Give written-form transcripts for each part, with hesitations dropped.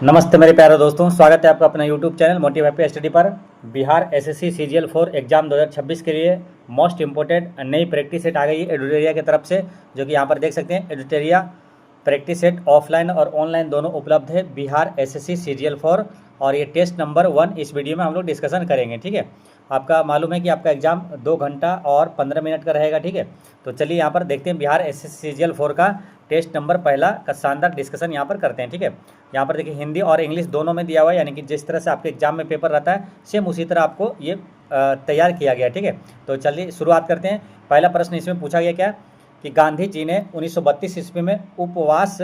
नमस्ते मेरे प्यारे दोस्तों, स्वागत है आपका अपना YouTube channel motive happy study पर। बिहार एसएससी सीजीएल 4 एग्जाम 2026 के लिए मोस्ट इंपोर्टेंट नई प्रैक्टिस सेट आ गई है एडुटेरिया की तरफ से, जो कि यहाँ पर देख सकते हैं। एडुटेरिया प्रैक्टिस सेट ऑफलाइन और ऑनलाइन दोनों उपलब्ध है बिहार एसएससी सीजीएल 4, और ये टेस्ट नंबर 1 इस वीडियो में हम लोग डिस्कशन करेंगे। ठीक है, आपका मालूम है कि आपका एग्जाम 2 घंटा और 15 मिनट का रहेगा। ठीक है, तो चलिए यहाँ पर देखते हैं बिहार एसएससी सीजीएल 4 का टेस्ट नंबर पहला का शानदार डिस्कशन यहाँ पर करते हैं। ठीक है, यहाँ पर देखिए हिंदी और इंग्लिश दोनों में दिया हुआ है, यानी कि जिस तरह से आपके एग्जाम में पेपर रहता है सेम उसी तरह आपको ये तैयार किया गया। ठीक है, तो चलिए शुरुआत करते हैं। पहला प्रश्न इसमें पूछा गया क्या कि गांधी जी ने 1932 ईस्वी में उपवास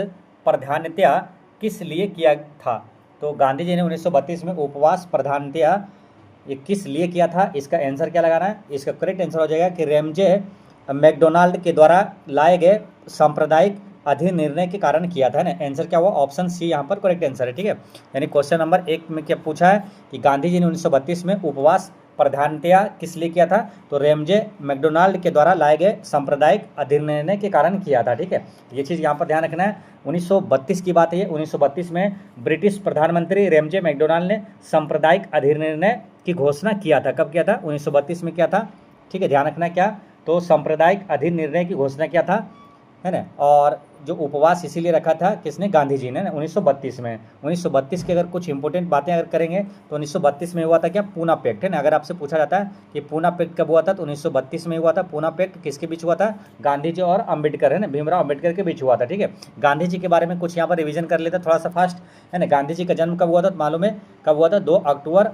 प्रधानतया किस लिए किया था। तो गांधी जी ने 1932 में उपवास प्रधानतया ये किस लिए किया था, इसका आंसर क्या लगाना है। इसका करेक्ट आंसर हो जाएगा कि रैमजे मैकडोनाल्ड के द्वारा लाए गए सांप्रदायिक अधिनिर्णय के कारण किया था ना। आंसर क्या हुआ, ऑप्शन सी यहाँ पर करेक्ट आंसर है। ठीक है, यानी क्वेश्चन नंबर 1 में क्या पूछा है कि गांधी जी ने 1932 में उपवास प्रधानतया किस लिए किया था, तो रैमजे मैकडोनाल्ड के द्वारा लाए गए सांप्रदायिक अधिनिर्णय के कारण किया था। ठीक है, ये चीज़ यहाँ पर ध्यान रखना है। 1932 की बात है, 1932 में ब्रिटिश प्रधानमंत्री रैमजे मैकडोनाल्ड ने सांप्रदायिक अधिनिर्णय की घोषणा किया था। कब किया था, 1932 में किया था। ठीक है, ध्यान रखना क्या, तो सांप्रदायिक अधिनिर्णय की घोषणा किया था, है ना। और जो उपवास इसीलिए रखा था किसने, गांधी जी ने ना 1932 में। 1932 की अगर कुछ इंपॉर्टेंट बातें अगर करेंगे तो 1932 में हुआ था क्या, पूना पैक्ट, है ना। अगर आपसे पूछा जाता है कि पूना पैक्ट कब हुआ था, तो 1932 में हुआ था। पूना पैक्ट किसके बीच हुआ था, गांधी जी और अम्बेडकर, है ना, भीमराव अम्बेडकर के बीच हुआ था। ठीक है, गांधी जी के बारे में कुछ यहाँ पर रिविजन कर लेते थोड़ा सा फास्ट, है ना। गांधी जी का जन्म कब हुआ था, मालूम है कब हुआ था, 2 अक्टूबर,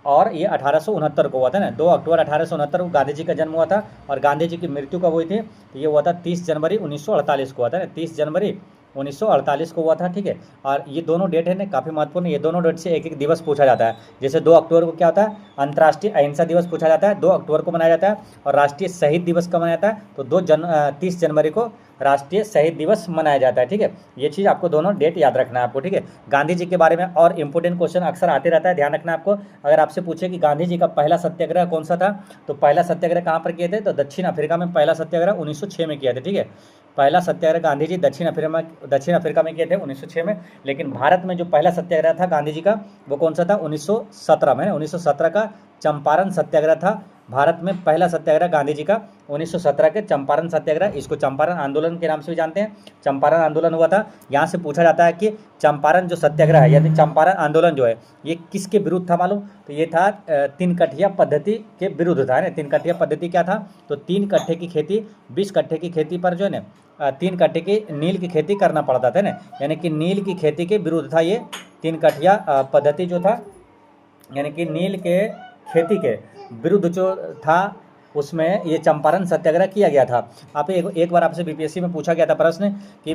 और ये 1869 को हुआ था ना। 2 अक्टूबर 1869 को गांधी जी का जन्म हुआ था। और गांधी जी की मृत्यु कब हुई थी, तो ये हुआ था 30 जनवरी 1948 को हुआ था ना। 30 जनवरी 1948 को हुआ था। ठीक है, और ये दोनों डेट है ना काफ़ी महत्वपूर्ण। ये दोनों डेट से एक एक दिवस पूछा जाता है। जैसे 2 अक्टूबर को क्या होता है, अंतर्राष्ट्रीय अहिंसा दिवस पूछा जाता है, 2 अक्टूबर को मनाया जाता है। और राष्ट्रीय शहीद दिवस कब मनाया जाता है, तो 30 जनवरी को राष्ट्रीय शहीद दिवस मनाया जाता है। ठीक है, ये चीज़ आपको दोनों डेट याद रखना है आपको। ठीक है, गांधी जी के बारे में और इंपॉर्टेंट क्वेश्चन अक्सर आते रहता है, ध्यान रखना आपको। अगर आपसे पूछे कि गांधी जी का पहला सत्याग्रह कौन सा था, तो पहला सत्याग्रह कहाँ पर किए थे, तो दक्षिण अफ्रीका में पहला सत्याग्रह 1906 में किया था। ठीक है, पहला सत्याग्रह गांधी जी दक्षिण अफ्रीका में किए थे 1906 में। लेकिन भारत में जो पहला सत्याग्रह था गांधी जी का, वो कौन सा था, 1917 में। 1917 का चंपारण सत्याग्रह था भारत में पहला सत्याग्रह गांधी जी का, 1917 के चंपारण सत्याग्रह। इसको चंपारण आंदोलन के नाम से भी जानते हैं। चंपारण आंदोलन हुआ था। यहाँ से पूछा जाता है कि चंपारण जो सत्याग्रह है यानी चंपारण आंदोलन जो है ये किसके विरुद्ध था मालूम, तो ये था 3 कठिया पद्धति के विरुद्ध था, है ना। 3 कठिया पद्धति क्या था, तो 3 कट्ठे की खेती 20 कट्ठे की खेती पर जो है ना 3 कट्ठे की नील की खेती करना पड़ता था ना, यानी कि नील की खेती के विरुद्ध था ये 3 कठिया पद्धति जो था, यानी कि नील के खेती के विरुद्ध जो था उसमें ये चंपारण सत्याग्रह किया गया था। आप एक बार आपसे बीपीएससी में पूछा गया था प्रश्न कि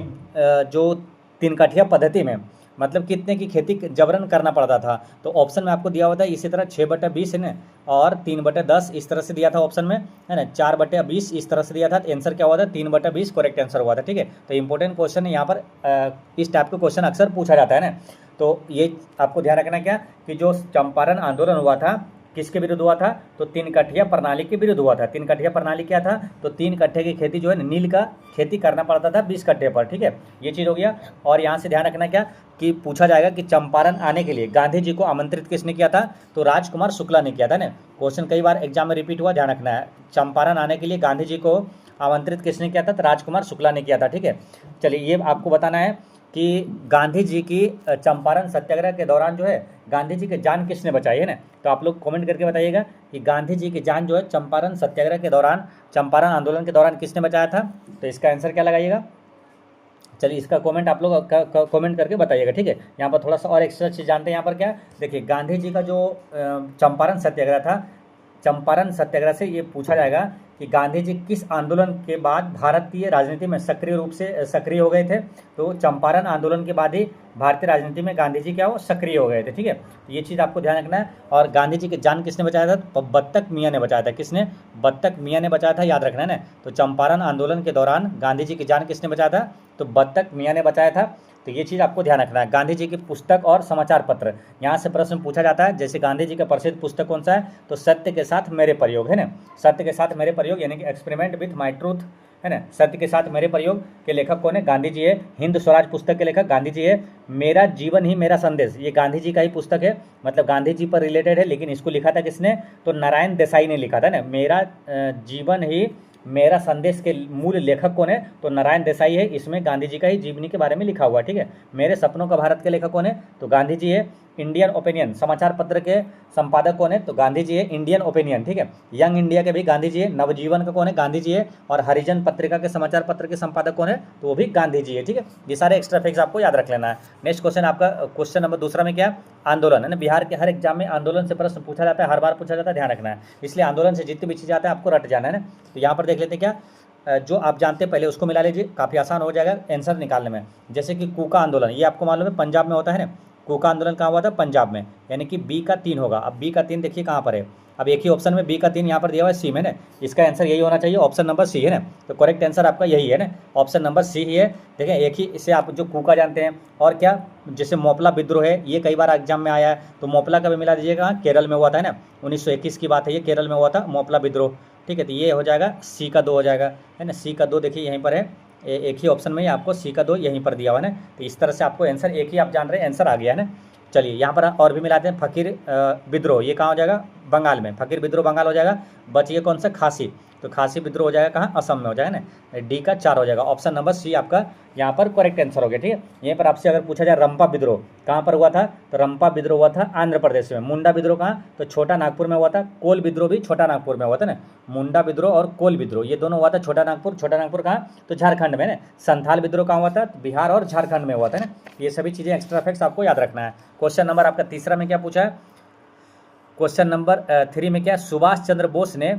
जो 3 कठिया पद्धति में मतलब कितने की खेती जबरन करना पड़ता था, तो ऑप्शन में आपको दिया हुआ था इसी तरह 6/20 है ना, और 3/10 इस तरह से दिया था ऑप्शन में, है ना। 4/20 इस तरह से दिया था। तो आंसर क्या हुआ था, 3/20 करेक्ट आंसर हुआ था। ठीक है, तो इंपॉर्टेंट क्वेश्चन है यहाँ पर, इस टाइप का क्वेश्चन अक्सर पूछा जाता है ना। तो ये आपको ध्यान रखना क्या कि जो चंपारण आंदोलन हुआ था किसके विरुद्ध हुआ था, तो 3 कट्ठिया प्रणाली के विरुद्ध हुआ था। 3 कट्ठिया प्रणाली क्या था, तो 3 कट्ठे की खेती जो है नील का खेती करना पड़ता था 20 कट्ठे पर। ठीक है, ये चीज़ हो गया। और यहाँ से ध्यान रखना क्या कि पूछा जाएगा कि चंपारण आने के लिए गांधी जी को आमंत्रित किसने किया था, तो राजकुमार शुक्ला ने किया था ना। क्वेश्चन कई बार एग्जाम में रिपीट हुआ, ध्यान रखना है। चंपारण आने के लिए गांधी जी को आमंत्रित किसने किया था, तो राजकुमार शुक्ला ने किया था। ठीक है, चलिए ये आपको बताना है कि गांधी जी की चंपारण सत्याग्रह के दौरान जो है गांधी जी की जान किसने बचाई, है ना। तो आप लोग कमेंट करके बताइएगा कि गांधी जी की जान जो है चंपारण सत्याग्रह के दौरान, चंपारण आंदोलन के दौरान किसने बचाया था, तो इसका आंसर क्या लगाइएगा। चलिए इसका कमेंट आप लोग कमेंट करके बताइएगा। ठीक है, यहाँ पर थोड़ा सा और एक्स्ट्रा चीज़ जानते हैं। यहाँ पर क्या देखिए, गांधी जी का जो चंपारण सत्याग्रह था, चंपारण सत्याग्रह से ये पूछा जाएगा कि गांधी जी किस आंदोलन के बाद भारतीय राजनीति में सक्रिय रूप से सक्रिय हो गए थे, तो चंपारण आंदोलन के बाद ही भारतीय राजनीति में गांधी जी क्या हो सक्रिय हो गए थे। ठीक है, तो ये चीज़ आपको ध्यान रखना है। और गांधी जी की जान किसने बचाया था, तो बत्तख मियाँ ने बचाया था। किसने, बत्तख मियाँ ने बचाया था, याद रखना है ना। तो चंपारण आंदोलन के दौरान गांधी जी की जान किसने बचाया था, तो बत्तख मियाँ ने बचाया था। तो ये चीज़ आपको ध्यान रखना है। गांधी जी की पुस्तक और समाचार पत्र, यहाँ से प्रश्न पूछा जाता है। जैसे गांधी जी का प्रसिद्ध पुस्तक कौन सा है, तो सत्य के साथ मेरे प्रयोग, है ना। सत्य के साथ मेरे प्रयोग यानी कि एक्सपेरिमेंट विथ माई ट्रूथ है ना। सत्य के साथ मेरे प्रयोग के लेखक कौन है? गांधी जी है। हिंद स्वराज पुस्तक के लेखक गांधी जी है। मेरा जीवन ही मेरा संदेश, ये गांधी जी का ही पुस्तक है, मतलब गांधी जी पर रिलेटेड है, लेकिन इसको लिखा था किसने? तो नारायण देसाई ने लिखा था ना। मेरा जीवन ही मेरा संदेश के मूल लेखक कौन है? तो नारायण देसाई है। इसमें गांधी जी का ही जीवनी के बारे में लिखा हुआ है, ठीक है। मेरे सपनों का भारत के लेखक कौन है? तो गांधी जी है। इंडियन ओपिनियन समाचार पत्र के संपादक कौन है? तो गांधी जी है। इंडियन ओपिनियन, ठीक है। यंग इंडिया के भी गांधी जी है। नवजीवन का कौन है? गांधी जी है। और हरिजन पत्रिका के समाचार पत्र के संपादक कौन है? तो वो भी गांधी जी है, ठीक है। ये सारे एक्स्ट्रा फैक्ट्स आपको याद रख लेना है। नेक्स्ट क्वेश्चन आपका क्वेश्चन नंबर दूसरा में क्या? आंदोलन, है ना। बिहार के हर एग्जाम में आंदोलन से प्रश्न पूछा जाता है, हर बार पूछा जाता है, ध्यान रखना है। इसलिए आंदोलन से जितनी भी चीज़ आता है आपको रट जाना है ना। तो यहाँ पर देख लेते हैं क्या जो आप जानते हैं पहले उसको मिला लीजिए, काफ़ी आसान हो जाएगा आंसर निकालने में। जैसे कि कूका आंदोलन, ये आपको मालूम है पंजाब में होता है ना। कूका आंदोलन कहाँ हुआ था? पंजाब में, यानी कि बी का 3 होगा। अब बी का 3 देखिए कहाँ पर है। अब एक ही ऑप्शन में बी का 3 यहाँ पर दिया हुआ है, सी में ना। इसका आंसर यही होना चाहिए, ऑप्शन नंबर सी है ना। तो करेक्ट आंसर आपका यही है ना, ऑप्शन नंबर सी ही है। देखें एक ही, इसे आप जो कूका जानते हैं। और क्या, जैसे मोपला विद्रोह है, ये कई बार एग्जाम में आया है, तो मोपला का भी मिला दीजिएगा, केरल में हुआ था ना। 1921 की बात है, ये केरल में हुआ था मोपला विद्रोह, ठीक है। तो ये हो जाएगा सी का 2 हो जाएगा, है ना। सी का 2 देखिए यहीं पर है, एक ही ऑप्शन में ही आपको सी का 2 यहीं पर दिया हुआ है ना। तो इस तरह से आपको आंसर, एक ही आप जान रहे हैं, आंसर आ गया है ना। चलिए यहाँ पर और भी मिलाते हैं। फकीर विद्रोह, ये कहाँ हो जाएगा? बंगाल में। फकीर विद्रोह बंगाल हो जाएगा। बचिए कौन सा? खासी, तो खासी विद्रोह हो जाएगा कहाँ? असम में हो जाएगा ना। डी का 4 हो जाएगा, ऑप्शन नंबर सी आपका यहाँ पर करेक्ट आंसर हो गया, ठीक है। यहीं पर आपसे अगर पूछा जाए रंपा विद्रोह कहाँ पर हुआ था? तो रंपा विद्रोह हुआ था आंध्र प्रदेश में। मुंडा विद्रोह कहाँ? तो छोटा नागपुर में हुआ था। कोल विद्रोह भी छोटा नागपुर में हुआ था ना। मुंडा विद्रोह और कोल विद्रोह ये दोनों हुआ था छोटा नागपुर। छोटा नागपुर कहाँ? तो झारखंड में ना। संथाल विद्रोह कहाँ हुआ था? बिहार और झारखंड में हुआ था ना। ये सभी चीज़ें एक्स्ट्रा फैक्ट्स आपको याद रखना है। क्वेश्चन नंबर आपका तीसरा में क्या पूछा है? क्वेश्चन नंबर 3 में क्या? सुभाष चंद्र बोस ने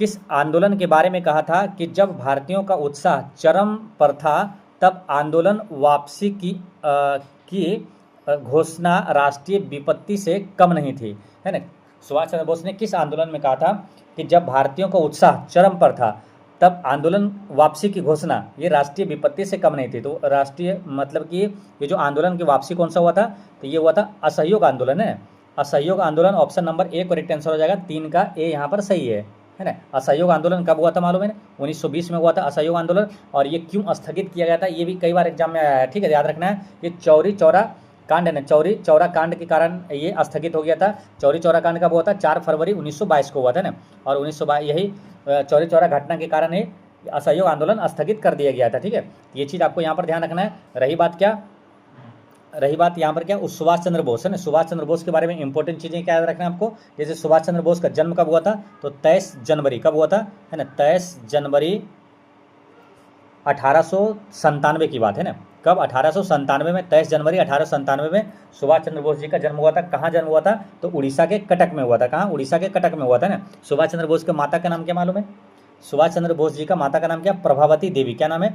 किस आंदोलन के बारे में कहा था कि जब भारतीयों का उत्साह चरम पर था तब आंदोलन वापसी की घोषणा राष्ट्रीय विपत्ति से कम नहीं थी, है ना। सुभाष चंद्र बोस ने किस आंदोलन में कहा था कि जब भारतीयों का उत्साह चरम पर था तब आंदोलन वापसी की घोषणा ये राष्ट्रीय विपत्ति से कम नहीं थी? तो राष्ट्रीय मतलब कि ये जो आंदोलन की वापसी कौन सा हुआ था? तो ये हुआ था असहयोग आंदोलन, है। असहयोग आंदोलन, option number A correct answer हो जाएगा। 3 का ए यहाँ पर सही है ना। असहयोग आंदोलन कब हुआ था मालूम है ना? 1920 में हुआ था असहयोग आंदोलन। और ये क्यों स्थगित किया गया था ये भी कई बार एग्जाम में आया है, ठीक है, याद रखना है। ये चौरी चौरा कांड है ना, चौरी चौरा कांड के कारण ये स्थगित हो गया था। चौरी चौरा कांड कब हुआ था? 4 फरवरी 1922 को हुआ था ना। और 1922 यही चौरी चौरा घटना के कारण ही असहयोग आंदोलन स्थगित कर दिया गया था, ठीक है। ये चीज़ आपको यहाँ पर ध्यान रखना है। रही बात यहाँ पर क्या? उस सुभाष चंद्र बोस, है ना। सुभाष चंद्र बोस के बारे में इंपॉर्टेंट चीज़ें क्या याद रखना है आपको? जैसे सुभाष चंद्र बोस का जन्म कब हुआ था? तो 23 जनवरी कब हुआ था, है ना? 23 जनवरी 1897 की बात है ना। कब? 1897 में, 23 जनवरी 1897 में सुभाष चंद्र बोस जी का जन्म हुआ था। कहाँ जन्म हुआ था? तो उड़ीसा के कटक में हुआ था। कहाँ? उड़ीसा के कटक में हुआ था ना। सुभाष चंद्र बोस के माता का नाम क्या मालूम है? सुभाष चंद्र बोस जी का माता का नाम क्या? प्रभावती देवी। क्या नाम है?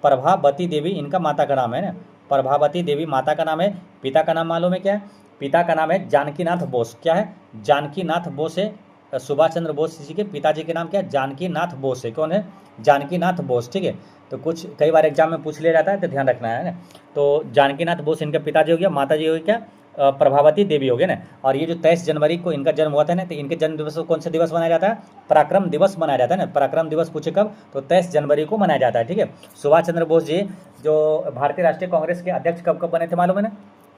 प्रभावती देवी इनका माता का नाम है ना। प्रभावती देवी माता का नाम है। पिता का नाम मालूम है क्या है? पिता का नाम है जानकीनाथ बोस। क्या है? जानकीनाथ बोस है। सुभाष चंद्र बोस जी के पिताजी के नाम क्या है? जानकीनाथ बोस है। कौन है? जानकीनाथ बोस, ठीक है। तो कुछ कई बार एग्जाम में पूछ लिया जाता है तो ध्यान रखना है ना। तो जानकीनाथ बोस इनके पिताजी हो गया, माता जी हो गई क्या? प्रभावती देवी हो गए ना। और ये जो 23 जनवरी को इनका जन्म हुआ था ना, तो इनके जन्म दिवस को कौन सा दिवस मनाया जाता है? पराक्रम दिवस मनाया जाता है ना। पराक्रम दिवस पूछे कब? तो 23 जनवरी को मनाया जाता है, ठीक है। सुभाष चंद्र बोस जी जो भारतीय राष्ट्रीय कांग्रेस के अध्यक्ष कब कब बने थे मालूम है ना?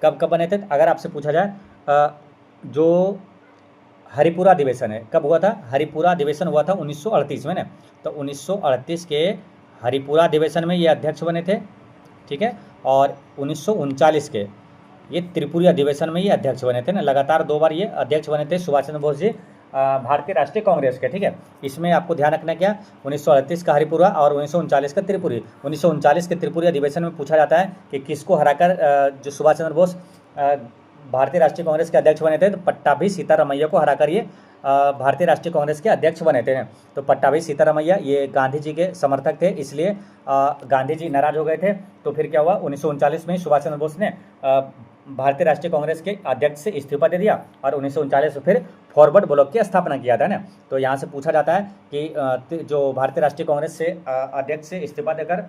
कब कब बने थे? अगर आपसे पूछा जाए जो हरिपुरा अधिवेशन है कब हुआ था? हरिपुरा अधिवेशन हुआ था 1938 में ना। तो 1938 के हरिपुरा अधिवेशन में ये अध्यक्ष बने थे, ठीक है। और 1939 के ये त्रिपुरी अधिवेशन में ये अध्यक्ष बने थे ना। लगातार 2 बार ये अध्यक्ष बने थे सुभाष चंद्र बोस जी भारतीय राष्ट्रीय कांग्रेस के, ठीक है। इसमें आपको ध्यान रखना क्या? 1938 का हरिपुरा और 1939 का त्रिपुरी। 1939 के त्रिपुरी अधिवेशन में पूछा जाता है कि किसको हराकर जो सुभाष चंद्र बोस भारतीय राष्ट्रीय कांग्रेस के अध्यक्ष बने थे? तो पट्टाभी सीतारामैया को हराकर ये भारतीय राष्ट्रीय कांग्रेस के अध्यक्ष बने थे। तो पट्टाभी सीतारामैया ये गांधी जी के समर्थक थे, इसलिए गांधी जी नाराज हो गए थे। तो फिर क्या हुआ? 1939 में सुभाष चंद्र बोस ने भारतीय राष्ट्रीय कांग्रेस के अध्यक्ष से इस्तीफा दे दिया और 1939 में फिर फॉरवर्ड ब्लॉक की स्थापना किया था ना। तो यहाँ से पूछा जाता है कि जो भारतीय राष्ट्रीय कांग्रेस से अध्यक्ष से इस्तीफा देकर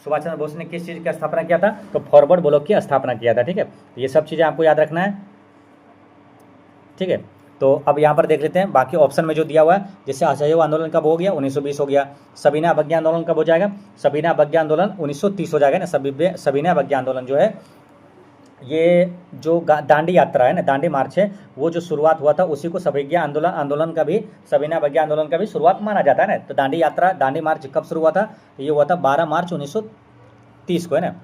सुभाष चंद्र बोस ने किस चीज़ की स्थापना किया था? तो फॉरवर्ड ब्लॉक की स्थापना किया था, ठीक है। तो ये सब चीज़ें आपको याद रखना है, ठीक है। तो अब यहाँ पर देख लेते हैं बाकी ऑप्शन में जो दिया हुआ है, जैसे असहयोग आंदोलन कब हो गया, 1920 हो गया। सविनय अवज्ञा आंदोलन कब हो जाएगा, सविनय अवज्ञा आंदोलन 1930 हो जाएगा ना। सविनय अवज्ञा आंदोलन जो है, ये जो दांडी यात्रा है ना, दांडी मार्च है, वो जो शुरुआत हुआ था उसी को सविज्ञा आंदोलन का भी, सविनय अवज्ञा आंदोलन का भी शुरुआत माना जाता है ना। तो दांडी यात्रा, दांडी मार्च कब शुरू हुआ था, ये हुआ था 12 मार्च 1930 को, है ना।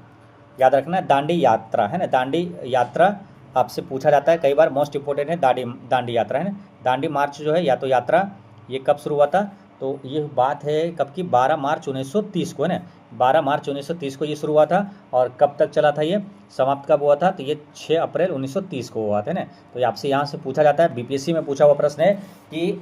याद रखना है, दांडी यात्रा है ना, दांडी यात्रा आपसे पूछा जाता है कई बार, मोस्ट इंपॉर्टेंट है दांडी यात्रा, है ना। दांडी मार्च जो है या तो यात्रा, ये कब शुरू हुआ था, तो ये बात है कब की, 12 मार्च 1930 को, है ना। 12 मार्च 1930 को ये शुरू हुआ था, और कब तक चला था, ये समाप्त कब हुआ था, तो ये 6 अप्रैल 1930 को हुआ था, है ना। तो ये आपसे यहाँ से पूछा जाता है, बीपीएससी में पूछा हुआ प्रश्न है कि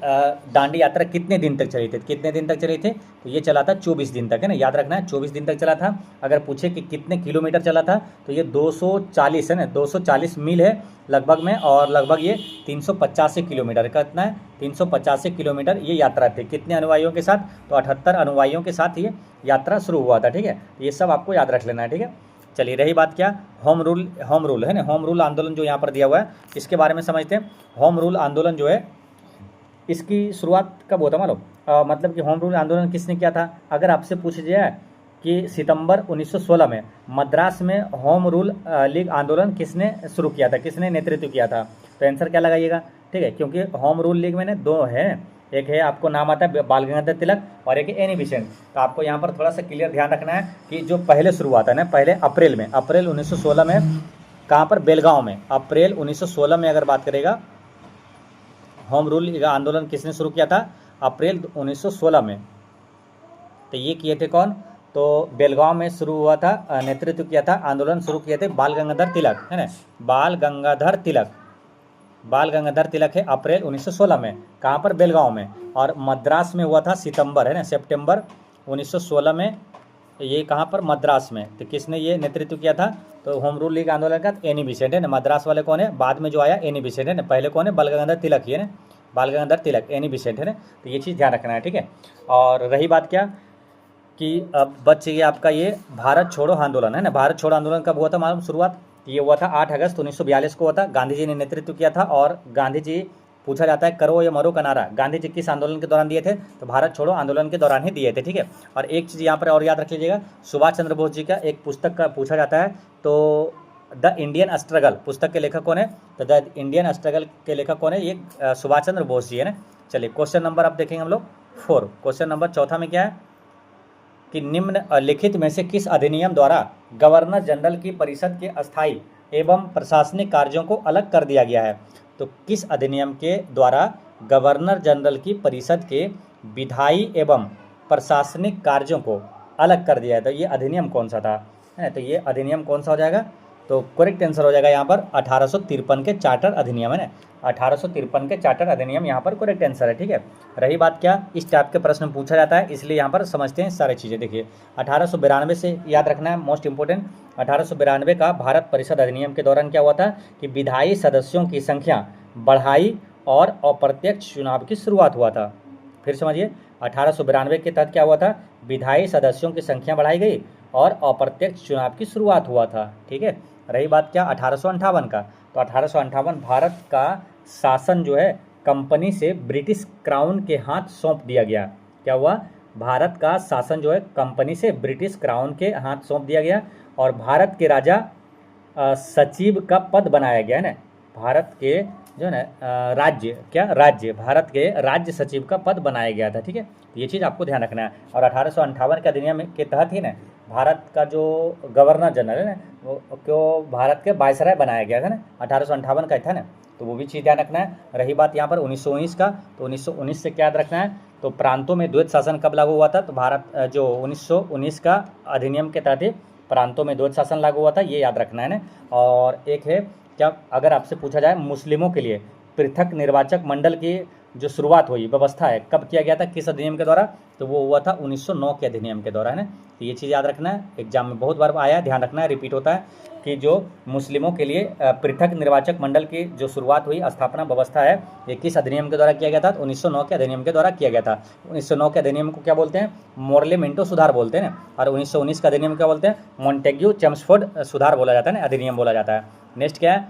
दांडी यात्रा कितने दिन तक चली थी, कितने दिन तक चली थी, तो ये चला था 24 दिन तक, है ना। याद रखना है 24 दिन तक चला था। अगर पूछे कि कितने किलोमीटर चला था, तो ये 240 है ना, 240 मील है लगभग में, और लगभग ये 385 किलोमीटर, कितना है, 385 किलोमीटर ये यात्रा थी। कितने अनुयायियों के साथ, तो 78 अनुयायियों के साथ ये यात्रा शुरू हुआ था, ठीक है। ये सब आपको याद रख लेना है, ठीक है। चलिए, रही बात क्या, होम रूल है ना, होम रूल आंदोलन जो यहाँ पर दिया हुआ है, इसके बारे में समझते हैं। होम रूल आंदोलन जो है, इसकी शुरुआत कब होता मालूम, मतलब कि होम रूल आंदोलन किसने किया था, अगर आपसे पूछ जाए कि सितंबर 1916 में मद्रास में होम रूल लीग आंदोलन किसने शुरू किया था, किसने नेतृत्व किया था, तो आंसर क्या लगाइएगा, ठीक है। क्योंकि होम रूल लीग में दो है, एक है आपको नाम आता है बाल गंगाधर तिलक, और एक है एनी बेसेंट। तो आपको यहाँ पर थोड़ा सा क्लियर ध्यान रखना है कि जो पहले शुरू हुआ था ना, पहले अप्रैल 1916 में, कहाँ पर, बेलगांव में, अप्रैल 1916 में अगर बात करेगा, होम रूल आंदोलन किसने शुरू किया था, अप्रैल 1916 में। तो ये किए थे कौन, तो बेलगांव में शुरू हुआ था, नेतृत्व किया था, आंदोलन शुरू किए थे बाल गंगाधर तिलक, है ना, बाल गंगाधर तिलक है, अप्रैल 1916 में, कहाँ पर, बेलगांव में। और मद्रास में हुआ था सितंबर, है ना, सितंबर 1916 में, ये कहाँ पर, मद्रास में। तो किसने ये नेतृत्व किया था, तो होम रूल लीग आंदोलन का एनी बेसेंट, है ना। मद्रास वाले कौन है, बाद में जो आया एनी बेसेंट, है ना। पहले कौन है, बाल गंगाधर तिलक ही है ना, बाल गंगाधर तिलक, एनी बेसेंट, है ना। तो ये चीज़ ध्यान रखना है, ठीक है। और रही बात क्या कि अब बच गया आपका ये भारत छोड़ो आंदोलन, है ना। भारत छोड़ो आंदोलन कब हुआ था मालूम, शुरुआत ये हुआ था 8 अगस्त 1942 को हुआ था, गांधी जी ने नेतृत्व किया था। और गांधी जी, पूछा जाता है करो या मरो का नारा गांधी जी किस आंदोलन के दौरान दिए थे, तो भारत छोड़ो आंदोलन के दौरान ही दिए थे, ठीक है। और एक चीज़ यहाँ पर और याद रख लीजिएगा, सुभाष चंद्र बोस जी का एक पुस्तक का पूछा जाता है, तो द इंडियन स्ट्रगल पुस्तक के लेखक कौन है, तो द इंडियन स्ट्रगल के लेखक कौन है, ये सुभाष चंद्र बोस जी है ना। चलिए, क्वेश्चन नंबर अब देखेंगे हम लोग 4, क्वेश्चन नंबर चौथा में क्या है कि निम्नलिखित में से किस अधिनियम द्वारा गवर्नर जनरल की परिषद के अस्थायी एवं प्रशासनिक कार्यों को अलग कर दिया गया है, तो किस अधिनियम के द्वारा गवर्नर जनरल की परिषद के विधायी एवं प्रशासनिक कार्यों को अलग कर दिया है, तो ये अधिनियम कौन सा था, है। तो ये अधिनियम कौन सा हो जाएगा, तो करेक्ट आंसर हो जाएगा यहाँ पर 1853 के चार्टर अधिनियम, है ना। 1853 के चार्टर अधिनियम यहाँ पर करेक्ट आंसर है, ठीक है। रही बात क्या, इस टाइप के प्रश्न पूछा जाता है, इसलिए यहाँ पर समझते हैं सारी चीज़ें। देखिए, 1892 से याद रखना है, मोस्ट इंपोर्टेंट, 1892 का भारत परिषद अधिनियम के दौरान क्या हुआ था कि विधायी सदस्यों की संख्या बढ़ाई और अप्रत्यक्ष चुनाव की शुरुआत हुआ था। फिर समझिए, 1892 के तहत क्या हुआ था, विधायी सदस्यों की संख्या बढ़ाई गई और अप्रत्यक्ष चुनाव की शुरुआत हुआ था, ठीक है। रही बात क्या, 1858 का, तो 1858 भारत का शासन जो है कंपनी से ब्रिटिश क्राउन के हाथ सौंप दिया गया। क्या हुआ, भारत का शासन जो है कंपनी से ब्रिटिश क्राउन के हाथ सौंप दिया गया, और भारत के राजा सचिव का पद बनाया गया, है ना। भारत के जो है ना राज्य भारत के राज्य सचिव का पद बनाया गया था, ठीक है। तो ये चीज़ आपको ध्यान रखना है। और 1858 के अधिनियम के तहत ही ना भारत का जो गवर्नर जनरल है ना, वो क्यों भारत के वायसराय बनाया गया था ना, 1858 का था ना, तो वो भी चीज़ ध्यान रखना है। रही बात यहाँ पर 1919 का, तो 1919 से क्या याद रखना है, तो प्रांतों में द्वैत शासन कब लागू हुआ था, तो भारत जो 1919 का अधिनियम के तहत ही प्रांतों में द्वैत शासन लागू हुआ था, ये याद रखना है ना। और एक है क्या, अगर आपसे पूछा जाए मुस्लिमों के लिए पृथक निर्वाचक मंडल की जो शुरुआत हुई व्यवस्था है कब किया गया था, किस अधिनियम के द्वारा, तो वो हुआ था 1909 के अधिनियम के द्वारा, है ना। तो ये चीज़ याद रखना है, एग्जाम में बहुत बार आया, ध्यान रखना है, रिपीट होता है कि जो मुस्लिमों के लिए पृथक निर्वाचक मंडल की जो शुरुआत हुई स्थापना व्यवस्था है, ये किस अधिनियम के द्वारा किया गया था, 1909 के अधिनियम के द्वारा किया गया था। 1909 के अधिनियम को क्या बोलते हैं, मोर्लेमेंटो सुधार बोलते हैं ना, और 1919 का अधिनियम क्या बोलते हैं, मॉन्टेग्यू चेम्सफोर्ड सुधार बोला जाता है ना, अधिनियम बोला जाता है। नेक्स्ट क्या है,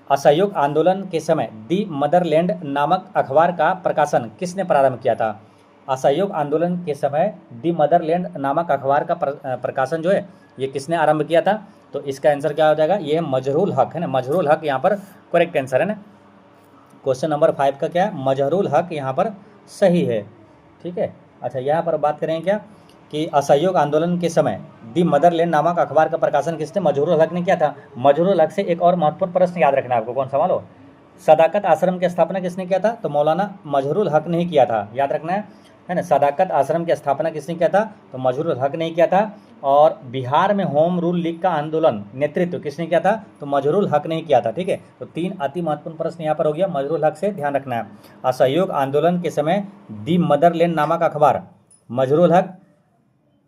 असहयोग आंदोलन के समय दी मदरलैंड नामक अखबार का प्रकाशन किसने प्रारंभ किया था? असहयोग आंदोलन के समय दी मदरलैंड नामक अखबार का प्रकाशन जो है ये किसने आरंभ किया था? तो इसका आंसर क्या हो जाएगा? ये है मजहरूल हक, है ना। मजहरूल हक यहाँ पर करेक्ट आंसर है ना। क्वेश्चन नंबर 5 का क्या है? मजहरूल हक यहाँ पर सही है, ठीक है। अच्छा, यहाँ पर बात करें क्या कि असहयोग आंदोलन के समय दी मदरलैंड नामक अखबार का प्रकाशन किसने? मजहरूल हक ने किया था। मजहरूल हक से एक और महत्वपूर्ण प्रश्न याद रखना है आपको। कौन सा मानो? सदाकत आश्रम की स्थापना किसने किया था? तो मौलाना मजहरूल हक ने ही किया था, याद रखना है ना। सदाकत आश्रम की स्थापना किसने किया था? तो मजहरूल हक ने ही किया था। और बिहार में होम रूल लीग का आंदोलन नेतृत्व किसने किया था? तो मजहरूल हक ने ही किया था, ठीक है। तो 3 अति महत्वपूर्ण प्रश्न यहाँ पर हो गया। मजहरूल हक से ध्यान रखना है। असहयोग आंदोलन के समय दी मदरलैंड नामक अखबार मजहरूल हक,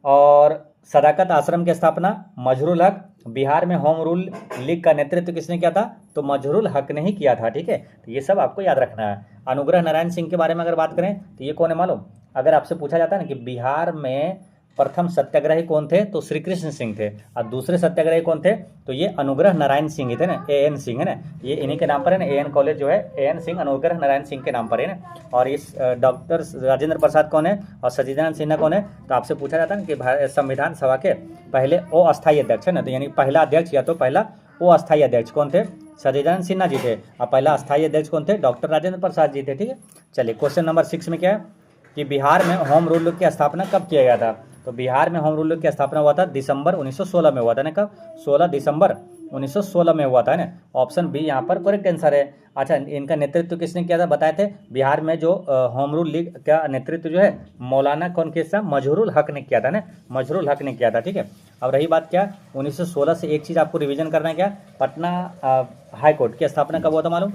और सदाकत आश्रम की स्थापना मजहरूल हक, बिहार में होम रूल लीग का नेतृत्व किसने किया था? तो मजहरूल हक ने ही किया था, ठीक है। तो ये सब आपको याद रखना है। अनुग्रह नारायण सिंह के बारे में अगर बात करें तो ये कौन है मालूम? अगर आपसे पूछा जाता है ना कि बिहार में प्रथम सत्याग्रही कौन थे, तो श्री कृष्ण सिंह थे। और दूसरे सत्याग्रही कौन थे? तो ये अनुग्रह नारायण सिंह ही थे ना, AN सिंह, है ना। ये इन्हीं के नाम पर है ना, AN कॉलेज जो है AN सिंह, अनुग्रह नारायण सिंह के नाम पर है ना। और इस डॉक्टर राजेंद्र प्रसाद कौन है और सच्चिदानंद सिन्हा कौन है? तो आपसे पूछा जाता है ना कि संविधान सभा के पहले अस्थायी अध्यक्ष है ना, तो यानी पहला अध्यक्ष या तो पहला अस्थायी अध्यक्ष कौन थे? सच्चिदानंद सिन्हा जी थे। और पहला अस्थायी अध्यक्ष कौन थे? डॉक्टर राजेंद्र प्रसाद जी थे, ठीक है। चलिए, क्वेश्चन नंबर 6 में क्या है कि बिहार में होम रूल की स्थापना कब किया गया था? तो बिहार में होम रूल की स्थापना हुआ था दिसंबर 1916 में हुआ था ना। कब? 16 दिसंबर 1916 में हुआ था, है ना। ऑप्शन बी यहाँ पर करेक्ट आंसर है। अच्छा, इनका नेतृत्व किसने किया था बताए थे? बिहार में जो होम रूल लीग का नेतृत्व जो है मौलाना कौन किया था? मजहरूल हक ने किया था ना, मजहरूल हक ने किया था, ठीक है। अब रही बात क्या 1916 से एक चीज़ आपको रिवीजन करना है क्या? पटना हाई कोर्ट की स्थापना कब हुआ था मालूम?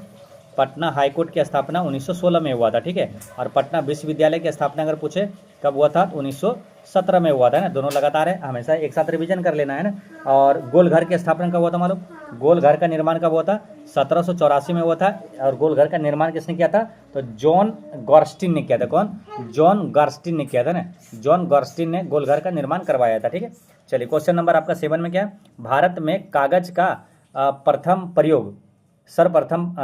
पटना हाई कोर्ट की स्थापना 1916 में हुआ था, ठीक है। और पटना विश्वविद्यालय की स्थापना अगर पूछे कब हुआ था? 1917 में हुआ था ना। दोनों लगातार है, हमेशा एक साथ रिवीजन कर लेना है ना। और गोलघर की स्थापना कब हुआ था मालूम? गोलघर का निर्माण कब हुआ था? 1784 में हुआ था। और गोलघर का निर्माण किसने किया था? तो जॉन गॉर्स्टिन ने किया था। कौन? जॉन गॉर्स्टिन ने किया था ना। जॉन गॉर्स्टिन ने गोलघर का निर्माण करवाया था, ठीक है। चलिए, क्वेश्चन नंबर आपका 7 में क्या है? भारत में कागज का प्रथम प्रयोग सर्वप्रथम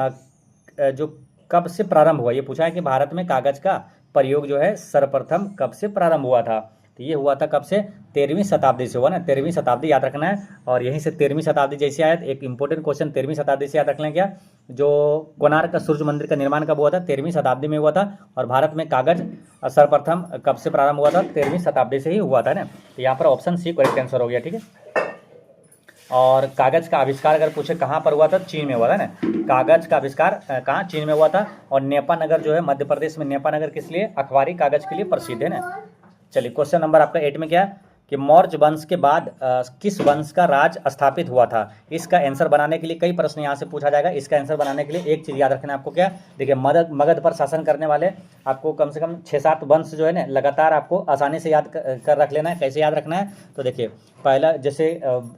जो कब से प्रारंभ हुआ? ये पूछा है कि भारत में कागज का प्रयोग जो है सर्वप्रथम कब से प्रारंभ हुआ था? तो ये हुआ था कब से? 13वीं शताब्दी से हुआ ना। 13वीं शताब्दी याद रखना है। और यहीं से 13वीं शताब्दी जैसे आया एक इंपॉर्टेंट क्वेश्चन 13वीं शताब्दी से याद रख लें क्या? जो कोणार्क का सूर्य मंदिर का निर्माण कब हुआ था? 13वीं शताब्दी में हुआ था। और भारत में कागज सर्वप्रथम कब से प्रारंभ हुआ था? 13वीं शताब्दी से ही हुआ था ना। तो यहाँ पर ऑप्शन सी करेक्ट आंसर हो गया, ठीक है। और कागज का आविष्कार अगर पूछे कहाँ पर हुआ था? चीन में हुआ था ना। कागज का आविष्कार कहाँ? चीन में हुआ था। और नेपा नगर जो है मध्य प्रदेश में, नेपा नगर किस लिए? अखबारी कागज के लिए प्रसिद्ध है ना। चलिए, क्वेश्चन नंबर आपका 8 में क्या है कि मौर्य वंश के बाद किस वंश का राज स्थापित हुआ था? इसका आंसर बनाने के लिए कई प्रश्न यहाँ से पूछा जाएगा। इसका आंसर बनाने के लिए एक चीज़ याद रखना है आपको क्या? देखिए, मगध पर शासन करने वाले आपको कम से कम 6-7 वंश जो है ना लगातार आपको आसानी से याद कर रख लेना है। कैसे याद रखना है? तो देखिए, पहला जैसे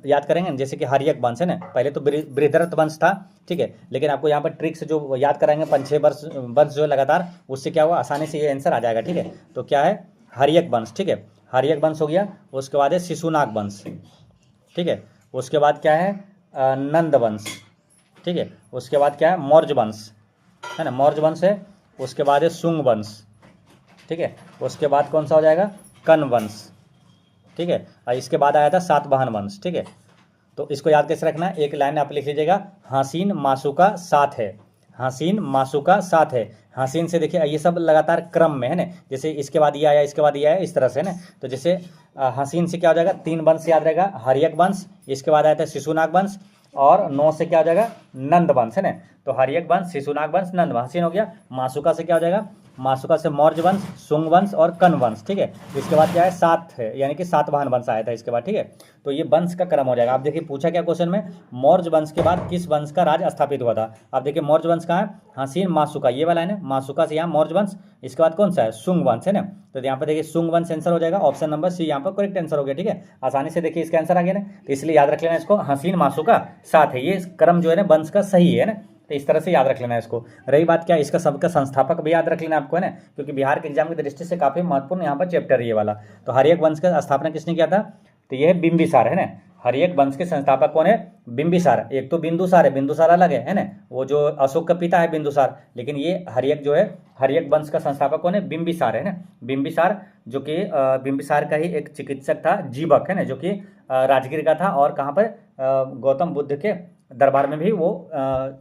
याद करेंगे जैसे कि हर्यक वंश है ना, पहले तो बृहद्रथ वंश था, ठीक है। लेकिन आपको यहाँ पर ट्रिक से जो याद कराएंगे 5-6 वंश जो है लगातार, उससे क्या हुआ आसानी से ये आंसर आ जाएगा, ठीक है। तो क्या है? हर्यक वंश, ठीक है। हर्यक वंश हो गया। उसके बाद है शिशुनाग वंश, ठीक है। उसके बाद क्या है? नंद वंश, ठीक है। उसके बाद क्या है? मौर्य वंश, है ना, मौर्य वंश है। उसके बाद है शुंग वंश, ठीक है। उसके बाद कौन सा हो जाएगा? कन वंश, ठीक है। और इसके बाद आया था सातवाहन वंश, ठीक है। तो इसको याद कैसे रखना है? एक लाइन आप लिख लीजिएगा, हसीन मासुका साथ है। हसीन मासुका साथ है। हसीन से देखिए ये सब लगातार क्रम में है ना, जैसे इसके बाद ये आया, इसके बाद ये आया, इस तरह से ना। तो जैसे हसीन से क्या हो जाएगा? 3 वंश याद रहेगा, हर्यक वंश, इसके बाद आया था शिशुनाग वंश, और 9 से क्या हो जाएगा? नंद वंश, है ना। तो हर्यक वंश, शिशुनाग वंश, नंद वंश। हसीन हो गया। मासुका से क्या हो जाएगा? मासुका से मौर्य वंश, शुंग वंश और कन वंश, ठीक है। इसके बाद क्या है? 7 है, यानी कि सातवाहन वंश आया था इसके बाद, ठीक है। तो ये वंश का क्रम हो जाएगा। आप देखिए पूछा क्या क्वेश्चन में? मौर्य वंश के बाद किस वंश का राज स्थापित हुआ था? आप देखिए मौर्य वंश कहाँ है? हसीन मासुका, ये वाला है ना, मासुका से यहाँ मौर्य वंश। इसके बाद कौन सा है? शुंग वंश, है ना। तो यहाँ पर देखिए शुंग वंश आंसर हो जाएगा। ऑप्शन नंबर सी यहाँ पर करेक्ट आंसर हो गया, ठीक है। आसानी से देखिए इसका आंसर आ गया ना, तो इसलिए याद रख लेना इसको, हसीन मासुका साथ है। ये क्रम जो है ना वंश का सही है ना, तो इस तरह से याद रख लेना है इसको। रही बात क्या, इसका सबका संस्थापक भी याद रख लेना आपको, है ना, क्योंकि बिहार के एग्जाम की दृष्टि से काफी महत्वपूर्ण यहाँ पर चैप्टर है ये वाला। तो हर्यक वंश का स्थापना किसने किया था? तो ये है बिंबिसार, है ना। हर्यक वंश के संस्थापक कौन है? बिंबिसार। एक तो बिंदुसार है, बिंदुसार अलग है ना, वो जो अशोक का पिता है बिंदुसार, लेकिन ये हर्यक जो है, हर्यक वंश का संस्थापक कौन है? बिंबिसार है ना, बिंबिसार, जो कि बिंबिसार का ही एक चिकित्सक था, जीवक है ना, जो कि राजगीर का था, और कहाँ पर गौतम बुद्ध के दरबार में भी वो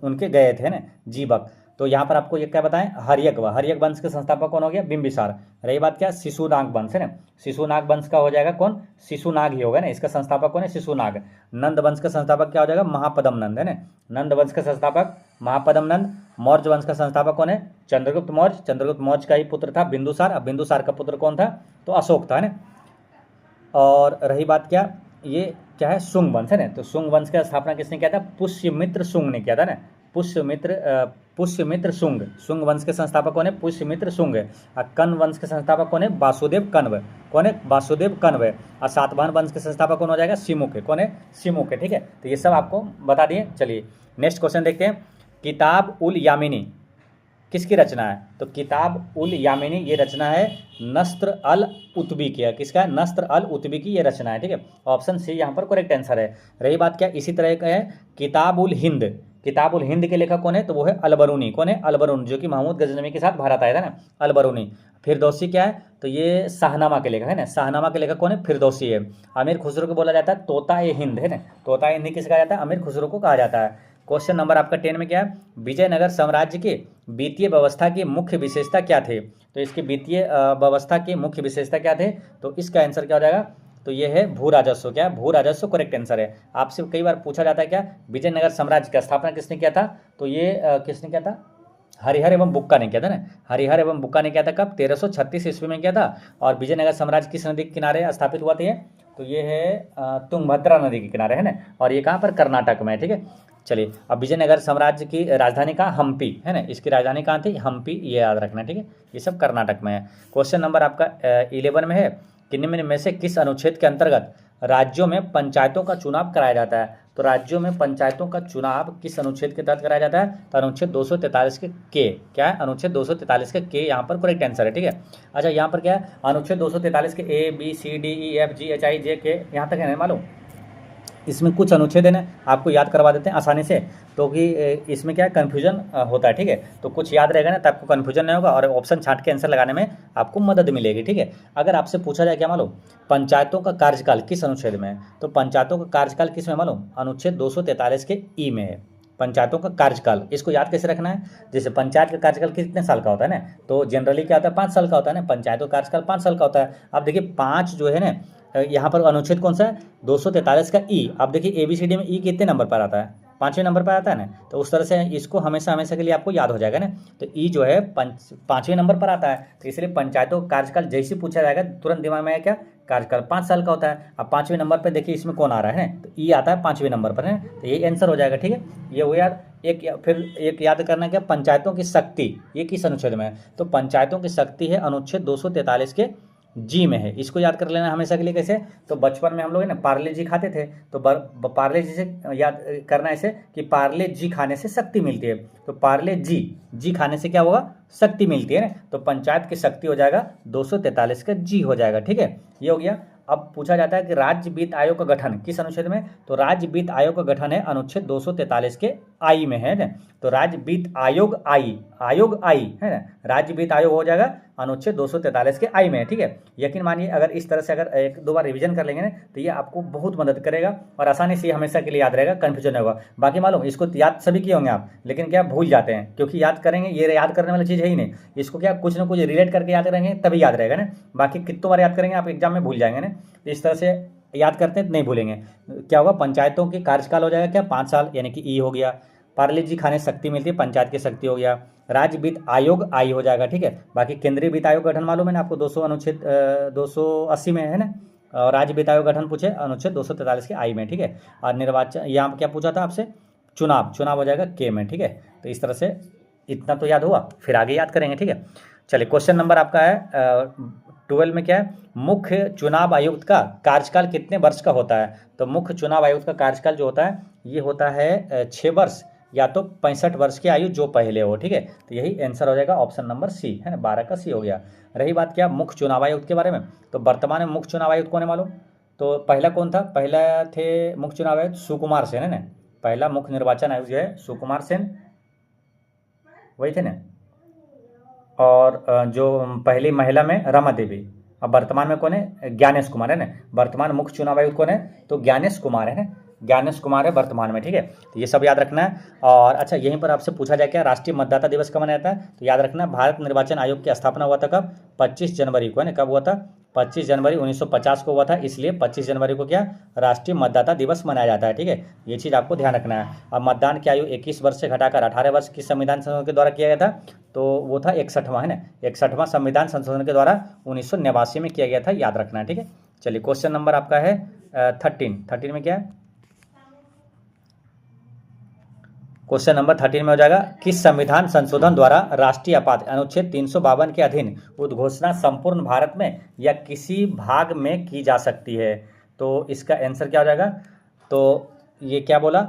उनके गए थे ना, जीवक। तो यहाँ पर आपको ये क्या बताएं? हर्यक वंश के संस्थापक कौन हो गया? बिंबिसार। रही बात क्या? शिशुनाग वंश है ना, शिशुनाग वंश का हो जाएगा कौन? शिशुनाग ही होगा ना, इसका संस्थापक कौन है? शिशुनाग। नंद वंश का संस्थापक क्या हो जाएगा? महापदम नंद है ना, नंद वंश का संस्थापक महापदम नंद। मौर्य वंश का संस्थापक कौन है? चंद्रगुप्त मौर्य। चंद्रगुप्त मौर्य का ही पुत्र था बिंदुसार। अब बिंदुसार का पुत्र कौन था? तो अशोक था ना। और रही बात क्या, ये क्या है? शुंग वंश है ना, तो शुंग वंश का स्थापना किसने किया था? पुष्यमित्र शुंग ने किया था ना, पुष्यमित्र शुंग। शुंग वंश के संस्थापक कौन है? पुष्यमित्र शुंग। और कन वंश के संस्थापक कौन है? वासुदेव कण्व। कौन है? वासुदेव कण्व। और सातवाहन वंश के संस्थापक कौन हो जाएगा? सिमुख। कौन है? सिमुख। ठीक है, तो ये सब आपको बता दिए। चलिए नेक्स्ट क्वेश्चन देखते हैं। किताब उल यामिनी किसकी रचना है? तो किताब उल यामिनी ये रचना है नस्र अल उतबी की है। किसका है? नस्र अल उतबी की ये रचना है। ठीक है, ऑप्शन सी यहाँ पर करेक्ट आंसर है। रही बात क्या, इसी तरह का है किताब उल हिंद। किताब उल हिंद के लेखक कौन है? तो वो है अलबरूनी। कौन है? अलबरून, जो कि महमूद गजनवी के साथ भारत आया था ना, अलबरूनी। फिरदौसी क्या है? तो ये शाहनामा के लेखक है ना, शाहनामा के लेखक कौन है? फिरदौसी है। अमीर खुसरो को बोला जाता है तोता ए हिंद है ना, तोता ए हिंद किसे कहा जाता है? अमीर खुसरो को कहा जाता है। क्वेश्चन नंबर आपका 10 में क्या है? विजयनगर साम्राज्य के वित्तीय व्यवस्था की मुख्य विशेषता क्या थे? तो इसकी वित्तीय व्यवस्था की मुख्य विशेषता क्या थे? तो इसका आंसर क्या हो जाएगा? तो ये है भू राजस्व। क्या? भू राजस्व करेक्ट आंसर है। आपसे कई बार पूछा जाता है क्या, विजयनगर साम्राज्य का स्थापना किसने किया था? तो ये किसने किया था? हरिहर एवं बुक्का ने किया था ना, हरिहर एवं बुक्का ने किया था। कब? 1336 ईस्वी में किया था। और विजयनगर साम्राज्य किस नदी के किनारे स्थापित हुआ था ये? तो ये है तुंगभद्रा नदी के किनारे है ना, और ये कहाँ पर? कर्नाटक में। ठीक है, चलिए अब विजयनगर साम्राज्य की राजधानी कहाँ? हम्पी है ना, इसकी राजधानी कहाँ थी? हम्पी, ये याद रखना। ठीक है, ये सब कर्नाटक में है। क्वेश्चन नंबर आपका 11 में है, किन्हीं में से किस अनुच्छेद के अंतर्गत राज्यों में पंचायतों का चुनाव कराया जाता है? तो राज्यों में पंचायतों का चुनाव किस अनुच्छेद के तहत कराया जाता है? तो अनुच्छेद 243 के क्या है? अनुच्छेद 243 के यहाँ पर करेक्ट आंसर है। ठीक है, अच्छा यहाँ पर क्या है? अनुच्छेद 243 के ABCDEFGHIJ के यहाँ तक है ना मालूम? इसमें कुछ अनुच्छेद है ना, आपको याद करवा देते हैं आसानी से, तो कि इसमें क्या है? कन्फ्यूजन होता है। ठीक है, तो कुछ याद रहेगा ना, तो आपको कन्फ्यूजन नहीं होगा और ऑप्शन छांट के आंसर लगाने में आपको मदद मिलेगी। ठीक है, अगर आपसे पूछा जाए क्या मालूम, पंचायतों का कार्यकाल किस अनुच्छेद में है? तो पंचायतों का कार्यकाल किस में मालूम? अनुच्छेद 243 के ई में है। पंचायतों का कार्यकाल, इसको याद कैसे रखना है? जैसे पंचायत का कार्यकाल कितने साल का होता है ना, तो जनरली क्या होता है? 5 साल का होता है ना, पंचायतों का कार्यकाल 5 साल का होता है। अब देखिए 5 जो है ना, यहाँ पर अनुच्छेद कौन सा है? 243 का ई। आप देखिए ABCD में ई कितने नंबर पर आता है? 5वें नंबर पर आता है ना, तो उस तरह से इसको हमेशा हमेशा के लिए आपको याद हो जाएगा ना, तो ई जो है 5वें नंबर पर आता है। तो इसलिए पंचायतों का कार्यकाल जैसे पूछा जाएगा तुरंत दिमाग में आया क्या? कार्यकाल 5 साल का होता है। अब 5वें नंबर पर देखिए इसमें कौन आ रहा है ना, तो ई आता है 5वें नंबर पर है, तो ये आंसर हो जाएगा। ठीक है, ये हो याद। फिर एक याद करना क्या, पंचायतों की शक्ति ये किस अनुच्छेद में है? तो पंचायतों की शक्ति है अनुच्छेद 243 के जी में है। इसको याद कर लेना हमेशा के लिए। कैसे? तो बचपन में हम लोग है ना पार्ले जी खाते थे, तो पार्ले जी से याद करना ऐसे कि पार्ले जी खाने से शक्ति मिलती है। तो पार्ले जी खाने से क्या होगा? शक्ति मिलती है ना, तो पंचायत की शक्ति हो जाएगा 243 का जी हो जाएगा। ठीक है, ये हो गया। अब पूछा जाता है कि राज्य वित्त आयोग का गठन किस अनुच्छेद में? तो राज्य वित्त आयोग का गठन है अनुच्छेद 243 के आई में है ना, तो राज्य वित्त आयोग आई है ना, राज्य वित्त आयोग हो जाएगा अनुच्छेद 243 के आई में है। ठीक है, यकीन मानिए अगर इस तरह से अगर 1-2 बार रिवीजन कर लेंगे ना, तो ये आपको बहुत मदद करेगा और आसानी से हमेशा के लिए याद रहेगा, कन्फ्यूजन नहीं होगा। बाकी मालूम इसको याद सभी किए होंगे आप, लेकिन क्या भूल जाते हैं, क्योंकि याद करेंगे ये याद करने वाली चीज़ है ही नहीं। इसको क्या कुछ ना कुछ रिलेट करके याद करेंगे तभी याद रहेगा ना, बाकी कितनों बार याद करेंगे आप एग्जाम में भूल जाएंगे ना। तो इस तरह से याद करते हैं तो नहीं भूलेंगे। क्या होगा? पंचायतों की कार्यकाल हो जाएगा क्या? 5 साल, यानी कि ई हो गया। पार्ले जी खाने शक्ति मिलती है, पंचायत की शक्ति हो गया। राज्य वित्त आयोग आई हो जाएगा। ठीक है, बाकी केंद्रीय वित्त आयोग गठन मालूम है ना आपको, 200 अनुच्छेद 280 में है ना, और राज्य वित्त आयोग गठन पूछे अनुच्छेद 243 के आई में। ठीक है, और निर्वाचन यहाँ क्या पूछा था आपसे? चुनाव हो जाएगा के में। ठीक है, तो इस तरह से इतना तो याद हुआ, फिर आगे याद करेंगे। ठीक है, चलिए क्वेश्चन नंबर आपका है 12 में क्या है? मुख्य चुनाव आयुक्त का कार्यकाल कितने वर्ष का होता है? तो मुख्य चुनाव आयुक्त का कार्यकाल जो होता है ये होता है 6 वर्ष या तो 65 वर्ष की आयु जो पहले हो। ठीक है, तो यही आंसर हो जाएगा ऑप्शन नंबर सी है ना, 12 का सी हो गया। रही बात क्या मुख्य चुनाव आयुक्त के बारे में, तो वर्तमान में मुख्य चुनाव आयुक्त कौन है मालूम? तो पहला कौन था, पहला थे मुख्य चुनाव आयुक्त सुकुमार सेन, है ना, पहला मुख्य निर्वाचन आयुक्त जो है सुकुमार सेन वही थे ना। और जो पहली महिला में रमा देवी। अब वर्तमान में कौन है, ज्ञानेश कुमार, है ना, वर्तमान मुख्य चुनाव आयुक्त कौन है, तो ज्ञानेश कुमार है ना, ज्ञानेश कुमार है वर्तमान में, ठीक है। तो ये सब याद रखना है। और अच्छा यहीं पर आपसे पूछा जाए क्या राष्ट्रीय मतदाता दिवस कब मनाया जाता है, तो याद रखना भारत निर्वाचन आयोग की स्थापना हुआ था कब, 25 जनवरी को, है ना, कब हुआ था, 25 जनवरी 1950 को हुआ था, इसलिए 25 जनवरी को क्या राष्ट्रीय मतदाता दिवस मनाया जाता है, ठीक है। ये चीज़ आपको ध्यान रखना है। अब मतदान की आयु 21 वर्ष से घटाकर 18 वर्ष की संविधान संशोधन के द्वारा किया गया था, तो वो था 61वां, है ना, 61वां संविधान संशोधन के द्वारा 1989 में किया गया था, याद रखना है, ठीक है। चलिए क्वेश्चन नंबर आपका है 13 में क्या है, क्वेश्चन नंबर 13 में हो जाएगा, किस संविधान संशोधन द्वारा राष्ट्रीय आपात अनुच्छेद 352 के अधीन उद्घोषणा संपूर्ण भारत में या किसी भाग में की जा सकती है, तो इसका आंसर क्या हो जाएगा, तो ये क्या बोला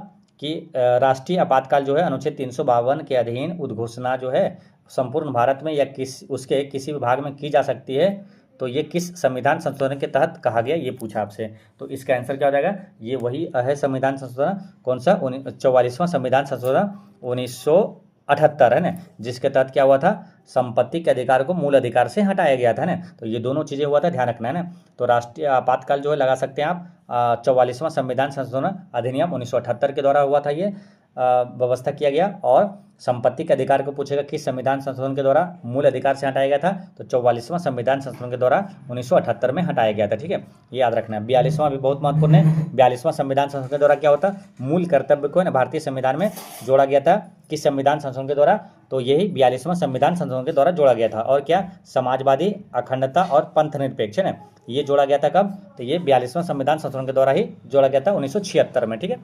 कि राष्ट्रीय आपातकाल जो है अनुच्छेद 352 के अधीन उद्घोषणा जो है संपूर्ण भारत में या उसके किसी भी भाग में की जा सकती है, तो ये किस संविधान संशोधन के तहत कहा गया, ये पूछा आपसे। तो इसका आंसर क्या हो जाएगा, ये वही है संविधान संशोधन, कौन सा 44वां संविधान संशोधन 1978, है ना, जिसके तहत क्या हुआ था, संपत्ति के अधिकार को मूल अधिकार से हटाया गया था ना। तो ये दोनों चीज़ें हुआ था, ध्यान रखना है ना। तो राष्ट्रीय आपातकाल जो है लगा सकते हैं आप 44वां संविधान संशोधन अधिनियम 1978 के द्वारा हुआ था, ये व्यवस्था किया गया। और संपत्ति के अधिकार को पूछेगा किस संविधान संशोधन के द्वारा मूल अधिकार से हटाया गया था, तो 44वां संविधान संशोधन के द्वारा 1978 में हटाया गया था, ठीक है, ये याद रखना है। 42वां भी बहुत महत्वपूर्ण है, 42वां संविधान संशोधन के द्वारा क्या होता, मूल कर्तव्य को है ना भारतीय संविधान में जोड़ा गया था, किस संविधान संशोधन के द्वारा, तो यही 42वां संविधान संशोधन के द्वारा जोड़ा गया था। और क्या, समाजवादी, अखंडता और पंथ निरपेक्ष, है ना, ये जोड़ा गया था कब, तो ये 42वां संविधान संशोधन के द्वारा ही जोड़ा गया था 1976 में, ठीक है।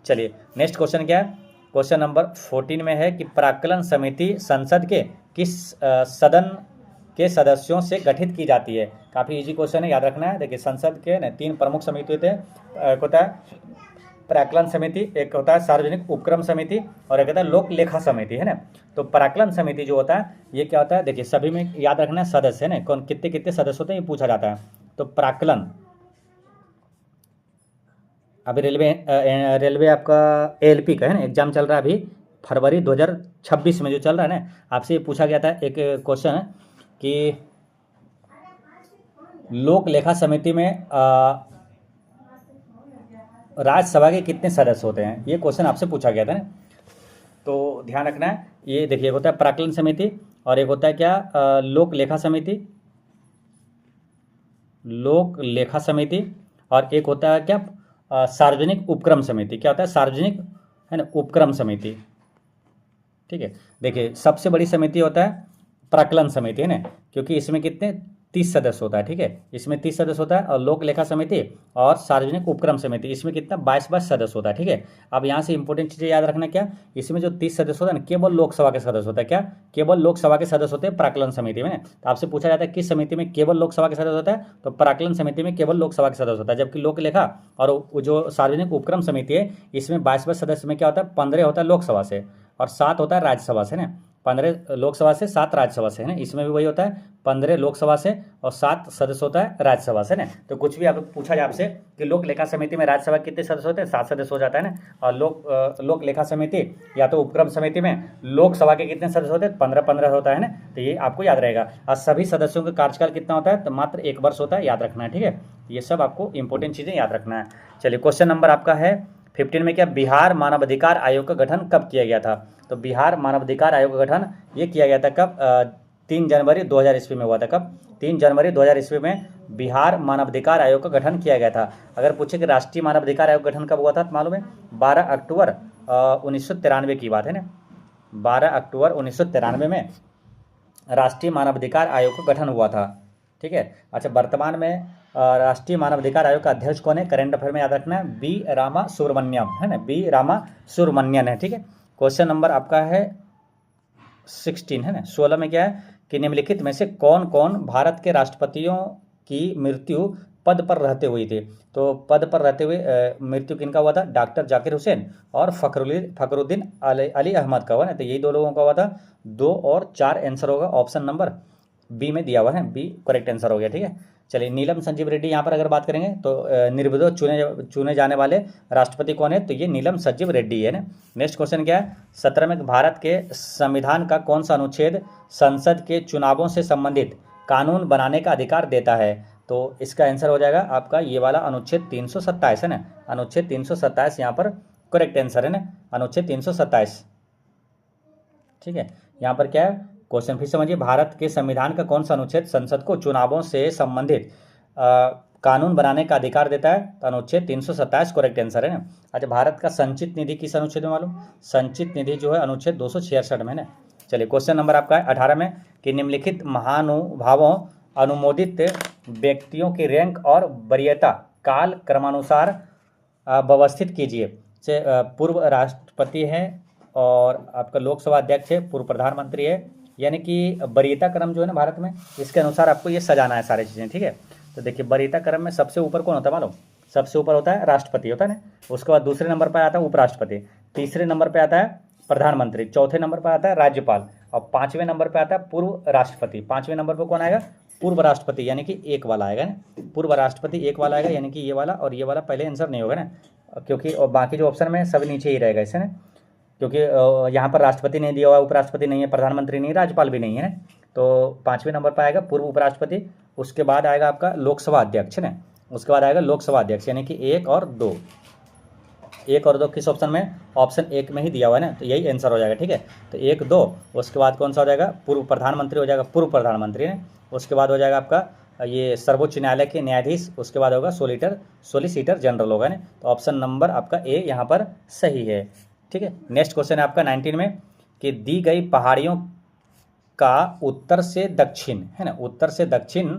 चलिए नेक्स्ट क्वेश्चन क्या है, क्वेश्चन नंबर 14 में है कि प्राक्कलन समिति संसद के किस सदन के सदस्यों से गठित की जाती है। काफ़ी इजी क्वेश्चन है, याद रखना है। देखिए संसद के ना 3 प्रमुख समिति होते हैं, एक होता है प्राक्कलन समिति, एक होता है सार्वजनिक उपक्रम समिति और एक होता है लोक लेखा समिति, है ना। तो प्राक्कलन समिति जो होता है ये क्या होता है, देखिए सभी में याद रखना है सदस्य, है ना, कौन कितने कितने सदस्य होते हैं ये पूछा जाता है। तो प्राक्कलन, अभी रेलवे आपका एएलपी का है ना एग्जाम चल रहा है अभी फरवरी 2026 में जो चल रहा है ना, आपसे ये पूछा गया था एक क्वेश्चन है कि लोक लेखा समिति में राज्यसभा के कितने सदस्य होते हैं, ये क्वेश्चन आपसे पूछा गया था ना। तो ध्यान रखना है, ये देखिए एक होता है प्राक्कलन समिति और एक होता है क्या लोक लेखा समिति, लोक लेखा समिति, और एक होता है क्या सार्वजनिक उपक्रम समिति। क्या होता है, सार्वजनिक है ना उपक्रम समिति, ठीक है। देखिए सबसे बड़ी समिति होता है प्राक्कलन समिति, है ना, क्योंकि इसमें कितने 30 सदस्य होता है, ठीक है, इसमें 30 सदस्य होता है। और लोक लेखा समिति और सार्वजनिक उपक्रम समिति इसमें कितना 22 सदस्य होता है, ठीक है। अब यहाँ से इंपॉर्टेंट चीज़ें याद रखना, क्या इसमें जो 30 सदस्य होता है ना केवल लोकसभा के सदस्य होता है, क्या केवल लोकसभा के सदस्य होते हैं प्राक्कलन समिति में। तो आपसे पूछा जाता है किस समिति में केवल लोकसभा के सदस्य होता है, तो प्राक्कलन समिति में केवल लोकसभा के सदस्य होता है। जबकि लोक लेखा और जो सार्वजनिक उपक्रम समिति है इसमें 22 सदस्य में क्या होता है 15 होता है लोकसभा से और 7 होता है राज्यसभा से ना, 15 लोकसभा से 7 राज्यसभा से, है ना। इसमें भी वही होता है 15 लोकसभा से और 7 सदस्य होता है राज्यसभा से ना। तो कुछ भी आप पूछा जाए आपसे कि लोक लेखा समिति में राज्यसभा कितने सदस्य होते हैं, 7 सदस्य हो जाता है ना। और लोक लेखा समिति या तो उपक्रम समिति में लोकसभा के कितने सदस्य होते हैं 15 होता है ना। तो ये आपको याद रहेगा। और सभी सदस्यों का कार्यकाल कितना होता है, तो मात्र 1 वर्ष होता है, याद रखना है, ठीक है। ये सब आपको इंपॉर्टेंट चीज़ें याद रखना है। चलिए क्वेश्चन नंबर आपका है 15 में क्या, बिहार मानवाधिकार आयोग का गठन कब किया गया था। तो बिहार मानवाधिकार आयोग का गठन ये किया गया था कब, 3 जनवरी 2000 ईस्वी में हुआ था। कब, 3 जनवरी 2000 ईस्वी में बिहार मानवाधिकार आयोग का गठन किया गया था। अगर पूछे कि राष्ट्रीय मानवाधिकार आयोग गठन कब हुआ था, तो मालूम है 12 अक्टूबर 1993 की बात है ना। 12 अक्टूबर 1993 में राष्ट्रीय मानवाधिकार आयोग का गठन हुआ था, ठीक है। अच्छा वर्तमान में राष्ट्रीय मानवाधिकार आयोग का अध्यक्ष कौन है, करंट अफेयर में याद रखना है बी रामा सुब्रमण्यम, है ना, बी रामा सुब्रमण्यन है, ठीक है। क्वेश्चन नंबर आपका है 16, है ना, 16 में क्या है कि निम्नलिखित में से कौन कौन भारत के राष्ट्रपतियों की मृत्यु पद पर रहते हुई थी। तो पद पर रहते हुए मृत्यु किनका हुआ था, डॉक्टर जाकिर हुसैन और फखरुद्दीन अली अहमद का हुआ ना। तो यही 2 लोगों का हुआ था, 2 और 4 आंसर होगा ऑप्शन नंबर बी में दिया हुआ है, बी करेक्ट आंसर हो गया। ठीक है, चलिए नीलम संजीव रेड्डी यहाँ पर अगर बात करेंगे तो निर्विरोध चुने जाने वाले राष्ट्रपति कौन है, तो ये नीलम संजीव रेड्डी है ना। नेक्स्ट क्वेश्चन क्या है, 17वें भारत के संविधान का कौन सा अनुच्छेद संसद के चुनावों से संबंधित कानून बनाने का अधिकार देता है, तो इसका आंसर हो जाएगा आपका ये वाला अनुच्छेद 327 है ना, अनुच्छेद 327 यहाँ पर करेक्ट आंसर है ना, अनुच्छेद 327। ठीक है, यहाँ पर क्या है क्वेश्चन फिर समझिए, भारत के संविधान का कौन सा अनुच्छेद संसद को चुनावों से संबंधित कानून बनाने का अधिकार देता है, तो अनुच्छेद 327 करेक्ट आंसर है ना। अच्छा, भारत का संचित निधि किस अनुच्छेद में मालूम, संचित निधि जो है अनुच्छेद 266 में है ना। चलिए क्वेश्चन नंबर आपका है 18 में कि निम्नलिखित महानुभावों अनुमोदित व्यक्तियों की रैंक और वरीयता काल क्रमानुसार व्यवस्थित कीजिए। से पूर्व राष्ट्रपति है और आपका लोकसभा अध्यक्ष है, पूर्व प्रधानमंत्री है, यानी कि वरीयता क्रम जो है ना भारत में, इसके अनुसार आपको ये सजाना है सारी चीज़ें। ठीक है, तो देखिए वरीयता क्रम में सबसे ऊपर कौन होता है मालूम, सबसे ऊपर होता है राष्ट्रपति होता है ना, उसके बाद दूसरे नंबर पर आता है उपराष्ट्रपति, तीसरे नंबर पर आता है प्रधानमंत्री, चौथे नंबर पर आता है राज्यपाल और पाँचवें नंबर पर आता है पूर्व राष्ट्रपति। पाँचवें नंबर पर कौन आएगा, पूर्व राष्ट्रपति, यानी कि एक वाला आएगा ना, पूर्व राष्ट्रपति एक वाला आएगा, यानी कि ये वाला और ये वाला पहले आंसर नहीं होगा ना, क्योंकि और बाकी जो ऑप्शन में सब नीचे ही रहेगा इससे ना, क्योंकि यहाँ पर राष्ट्रपति नहीं दिया हुआ, उपराष्ट्रपति नहीं है, प्रधानमंत्री नहीं, राज्यपाल भी नहीं है ना, तो पाँचवें नंबर पर आएगा पूर्व उपराष्ट्रपति, उसके बाद आएगा आपका लोकसभा अध्यक्ष ना, उसके बाद आएगा लोकसभा अध्यक्ष, यानी कि 1 और 2, 1 और 2 किस ऑप्शन में, ऑप्शन 1 में ही दिया हुआ है ना, तो यही आंसर हो जाएगा। ठीक है, तो 1, 2, उसके बाद कौन सा हो जाएगा, पूर्व प्रधानमंत्री हो जाएगा, पूर्व प्रधानमंत्री ने, उसके बाद हो जाएगा आपका ये सर्वोच्च न्यायालय के न्यायाधीश, उसके बाद होगा सोलिसिटर जनरल होगा ना, तो ऑप्शन नंबर आपका ए यहाँ पर सही है। ठीक है, नेक्स्ट क्वेश्चन है आपका 19 में कि दी गई पहाड़ियों का उत्तर से दक्षिण है ना, उत्तर से दक्षिण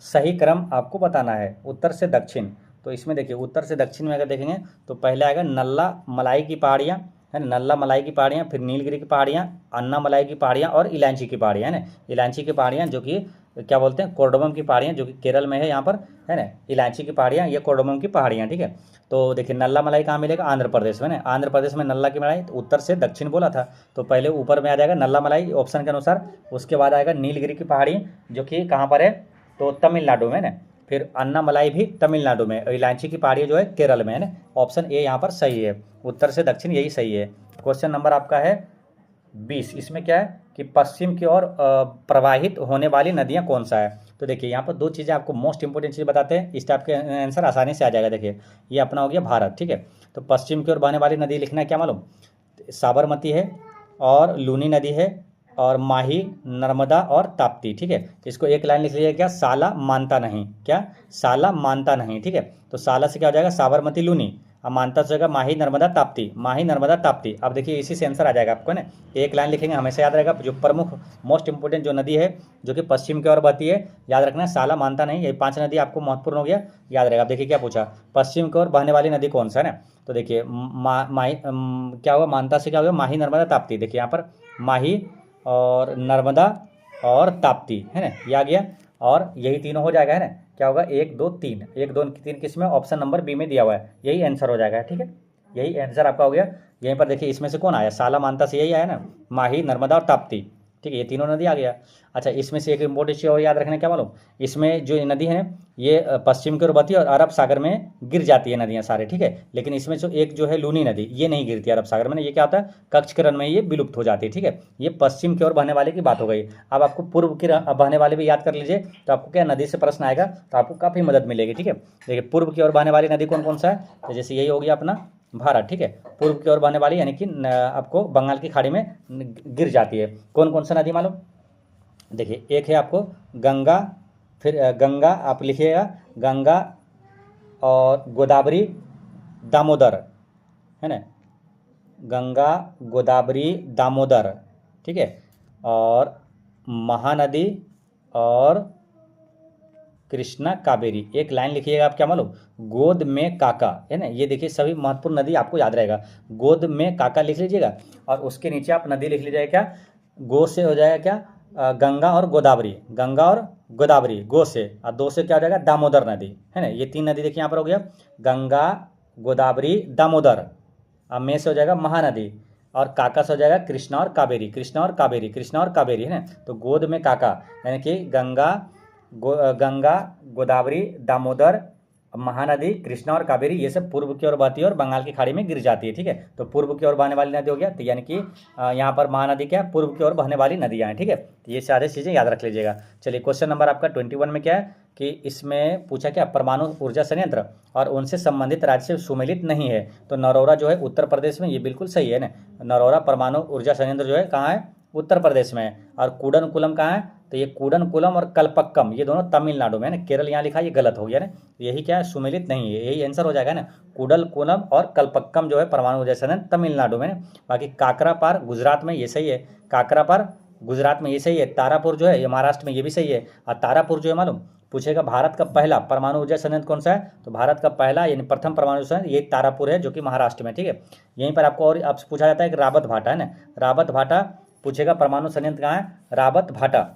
सही क्रम आपको बताना है, उत्तर से दक्षिण। तो इसमें देखिए उत्तर से दक्षिण में अगर देखेंगे तो पहले आएगा नल्ला मलाई की पहाड़ियाँ है ना, नल्ला मलाई की पहाड़ियाँ, फिर नीलगिरी की पहाड़ियाँ, अन्ना मलाई की पहाड़ियाँ और इलांची की पहाड़ियाँ है ना, इलांची की पहाड़ियाँ जो कि क्या बोलते हैं कोर्डोबम की पहाड़ियाँ, जो कि केरल में है यहाँ पर है ना, इलांची की पहाड़ियाँ, ये कोर्डोबम की पहाड़ियाँ। ठीक है, तो देखिए नल्ला मलाई कहाँ मिलेगा, आंध्र प्रदेश में ना, आंध्र प्रदेश में नल्ला की मलाई, तो उत्तर से दक्षिण बोला था, तो पहले ऊपर में आ जाएगा नल्ला मलाई ऑप्शन के अनुसार, उसके बाद आएगा नीलगिरी की पहाड़ी जो कि कहाँ पर है, तो तमिलनाडु में ना, फिर अन्ना मलाई भी तमिलनाडु में, इलायची की पहाड़ी जो है केरल में है ना, ऑप्शन ए यहाँ पर सही है, उत्तर से दक्षिण यही सही है। क्वेश्चन नंबर आपका है 20, इसमें क्या है कि पश्चिम की ओर प्रवाहित होने वाली नदियाँ कौन सा है, तो देखिए यहाँ पर 2 चीज़ें आपको मोस्ट इंपोर्टेंट चीज़ बताते हैं, इस टाइप के आंसर आसानी से आ जाएगा। देखिए ये अपना हो गया भारत, ठीक है, तो पश्चिम की ओर बहने वाली नदी लिखना है क्या मालूम, साबरमती है और लूनी नदी है और माही, नर्मदा और ताप्ती। ठीक है, इसको एक लाइन लिख लीजिए क्या, साला मानता नहीं, क्या साला मानता नहीं। ठीक है, तो साला से क्या हो जाएगा साबरमती लूनी, अब मानता से होगा माही नर्मदा ताप्ती, माही नर्मदा ताप्ती। अब देखिए इसी से आंसर आ जाएगा आपको ना, एक लाइन लिखेंगे हमेशा याद रहेगा, जो प्रमुख मोस्ट इंपोर्टेंट जो नदी है जो कि पश्चिम की ओर बहती है, याद रखना है साला मानता नहीं, ये 5 नदी आपको महत्वपूर्ण हो गया, याद रहेगा। अब देखिए क्या पूछा, पश्चिम की ओर बहने वाली नदी कौन सा है ना, तो देखिए क्या होगा, मानता से क्या होगा माही नर्मदा ताप्ती, देखिए यहाँ पर माही और नर्मदा और ताप्ती है ना, ये आ गया, और यही तीनों हो जाएगा है ना, क्या होगा 1 2 3, 1 2 3 किस में, ऑप्शन नंबर बी में दिया हुआ है, यही आंसर हो जाएगा। ठीक है, यही आंसर आपका हो गया। यहीं पर देखिए इसमें से कौन आया, साला मानता से यही आया ना, माही नर्मदा और ताप्ती। ठीक है, ये तीनों नदी आ गया। अच्छा, इसमें से एक इंपॉर्टेंट चीज़ और याद रखना क्या मालूम, इसमें जो नदी है ना ये पश्चिम की ओर बहती है और अरब सागर में गिर जाती है नदियाँ सारे। ठीक है, लेकिन इसमें जो एक जो है लूनी नदी ये नहीं गिरती अरब सागर में, ये क्या होता है कक्षकरण में ये विलुप्त हो जाती है। ठीक है, ये पश्चिम की ओर बहने वाले की बात हो गई। अब आपको पूर्व की बहने वाले भी याद कर लीजिए, तो आपको क्या नदी से प्रश्न आएगा तो आपको काफ़ी मदद मिलेगी। ठीक है, देखिए पूर्व की ओर बहने वाली नदी कौन कौन सा है, तो जैसे यही हो गया अपना भारत। ठीक है, पूर्व की ओर बहने वाली यानी कि आपको बंगाल की खाड़ी में गिर जाती है, कौन कौन सा नदी मालूम, देखिए एक है आपको गंगा, फिर गंगा आप लिखिएगा, गंगा और गोदावरी दामोदर है ना, गंगा गोदावरी दामोदर। ठीक है, और महानदी और कृष्णा कावेरी। एक लाइन लिखिएगा आप क्या मालूम, गोद में काका है ना, ये देखिए सभी महत्वपूर्ण नदी आपको याद रहेगा, गोद में काका लिख लीजिएगा और उसके नीचे आप नदी लिख लीजिएगा क्या, गो से हो जाएगा क्या गंगा और गोदावरी, गंगा और गोदावरी गो से, और 2 से क्या हो जाएगा दामोदर नदी है ना, ये 3 नदी देखिए यहाँ पर हो गया गंगा गोदावरी दामोदर। अब में से हो जाएगा महानदी, और काका से हो जाएगा कृष्णा और कावेरी, कृष्णा और कावेरी, कृष्णा और कावेरी है ना। तो गोद में काका यानी कि गंगा, गंगा, गोदावरी, दामोदर, महानदी, कृष्णा और कावेरी, ये सब पूर्व की ओर बहती है और बंगाल की खाड़ी में गिर जाती है। ठीक है, तो पूर्व की ओर बहने वाली नदी हो गया, तो यानी कि यहाँ पर महानदी क्या है, पूर्व की ओर बहने वाली नदियाँ हैं। ठीक है, तो ये सारे चीज़ें याद रख लीजिएगा। चलिए क्वेश्चन नंबर आपका 21 में क्या है कि इसमें पूछा क्या, परमाणु ऊर्जा संयंत्र और उनसे संबंधित राज्य से सुमेलित नहीं है। तो नरौरा जो है उत्तर प्रदेश में, ये बिल्कुल सही है ना। नरौरा परमाणु ऊर्जा संयंत्र जो है कहाँ है, उत्तर प्रदेश में है। और कूडनकुलम कहाँ है, तो ये कूडनकुलम और कलपक्कम ये दोनों तमिलनाडु में है ना। केरल यहाँ लिखा है, ये गलत हो गया ना। यही क्या है, सुमेलित नहीं है, यही आंसर हो जाएगा ना। कूडलकुलम और कलपक्कम जो है परमाणु ऊर्जा संयंत्र तमिलनाडु में ना। बाकी काकरापार गुजरात में, ये सही है। काकरापार गुजरात में ये सही है। तारापुर जो है ये महाराष्ट्र में, ये भी सही है। और तारापुर जो है मालूम पूछेगा भारत का पहला परमाणु ऊर्जा संयंत्र कौन सा है, तो भारत का पहला यानी प्रथम परमाणु संयंत्र ये तारापुर है, जो कि महाराष्ट्र में। ठीक है, यहीं पर आपको और आपसे पूछा जाता है कि रावत भाटा है ना। रावत भाटा पूछेगा परमाणु संयंत्र कहाँ है, रावत भाटा।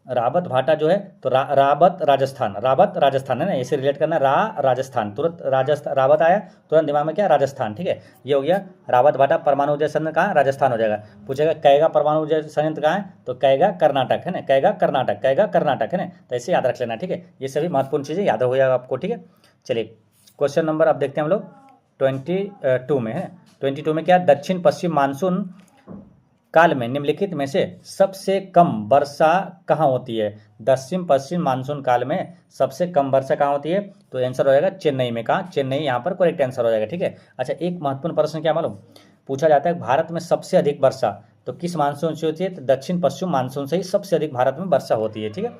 रावत भाटा जो है तो रावत राजस्थान, रावत राजस्थान है ना, इसे रिलेट करना, राजस्थान, तुरंत राजस्थान रावत आया तुरंत दिमाग में क्या, राजस्थान। ठीक है, ये हो गया रावत भाटा परमाणु ऊर्जा संयंत्र कहाँ, राजस्थान हो जाएगा। पूछेगा कैगा परमाणु ऊर्जा संयंत्र कहाँ है, तो कैगा कर्नाटक है ना, कैगा कर्नाटक, कैगा कर्नाटक है ना। तो ऐसे याद रख लेना। ठीक है, ये सभी महत्वपूर्ण चीज़ें याद हो जाएगा आपको। ठीक है, चलिए क्वेश्चन नंबर अब देखते हैं हम लोग 22 में है। 22 में क्या, दक्षिण पश्चिम मानसून काल में निम्नलिखित में से सबसे कम वर्षा कहाँ होती है। दक्षिण पश्चिम मानसून काल में सबसे कम वर्षा कहाँ होती है, तो आंसर हो जाएगा चेन्नई में। कहाँ, चेन्नई यहाँ पर करेक्ट आंसर हो जाएगा। ठीक है, अच्छा एक महत्वपूर्ण प्रश्न क्या मालूम पूछा जाता है, भारत में सबसे अधिक वर्षा तो किस मानसून से होती है, तो दक्षिण पश्चिम मानसून से ही सबसे अधिक भारत में वर्षा होती है। ठीक है,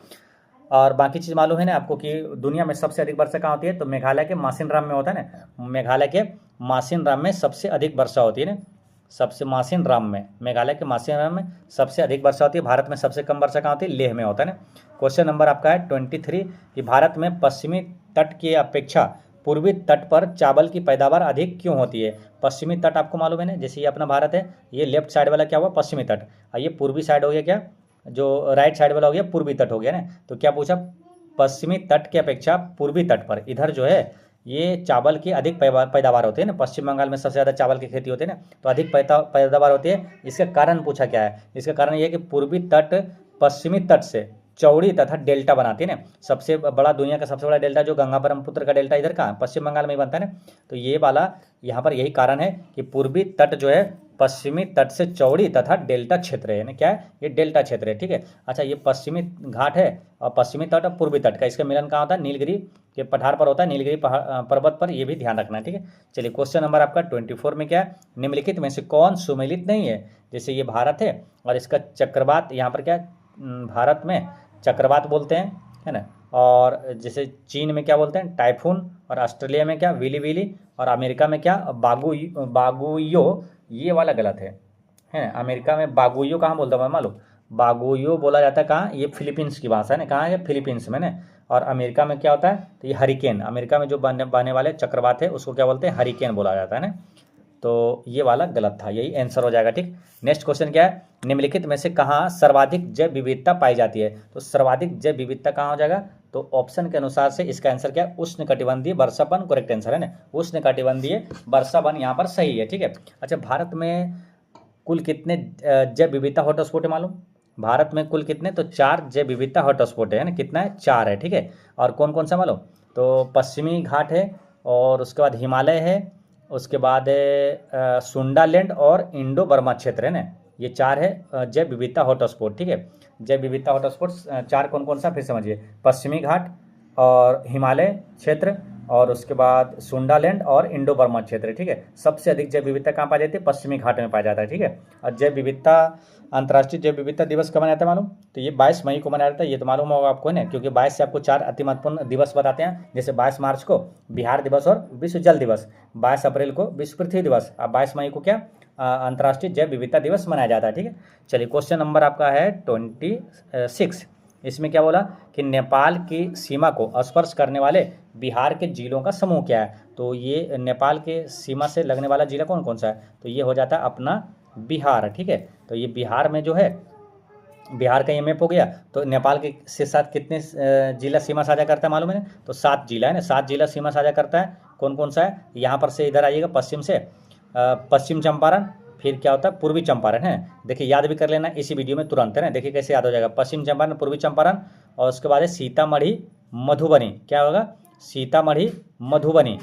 और बाकी चीज़ मालूम है ना आपको कि दुनिया में सबसे अधिक वर्षा कहाँ होती है, तो मेघालय के मासिनराम में होता है ना। मेघालय के मासिनराम में सबसे अधिक वर्षा होती है ना, सबसे मासिनराम में, मेघालय के मासिनराम में सबसे अधिक वर्षा होती है। भारत में सबसे कम वर्षा कहाँ होती है, लेह में होता है ना। क्वेश्चन नंबर आपका है 23 कि भारत में पश्चिमी तट की अपेक्षा पूर्वी तट पर चावल की पैदावार अधिक क्यों होती है। पश्चिमी तट आपको मालूम है ना, जैसे ये अपना भारत है, ये लेफ्ट साइड वाला क्या हुआ, पश्चिमी तट, और ये पूर्वी साइड हो गया क्या, जो राइट साइड वाला हो गया पूर्वी तट हो गया ना। तो क्या पूछा, पश्चिमी तट की अपेक्षा पूर्वी तट पर इधर जो है ये चावल की अधिक पैदावार होती है ना। पश्चिम बंगाल में सबसे ज़्यादा चावल की खेती होती है ना, तो अधिक पैदावार होती है। इसका कारण पूछा क्या है, इसका कारण ये है कि पूर्वी तट पश्चिमी तट से चौड़ी तथा डेल्टा बनाती है ना। सबसे बड़ा, दुनिया का सबसे बड़ा डेल्टा जो गंगा ब्रह्मपुत्र का डेल्टा इधर का पश्चिम बंगाल में ही बनता है ना। तो ये वाला यहाँ पर यही कारण है कि पूर्वी तट जो है पश्चिमी तट से चौड़ी तथा डेल्टा क्षेत्र है ना। क्या है, ये डेल्टा क्षेत्र है। ठीक है, अच्छा ये पश्चिमी घाट है और पश्चिमी तट और पूर्वी तट का इसका मिलन कहाँ होता है, नीलगिरी के पठार पर होता है, नीलगिरी पर्वत पर, ये भी ध्यान रखना है। ठीक है, चलिए क्वेश्चन नंबर आपका 24 में क्या है, निम्नलिखित में से कौन सुमेलित नहीं है। जैसे ये भारत है और इसका चक्रवात यहाँ पर क्या है, भारत में चक्रवात बोलते हैं है ना। और जैसे चीन में क्या बोलते हैं, टाइफून, और ऑस्ट्रेलिया में क्या, विली विली, और अमेरिका में क्या, बागुइयो, ये वाला गलत है। अमेरिका में बागुइयो कहाँ बोलता है मालूम, बागुइयो बोला जाता है कहाँ, ये फिलीपींस की भाषा है ना, कहाँ है, फिलीपींस में ना। और अमेरिका में क्या होता है, तो ये हरिकेन, अमेरिका में जो बने वाले चक्रवात है उसको क्या बोलते हैं, हरिकेन बोला जाता है ना। तो ये वाला गलत था, यही आंसर हो जाएगा। ठीक, नेक्स्ट क्वेश्चन क्या है, निम्नलिखित में से कहाँ सर्वाधिक जैव विविधता पाई जाती है। तो सर्वाधिक जैव विविधता कहाँ हो जाएगा, तो ऑप्शन के अनुसार से इसका आंसर क्या है, उष्णकटिबंधीय वर्षावन करेक्ट आंसर है ना। उष्णकटिबंधीय वर्षावन यहाँ पर सही है। ठीक है, अच्छा भारत में कुल कितने जैव विविधता हॉटस्पॉट है मालूम, भारत में कुल कितने, तो 4 जैव विविधता हॉटस्पॉट है ना। कितना है, 4 है। ठीक है, और कौन कौन सा मालूम, तो पश्चिमी घाट है, और उसके बाद हिमालय है, उसके बाद सुंडालैंड और इंडो बर्मा क्षेत्र है ना। ये 4 है जैव विविधता हॉटस्पॉट। ठीक है, जैव विविधता हॉटस्पॉट 4 कौन कौन सा, फिर समझिए, पश्चिमी घाट और हिमालय क्षेत्र, और उसके बाद सुंडालैंड और इंडो बर्मा क्षेत्र। ठीक है, सबसे अधिक जैव विविधता कहाँ पाई जाती है, पश्चिमी घाट में पाया जाता है। ठीक है, और जैव विविधता, अंतर्राष्ट्रीय जैव विविधता दिवस कब मनाया जाता है मालूम, तो ये 22 मई को मनाया जाता है। ये तो मालूम होगा आपको ना, क्योंकि 22 से आपको 4 अति महत्वपूर्ण दिवस बताते हैं। जैसे 22 मार्च को बिहार दिवस और विश्व जल दिवस, 22 अप्रैल को विश्व पृथ्वी दिवस, और 22 मई को क्या, अंतर्राष्ट्रीय जैव विविधता दिवस मनाया जाता है। ठीक है, चलिए क्वेश्चन नंबर आपका है 26, इसमें क्या बोला कि नेपाल की सीमा को स्पर्श करने वाले बिहार के जिलों का समूह क्या है। तो ये नेपाल के सीमा से लगने वाला जिला कौन कौन सा है, तो ये हो जाता है अपना बिहार। ठीक है, तो ये बिहार में जो है, बिहार का ये मैप हो गया, तो नेपाल के से साथ कितने जिला सीमा साझा करता है मालूम है, तो 7 जिला है ना, 7 जिला सीमा साझा करता है। कौन कौन सा है, यहाँ पर से इधर आइएगा पश्चिम से, पश्चिम चंपारण, फिर क्या होता है पूर्वी चंपारण है। देखिए याद भी कर लेना इसी वीडियो में तुरंत है ना। देखिए कैसे याद हो जाएगा, पश्चिम चंपारण, पूर्वी चंपारण, और उसके बाद है सीतामढ़ी मधुबनी। क्या होगा, सीतामढ़ी मधुबनी,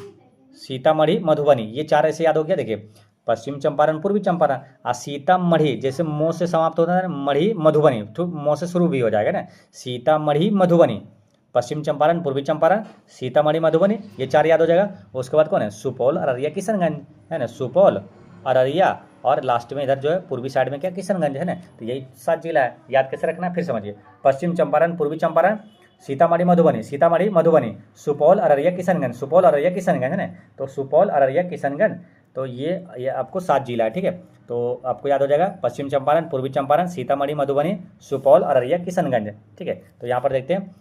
सीतामढ़ी मधुबनी, ये 4 ऐसे याद हो गया। देखिए पश्चिम चंपारण, पूर्वी चंपारण, सीतामढ़ी जैसे मो से समाप्त होता है, मढ़ी मधुबनी, तो मो से शुरू भी हो जाएगा ना, सीतामढ़ी मधुबनी, पश्चिम चंपारण, पूर्वी चंपारण, सीतामढ़ी मधुबनी, ये 4 याद हो जाएगा। उसके बाद कौन है, सुपौल, अररिया, किशनगंज है ना, सुपौल, अररिया, और लास्ट में इधर जो है पूर्वी साइड में क्या, किशनगंज है ना। तो यही 7 जिला है, याद कैसे रखना है फिर समझिए, पश्चिम चंपारण, पूर्वी चंपारण, सीतामढ़ी मधुबनी, सीतामढ़ी मधुबनी, सुपौल, अररिया, किशनगंज, सुपौल, अररिया, किशनगंज है ना। तो सुपौल, अररिया, किशनगंज, तो ये आपको 7 जिला है, ठीक है। तो आपको याद हो जाएगा पश्चिम चंपारण, पूर्वी चंपारण, सीतामढ़ी मधुबनी, सुपौल, अररिया, किशनगंज, ठीक है। तो यहाँ पर देखते हैं,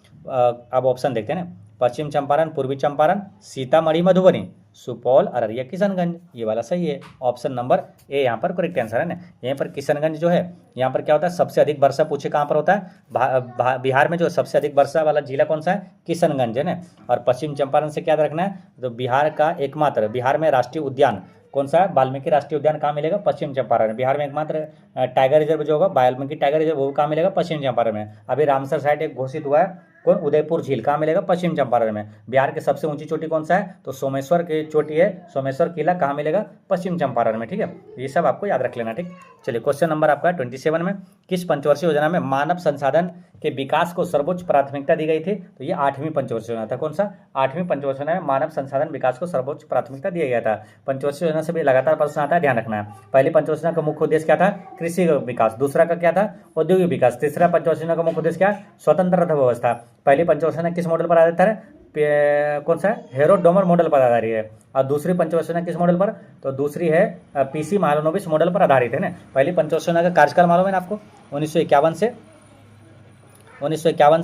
अब ऑप्शन देखते हैं ना, पश्चिम चंपारण, पूर्वी चंपारण, सीतामढ़ी मधुबनी, सुपौल, अररिया, किशनगंज, ये वाला सही है, ऑप्शन नंबर ए यहाँ पर करेक्ट आंसर है ना। यहाँ पर किशनगंज जो है, यहाँ पर क्या होता है, सबसे अधिक वर्षा पूछे कहाँ पर होता है, बिहार में जो सबसे अधिक वर्षा वाला जिला कौन सा है, किशनगंज है ना। और पश्चिम चंपारण से क्या रखना है, तो बिहार का एकमात्र, बिहार में राष्ट्रीय उद्यान कौन सा है, वाल्मीकि राष्ट्रीय उद्यान कहाँ मिलेगा, पश्चिम चंपारण। बिहार में एकमात्र टाइगर रिजर्व जो होगा, वाल्मीकि टाइगर रिजर्व, वो कहाँ मिलेगा, पश्चिम चंपारण में। अभी रामसर साइट एक घोषित हुआ है, कौन, उदयपुर झील, कहाँ मिलेगा, पश्चिम चंपारण में। बिहार की सबसे ऊंची चोटी कौन सा है, तो सोमेश्वर की चोटी है, सोमेश्वर किला कहाँ मिलेगा, पश्चिम चंपारण में, ठीक है। ये सब आपको याद रख लेना, ठीक। चलिए क्वेश्चन नंबर आपका 27 में, किस पंचवर्षीय योजना में मानव संसाधन के विकास को सर्वोच्च प्राथमिकता दी गई थी, तो ये 8वीं पंचवर्षीय योजना था। कौन सा, 8वीं पंचवर्षीय योजना में मानव संसाधन विकास को सर्वोच्च प्राथमिकता दिया गया था। पंचवर्षीय योजना से भी लगातार प्रश्न आता है, ध्यान रखना है। पहली पंचवर्षीय योजना का मुख्य उद्देश्य क्या था, कृषि विकास, दूसरा का क्या था, औद्योगिक विकास, तीसरा पंचवर्षीय योजना का मुख्य उद्देश्य क्या, स्वतंत्र अर्थव्यवस्था। पहली पंचवर्षीय योजना किस मॉडल पर आधारित है, कौन सा है, हेरोडोमर मॉडल पर आधारित है। और दूसरी पंचवर्षीय योजना किस मॉडल पर, तो दूसरी है पीसी महालनोबिस मॉडल पर आधारित है ना। पहली पंचवर्षीय योजना का कार्यकाल मालूम है ना आपको, 1951 से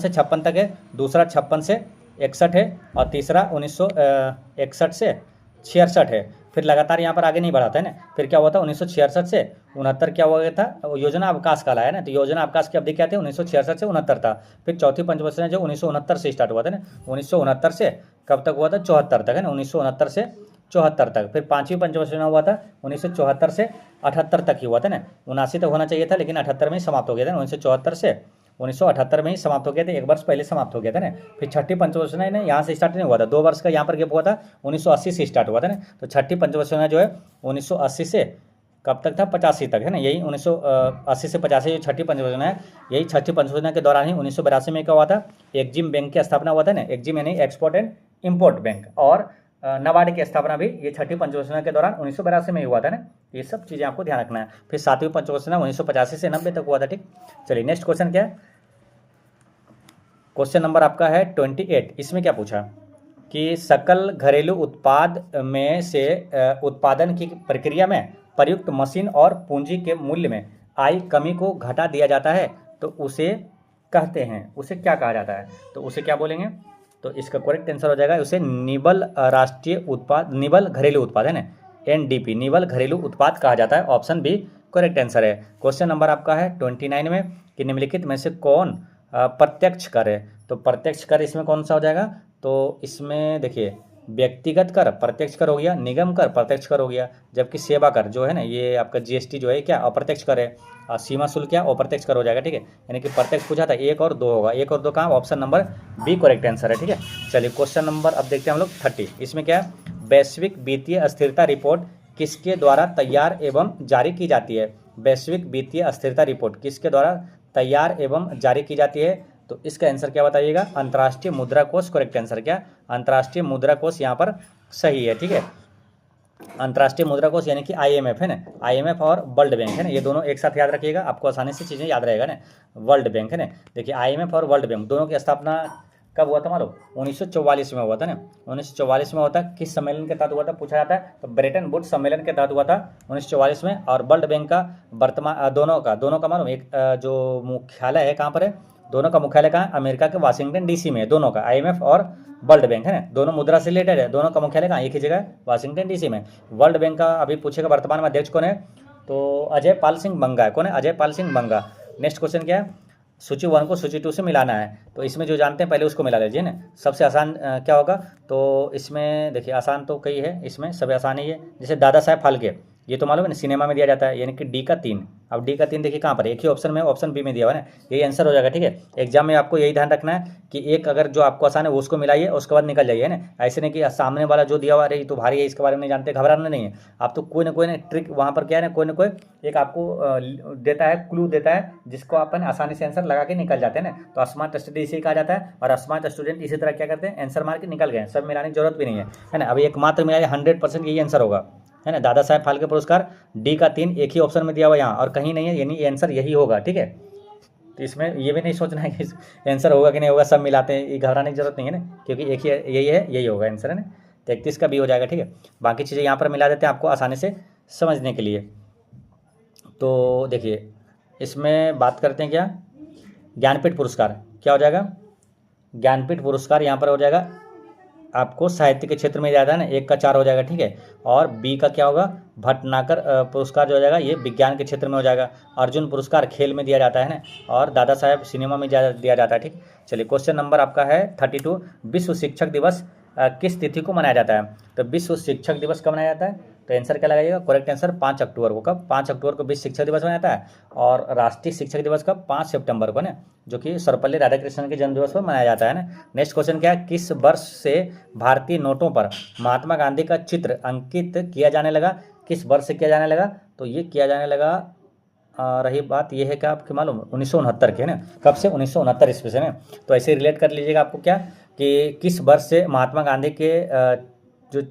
56 तक है, दूसरा 56 से 61 है, और तीसरा 1961 से 66 है। फिर लगातार यहाँ पर आगे नहीं बढ़ाता है ना। फिर क्या हुआ था, 1966 से 69 क्या हुआ था, योजना अवकाश काल है ना। तो योजना अवकाश की अवधि क्या थी, 1966 से 69 था। फिर चौथी पंचवर्षीय जो 1969 से स्टार्ट हुआ था ना, 1969 से कब तक हुआ था, 74 तक है ना, 1969 से 74 तक। फिर पांचवी पंचवर्षीय हुआ था 1974 से 78 तक ही हुआ था ना। 79 तक होना चाहिए था, लेकिन 78 में ही समाप्त हो गया था। 1974 से 1978 में ही समाप्त हो गया था, 1 वर्ष पहले समाप्त हो गया था ना। फिर छठी पंचवर्षीय योजना यहाँ से स्टार्ट नहीं हुआ था, 2 वर्ष का यहाँ पर गैप हुआ था, 1980 से स्टार्ट हुआ था ना। तो छठी पंचवर्षीय योजना जो है 1980 से कब तक था, 85 तक है ना। यही 1980 से 85 जो छठी पंचवर्षीय योजना है, यही छठी पंचवर्षीय योजना के दौरान ही 1982 में क्या हुआ था, एक्जिम बैंक की स्थापना हुआ था ना। एक्जिम यानी एक्सपोर्ट एंड इम्पोर्ट बैंक, और नाबार्ड की स्थापना भी ये छठी पंचवर्षीय योजना के दौरान 1982 में ही हुआ था ना। ये सब चीज़ें आपको ध्यान रखना है। फिर सातवीं पंचवर्षीय योजना 1985 से 90 तक हुआ था, ठीक। चलिए नेक्स्ट क्वेश्चन क्या है, क्वेश्चन नंबर आपका है 28। इसमें क्या पूछा कि सकल घरेलू उत्पाद में से उत्पादन की प्रक्रिया में प्रयुक्त मशीन और पूंजी के मूल्य में आई कमी को घटा दिया जाता है, तो उसे कहते हैं, उसे क्या कहा जाता है, तो उसे क्या बोलेंगे। तो इसका करेक्ट आंसर हो जाएगा, उसे निबल राष्ट्रीय उत्पाद, निबल घरेलू उत्पाद है ना, NDP, निबल घरेलू उत्पाद कहा जाता है। ऑप्शन बी करेक्ट आंसर है। क्वेश्चन नंबर आपका है 29 में, कि निम्नलिखित में से कौन प्रत्यक्ष कर है, तो प्रत्यक्ष कर इसमें कौन सा हो जाएगा, तो इसमें देखिए व्यक्तिगत कर प्रत्यक्ष कर हो गया, निगम कर प्रत्यक्ष कर हो गया, जबकि सेवा कर जो है ना, ये आपका GST जो है क्या अप्रत्यक्ष कर है, और सीमा शुल्क क्या अप्रत्यक्ष कर हो जाएगा, ठीक है। यानी कि प्रत्यक्ष पूछा था 1 और 2 होगा, 1 और 2 कहाँ, option number B correct answer है, ठीक है। चलिए क्वेश्चन नंबर अब देखते हैं हम लोग 30। इसमें क्या है, वैश्विक वित्तीय स्थिरता रिपोर्ट किसके द्वारा तैयार एवं जारी की जाती है। वैश्विक वित्तीय स्थिरता रिपोर्ट किसके द्वारा तैयार एवं जारी की जाती है, तो इसका आंसर क्या बताइएगा, अंतर्राष्ट्रीय मुद्रा कोष करेक्ट आंसर क्या, अंतर्राष्ट्रीय मुद्रा कोष यहाँ पर सही है, ठीक है। अंतर्राष्ट्रीय मुद्रा कोष यानी कि IMF है ना, IMF और वर्ल्ड बैंक है ना, ये दोनों एक साथ याद रखिएगा, आपको आसानी से चीज़ें याद रहेगा ना। वर्ल्ड बैंक है ना, देखिए IMF और वर्ल्ड बैंक दोनों की स्थापना कब हुआ था मालूम, 1944 में हुआ था ना। 1944 में हुआ था, किस सम्मेलन के तहत हुआ था पूछा जाता है, तो ब्रेटन वुड्स सम्मेलन के तहत हुआ था 1944 में। और वर्ल्ड बैंक का वर्तमान दोनों का मालूम, एक जो मुख्यालय है कहाँ पर है, दोनों का मुख्यालय कहाँ है, अमेरिका के वाशिंगटन DC में है, दोनों का IMF और वर्ल्ड बैंक है ना, दोनों मुद्रा से रिलेटेड है, दोनों का मुख्यालय कहाँ, एक ही जगह है, वाशिंगटन DC में। वर्ल्ड बैंक का अभी पूछेगा वर्तमान में अध्यक्ष कौन है, तो अजय पाल सिंह बंगा है, कौन है, अजय पाल सिंह बंगा। नेक्स्ट क्वेश्चन क्या है, सूची 1 को सूची 2 से मिलाना है, तो इसमें जो जानते हैं पहले उसको मिला लीजिए ना। सबसे आसान क्या होगा, तो इसमें देखिए आसान तो कई है, इसमें सब आसान ही है। जैसे दादा साहेब फाल्के, ये तो मालूम है ना, सिनेमा में दिया जाता है, यानी कि डी का 3। अब डी का 3 देखिए कहाँ पर है, एक ही ऑप्शन में, ऑप्शन बी में दिया हुआ है ना, यही आंसर हो जाएगा। ठीक है, एग्जाम में आपको यही ध्यान रखना है कि एक अगर जो आपको आसान है उसको मिलाइए, उसके बाद निकल जाइए, है ना। ऐसे नहीं कि सामने वाला जो दिया हुआ है तो भारी है, इसके बारे में नहीं जानते, घबराना नहीं है। आप तो कोई ना ट्रिक वहाँ पर क्या है ना, कोई ना कोई एक आपको देता है, क्लू देता है, जिसको अपन आसानी से आंसर लगा के निकल जाते हैं ना। तो स्मार्ट स्टडी इसी कहा जाता है, और स्मार्ट स्टूडेंट इसी तरह क्या करते हैं, आंसर मार के निकल गए, सब मिलाने की जरूरत भी नहीं है ना। अभी एकमात्र मिला 100% यही आंसर होगा, है ना। दादा साहेब फाल्के पुरस्कार डी का 3 एक ही ऑप्शन में दिया हुआ यहाँ और कहीं नहीं है, यानी आंसर यही होगा। ठीक है, तो इसमें ये भी नहीं सोचना है कि आंसर होगा कि नहीं होगा, सब मिलाते हैं, ये घबराने की जरूरत नहीं है ना, क्योंकि एक ही यही है, यही होगा आंसर, है ना। तो 31 का बी हो जाएगा। ठीक है, बाकी चीज़ें यहाँ पर मिला देते हैं आपको आसानी से समझने के लिए। तो देखिए इसमें बात करते हैं क्या, ज्ञानपीठ पुरस्कार क्या हो जाएगा, ज्ञानपीठ पुरस्कार यहाँ पर हो जाएगा आपको साहित्य के क्षेत्र में ज़्यादा है ना, 1 का 4 हो जाएगा। ठीक है, और बी का क्या होगा, भटनागर पुरस्कार जो हो जाएगा ये विज्ञान के क्षेत्र में हो जाएगा। अर्जुन पुरस्कार खेल में दिया जाता है ना, और दादा साहेब सिनेमा में दिया जाता है। ठीक, चलिए क्वेश्चन नंबर आपका है 32, विश्व शिक्षक दिवस किस तिथि को मनाया जाता है। तो विश्व शिक्षक दिवस कब मनाया जाता है, तो आंसर क्या लगाइएगा, करेक्ट आंसर 5 अक्टूबर को। कब, 5 अक्टूबर को विश्व शिक्षक दिवस मनाया जाता है, और राष्ट्रीय शिक्षक दिवस कब, 5 सितंबर को ना, जो कि सर्वपल्ली राधाकृष्णन के जन्मदिवस पर मनाया जाता है ना। नेक्स्ट क्वेश्चन क्या है, किस वर्ष से भारतीय नोटों पर महात्मा गांधी का चित्र अंकित किया जाने लगा, किस वर्ष से किया जाने लगा, तो ये किया जाने लगा रही बात ये है कि आपके मालूम 1969 के है ना, कब से, 1969 ईस्वी से ना। तो ऐसे रिलेट कर लीजिएगा आपको क्या, कि किस वर्ष से महात्मा गांधी के जो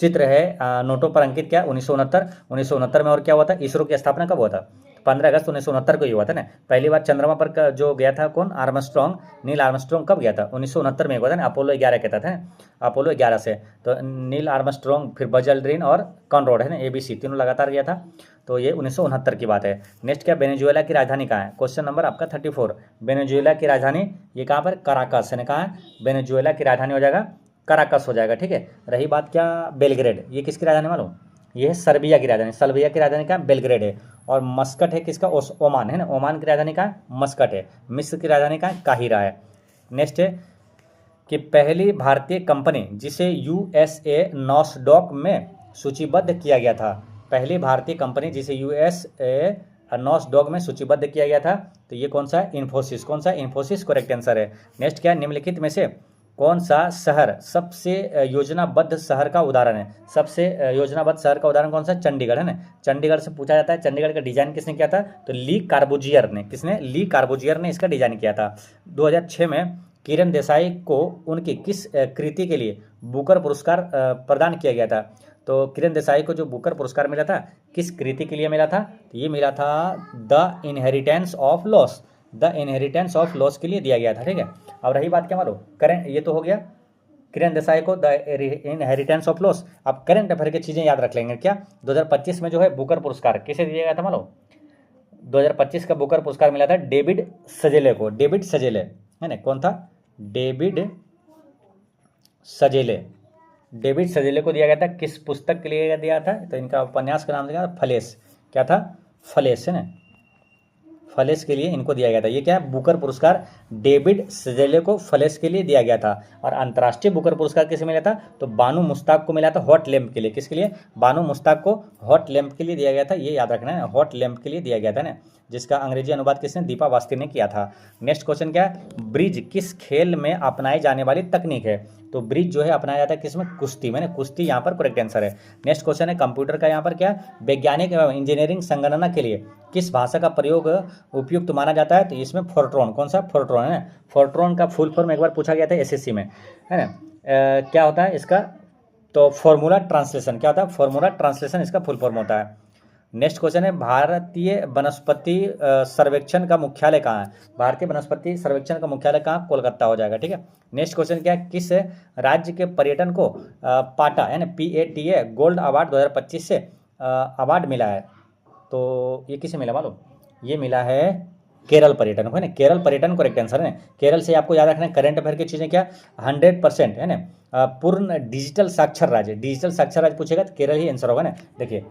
चित्र है नोटों पर अंकित क्या, 1969 में। और क्या हुआ था, इसरो की स्थापना कब हुआ था, 15 अगस्त 1969 को ही हुआ था ना। पहली बार चंद्रमा पर जो गया था कौन, आर्मस्ट्रॉन्ग, नील आर्मस्ट्रॉन्ग कब गया था, 1969 में हुआ था ना, अपोलो 11 के तहत है, अपोलो 11 से। तो नील आर्मस्ट्रॉन्ग, फिर बज एल्ड्रिन और कॉनरॉड है ना, ABC तीनों लगातार गया था। तो ये 1969 की बात है। नेक्स्ट क्या, वेनेजुएला की राजधानी कहाँ है, क्वेश्चन नंबर आपका 34, वेनेजुएला की राजधानी ये कहाँ पर, कराकस है ना, कहाँ है, वेनेजुएला की राजधानी हो जाएगा कराकस हो जाएगा। ठीक है, रही बात क्या, बेलग्रेड, ये किसकी राजधानी मालूम, ये है सर्बिया की राजधानी, सर्बिया की राजधानी क्या, बेलग्रेड है। और मस्कट है किसका, ओमान है ना, ओमान की राजधानी कहाँ है, मस्कट है। मिस्र की राजधानी कहाँ है, काहिरा है। नेक्स्ट है कि पहली भारतीय कंपनी जिसे USA नॉस्डॉक में सूचीबद्ध किया गया था, पहली भारतीय कंपनी जिसे USA नॉस्डॉक में सूचीबद्ध किया गया था, तो ये कौन सा है, इन्फोसिस। कौन सा, इन्फोसिस करेक्ट आंसर है। नेक्स्ट क्या, निम्नलिखित में से कौन सा शहर सबसे योजनाबद्ध शहर का उदाहरण है, सबसे योजनाबद्ध शहर का उदाहरण कौन सा, चंडीगढ़ है ना। चंडीगढ़ से पूछा जाता है, चंडीगढ़ का डिजाइन किसने किया था, तो ली कार्बुजियर ने, किसने, ली कार्बुजियर ने इसका डिजाइन किया था। 2006 में किरण देसाई को उनकी किस कृति के लिए बुकर पुरस्कार प्रदान किया गया था, तो किरण देसाई को जो बुकर पुरस्कार मिला था किस कृति के लिए मिला था, तो ये मिला था the inheritance of loss, the inheritance of loss के लिए दिया गया था। ठीक है, अब रही बात क्या मालूम, करेंट, ये तो हो गया किरण देसाई को द इनहेरिटेंस ऑफ लॉस। अब करंट अफेयर की चीज़ें याद रख लेंगे क्या, 2025 में जो है बुकर पुरस्कार किसे दिया गया था मालूम, 2025 का बुकर पुरस्कार मिला था डेविड सजेले को, डेविड सजेले है ना, कौन था, डेविड सजेले, डेविड सजेले को दिया गया था। किस पुस्तक के लिए दिया था, तो इनका उपन्यास का नाम था फलेस, क्या था, फलेस है ना, फलेस के लिए इनको दिया गया था। ये क्या है, बुकर पुरस्कार डेविड सजेले को फलेस के लिए दिया गया था। और अंतर्राष्ट्रीय बुकर पुरस्कार किसे मिला था, तो बानू मुश्ताक को मिला था हॉट लैम्प के लिए, किसके लिए, बानू मुश्ताक को हॉट लैम्प के लिए दिया गया था, ये याद रखना है, हॉट लैम्प के लिए दिया गया था ना, जिसका अंग्रेजी अनुवाद किसने, दीपा वास्ती ने किया था। नेक्स्ट क्वेश्चन क्या है, ब्रिज किस खेल में अपनाई जाने वाली तकनीक है, तो ब्रिज जो है अपनाया जाता है किसमें, कुश्ती में, कुश्ती यहाँ पर करेक्ट आंसर है। नेक्स्ट क्वेश्चन है कंप्यूटर का, यहाँ पर क्या, वैज्ञानिक एवं इंजीनियरिंग संगणना के लिए किस भाषा का प्रयोग उपयुक्त माना जाता है, तो इसमें फोर्ट्रॉन, कौन सा, फोर्ट्रॉन है ना। फोर्ट्रॉन का फुल फॉर्म एक बार पूछा गया था SSC में, है ना, क्या होता है इसका, तो फॉर्मूला ट्रांसलेशन, क्या होता है, फॉर्मूला ट्रांसलेशन इसका फुल फॉर्म होता है। नेक्स्ट क्वेश्चन है भारतीय वनस्पति सर्वेक्षण का मुख्यालय कहाँ है, भारतीय वनस्पति सर्वेक्षण का मुख्यालय कहाँ, कोलकाता हो जाएगा। ठीक है, नेक्स्ट क्वेश्चन क्या है, किस राज्य के पर्यटन को पाटा है ना, PATA गोल्ड अवार्ड 2025 से अवार्ड मिला है, तो ये किसे मिला मालूम, ये मिला है केरल पर्यटन को, है ना, केरल पर्यटन करेक्ट आंसर है। केरल से आपको याद रखना है करंट अफेयर की चीज़ें क्या, 100% है ना, पूर्ण डिजिटल साक्षर राज्य, डिजिटल साक्षर राज्य पूछेगा तो केरल ही आंसर होगा ना। देखिए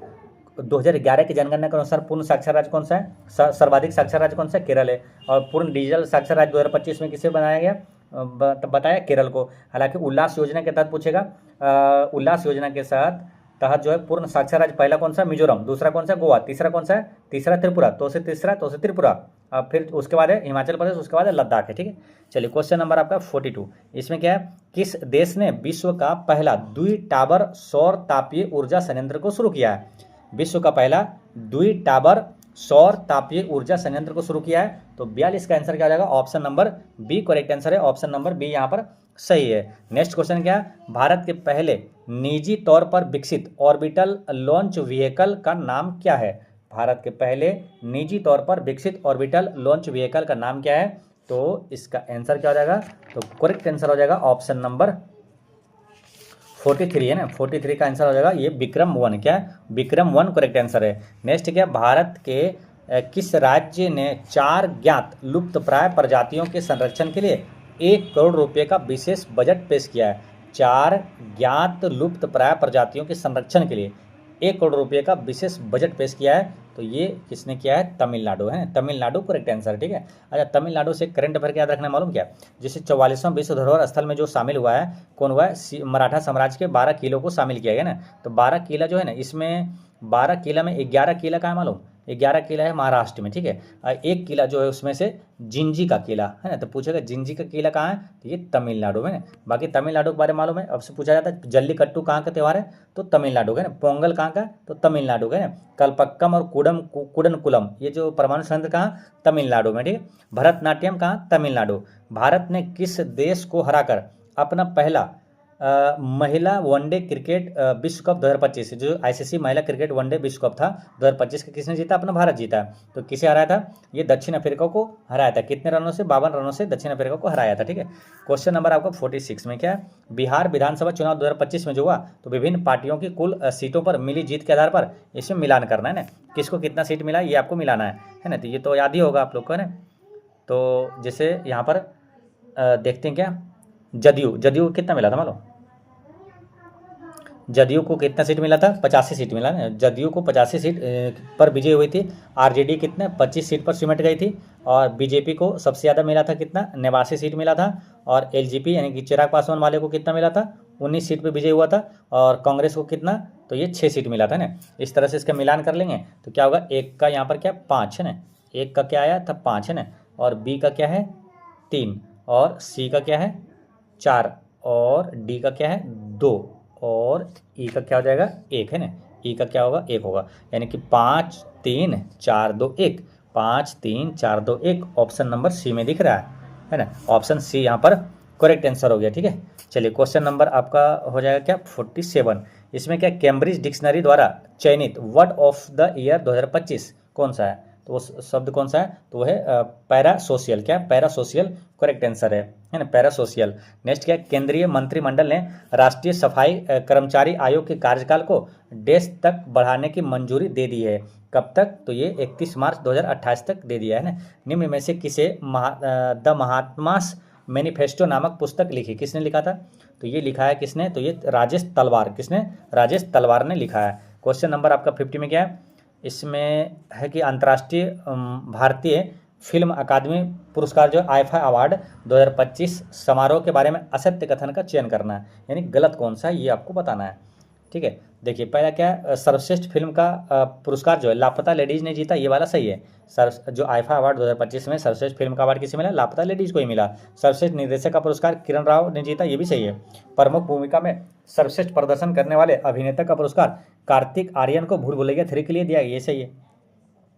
2011 की जनगणना के अनुसार पूर्ण साक्षर राज्य कौन सा है, सर्वाधिक साक्षर राज्य कौन सा है, केरल है। और पूर्ण डिजिटल साक्षर राज्य 2025 में किसे बनाया गया, बताया केरल को। हालांकि उल्लास योजना के तहत पूछेगा, उल्लास योजना के साथ तहत जो है पूर्ण साक्षर राज्य पहला कौन सा, मिजोरम, दूसरा कौन सा, गोवा, तीसरा कौन सा है, तीसरा त्रिपुरा, तो से तीसरा, तो से त्रिपुरा, अब फिर उसके बाद है हिमाचल प्रदेश, उसके बाद है लद्दाख है, ठीक है। चलिए क्वेश्चन नंबर आपका 42, इसमें क्या है, किस देश ने विश्व का पहला द्वि-टावर सौर तापीय ऊर्जा संयंत्र को शुरू किया है, विश्व का पहला द्वि-टावर सौर तापीय ऊर्जा संयंत्र को शुरू किया है, तो 42 का आंसर क्या हो जाएगा, option number B correct answer है, ऑप्शन नंबर बी यहाँ पर सही है। नेक्स्ट क्वेश्चन क्या है, भारत के पहले निजी तौर पर विकसित ऑर्बिटल लॉन्च व्हीकल का नाम क्या है, भारत के पहले निजी तौर पर विकसित ऑर्बिटल लॉन्च व्हीकल का नाम क्या है, तो इसका आंसर क्या हो जाएगा, तो करेक्ट आंसर हो जाएगा ऑप्शन नंबर 43 है ना, 43 का आंसर हो जाएगा ये विक्रम-1, क्या विक्रम-1 करेक्ट आंसर है। नेक्स्ट क्या, भारत के किस राज्य ने 4 ज्ञात लुप्तप्राय प्रजातियों के संरक्षण के लिए 1 करोड़ रुपए का विशेष बजट पेश किया है, 4 ज्ञात लुप्तप्राय प्रजातियों के संरक्षण के लिए 1 करोड़ रुपए का विशेष बजट पेश किया है, तो ये किसने किया है, तमिलनाडु है, तमिलनाडु करेक्ट आंसर, ठीक है। अच्छा, तमिलनाडु से करंट अफेयर याद रखना मालूम क्या, जैसे 44वां विश्व धरोहर स्थल में जो शामिल हुआ है, कौन हुआ है, मराठा साम्राज्य के 12 किलों को शामिल किया गया ना, तो 12 किला जो है ना, इसमें 12 किला में 11 किला का है मालूम, 11 किला है महाराष्ट्र में, ठीक है, एक किला जो है उसमें से जिंजी का किला है ना, तो पूछेगा जिंजी का किला कहाँ है, तो ये तमिलनाडु में ना। बाकी तमिलनाडु के बारे में मालूम है, अब से पूछा जाता है जल्लीकट्टू कहाँ का त्यौहार है, तो तमिलनाडु का है ना, पोंगल कहाँ का, तो तमिलनाडु का है ना, कलपक्कम और कुडनकुलम ये जो परमाणु संयंत्र कहाँ, तमिलनाडु में, ठीक है। भरतनाट्यम कहाँ, तमिलनाडु। भारत ने किस देश को हराकर अपना पहला महिला वनडे क्रिकेट विश्व कप 2025, जो आईसीसी महिला क्रिकेट वनडे विश्व कप था 2025 का किसने जीता, अपना भारत जीता, तो किसे हराया था, ये दक्षिण अफ्रीका को हराया था, कितने रनों से, 52 रनों से दक्षिण अफ्रीका को हराया था, ठीक है। क्वेश्चन नंबर आपका 46 में क्या है, बिहार विधानसभा चुनाव 2025 में जो हुआ, तो विभिन्न पार्टियों की कुल सीटों पर मिली जीत के आधार पर इसमें मिलान करना है ना, किसको कितना सीट मिला ये आपको मिलाना है ना, तो ये तो याद ही होगा आप लोग को है ना। तो जैसे यहाँ पर देखते हैं क्या, जदयू कितना मिला था मालूम, जदयू को कितना सीट मिला था, 85 सीट मिला ना, जदयू को 85 सीट पर विजय हुई थी, आरजेडी कितने 25 सीट पर सिमट गई थी, और बीजेपी को सबसे ज़्यादा मिला था कितना, 89 सीट मिला था, और एलजेपी यानी कि चिराग पासवान वाले को कितना मिला था, 19 सीट पर विजय हुआ था, और कांग्रेस को कितना, तो ये 6 सीट मिला था ना। इस तरह से इसका मिलान कर लेंगे तो क्या होगा, एक का यहाँ पर क्या 5 है ना, एक का क्या आया था 5 है ना, और बी का क्या है 3, और सी का क्या है 4, और डी का क्या है 2, और ई का क्या हो जाएगा 1 है ना, ई का क्या होगा 1 होगा, यानी कि 5 3 4 2 1, 5 3 4 2 1 ऑप्शन नंबर सी में दिख रहा है ना, ऑप्शन सी यहाँ पर करेक्ट आंसर हो गया, ठीक है। चलिए क्वेश्चन नंबर आपका हो जाएगा क्या 47, इसमें क्या कैम्ब्रिज डिक्शनरी द्वारा चयनित वर्ड ऑफ द ईयर 2025 कौन सा है, तो वो शब्द कौन सा है, तो वो है पैरा सोशियल, क्या पैरा सोशियल करेक्ट आंसर है ना, पैरा सोशियल। नेक्स्ट क्या, केंद्रीय मंत्रिमंडल ने राष्ट्रीय सफाई कर्मचारी आयोग के कार्यकाल को डेढ़ तक बढ़ाने की मंजूरी दे दी है, कब तक, तो ये 31 मार्च 2028 तक दे दिया है ना। निम्न में से किसे द महात्मास मैनिफेस्टो नामक पुस्तक लिखी, किसने लिखा था, तो ये लिखा है किसने, तो ये राजेश तलवार, किसने, राजेश तलवार ने लिखा है। क्वेश्चन नंबर आपका 50 में क्या है, इसमें है कि अंतर्राष्ट्रीय भारतीय फिल्म अकादमी पुरस्कार जो आईफा अवार्ड 2025 समारोह के बारे में असत्य कथन का चयन करना है, यानी गलत कौन सा है ये आपको बताना है, ठीक है। देखिए पहला क्या है, सर्वश्रेष्ठ फिल्म का पुरस्कार जो है लापता लेडीज ने जीता, ये वाला सही है, जो आईफा अवार्ड 2025 में सर्वश्रेष्ठ फिल्म का अवार्ड किसे मिला, लापता लेडीज को ही मिला। सर्वश्रेष्ठ निर्देशक का पुरस्कार किरण राव ने जीता, ये भी सही है। प्रमुख भूमिका में सर्वश्रेष्ठ प्रदर्शन करने वाले अभिनेता का पुरस्कार कार्तिक आर्यन को भूल भुलैया 3 के लिए दिया, ये सही है।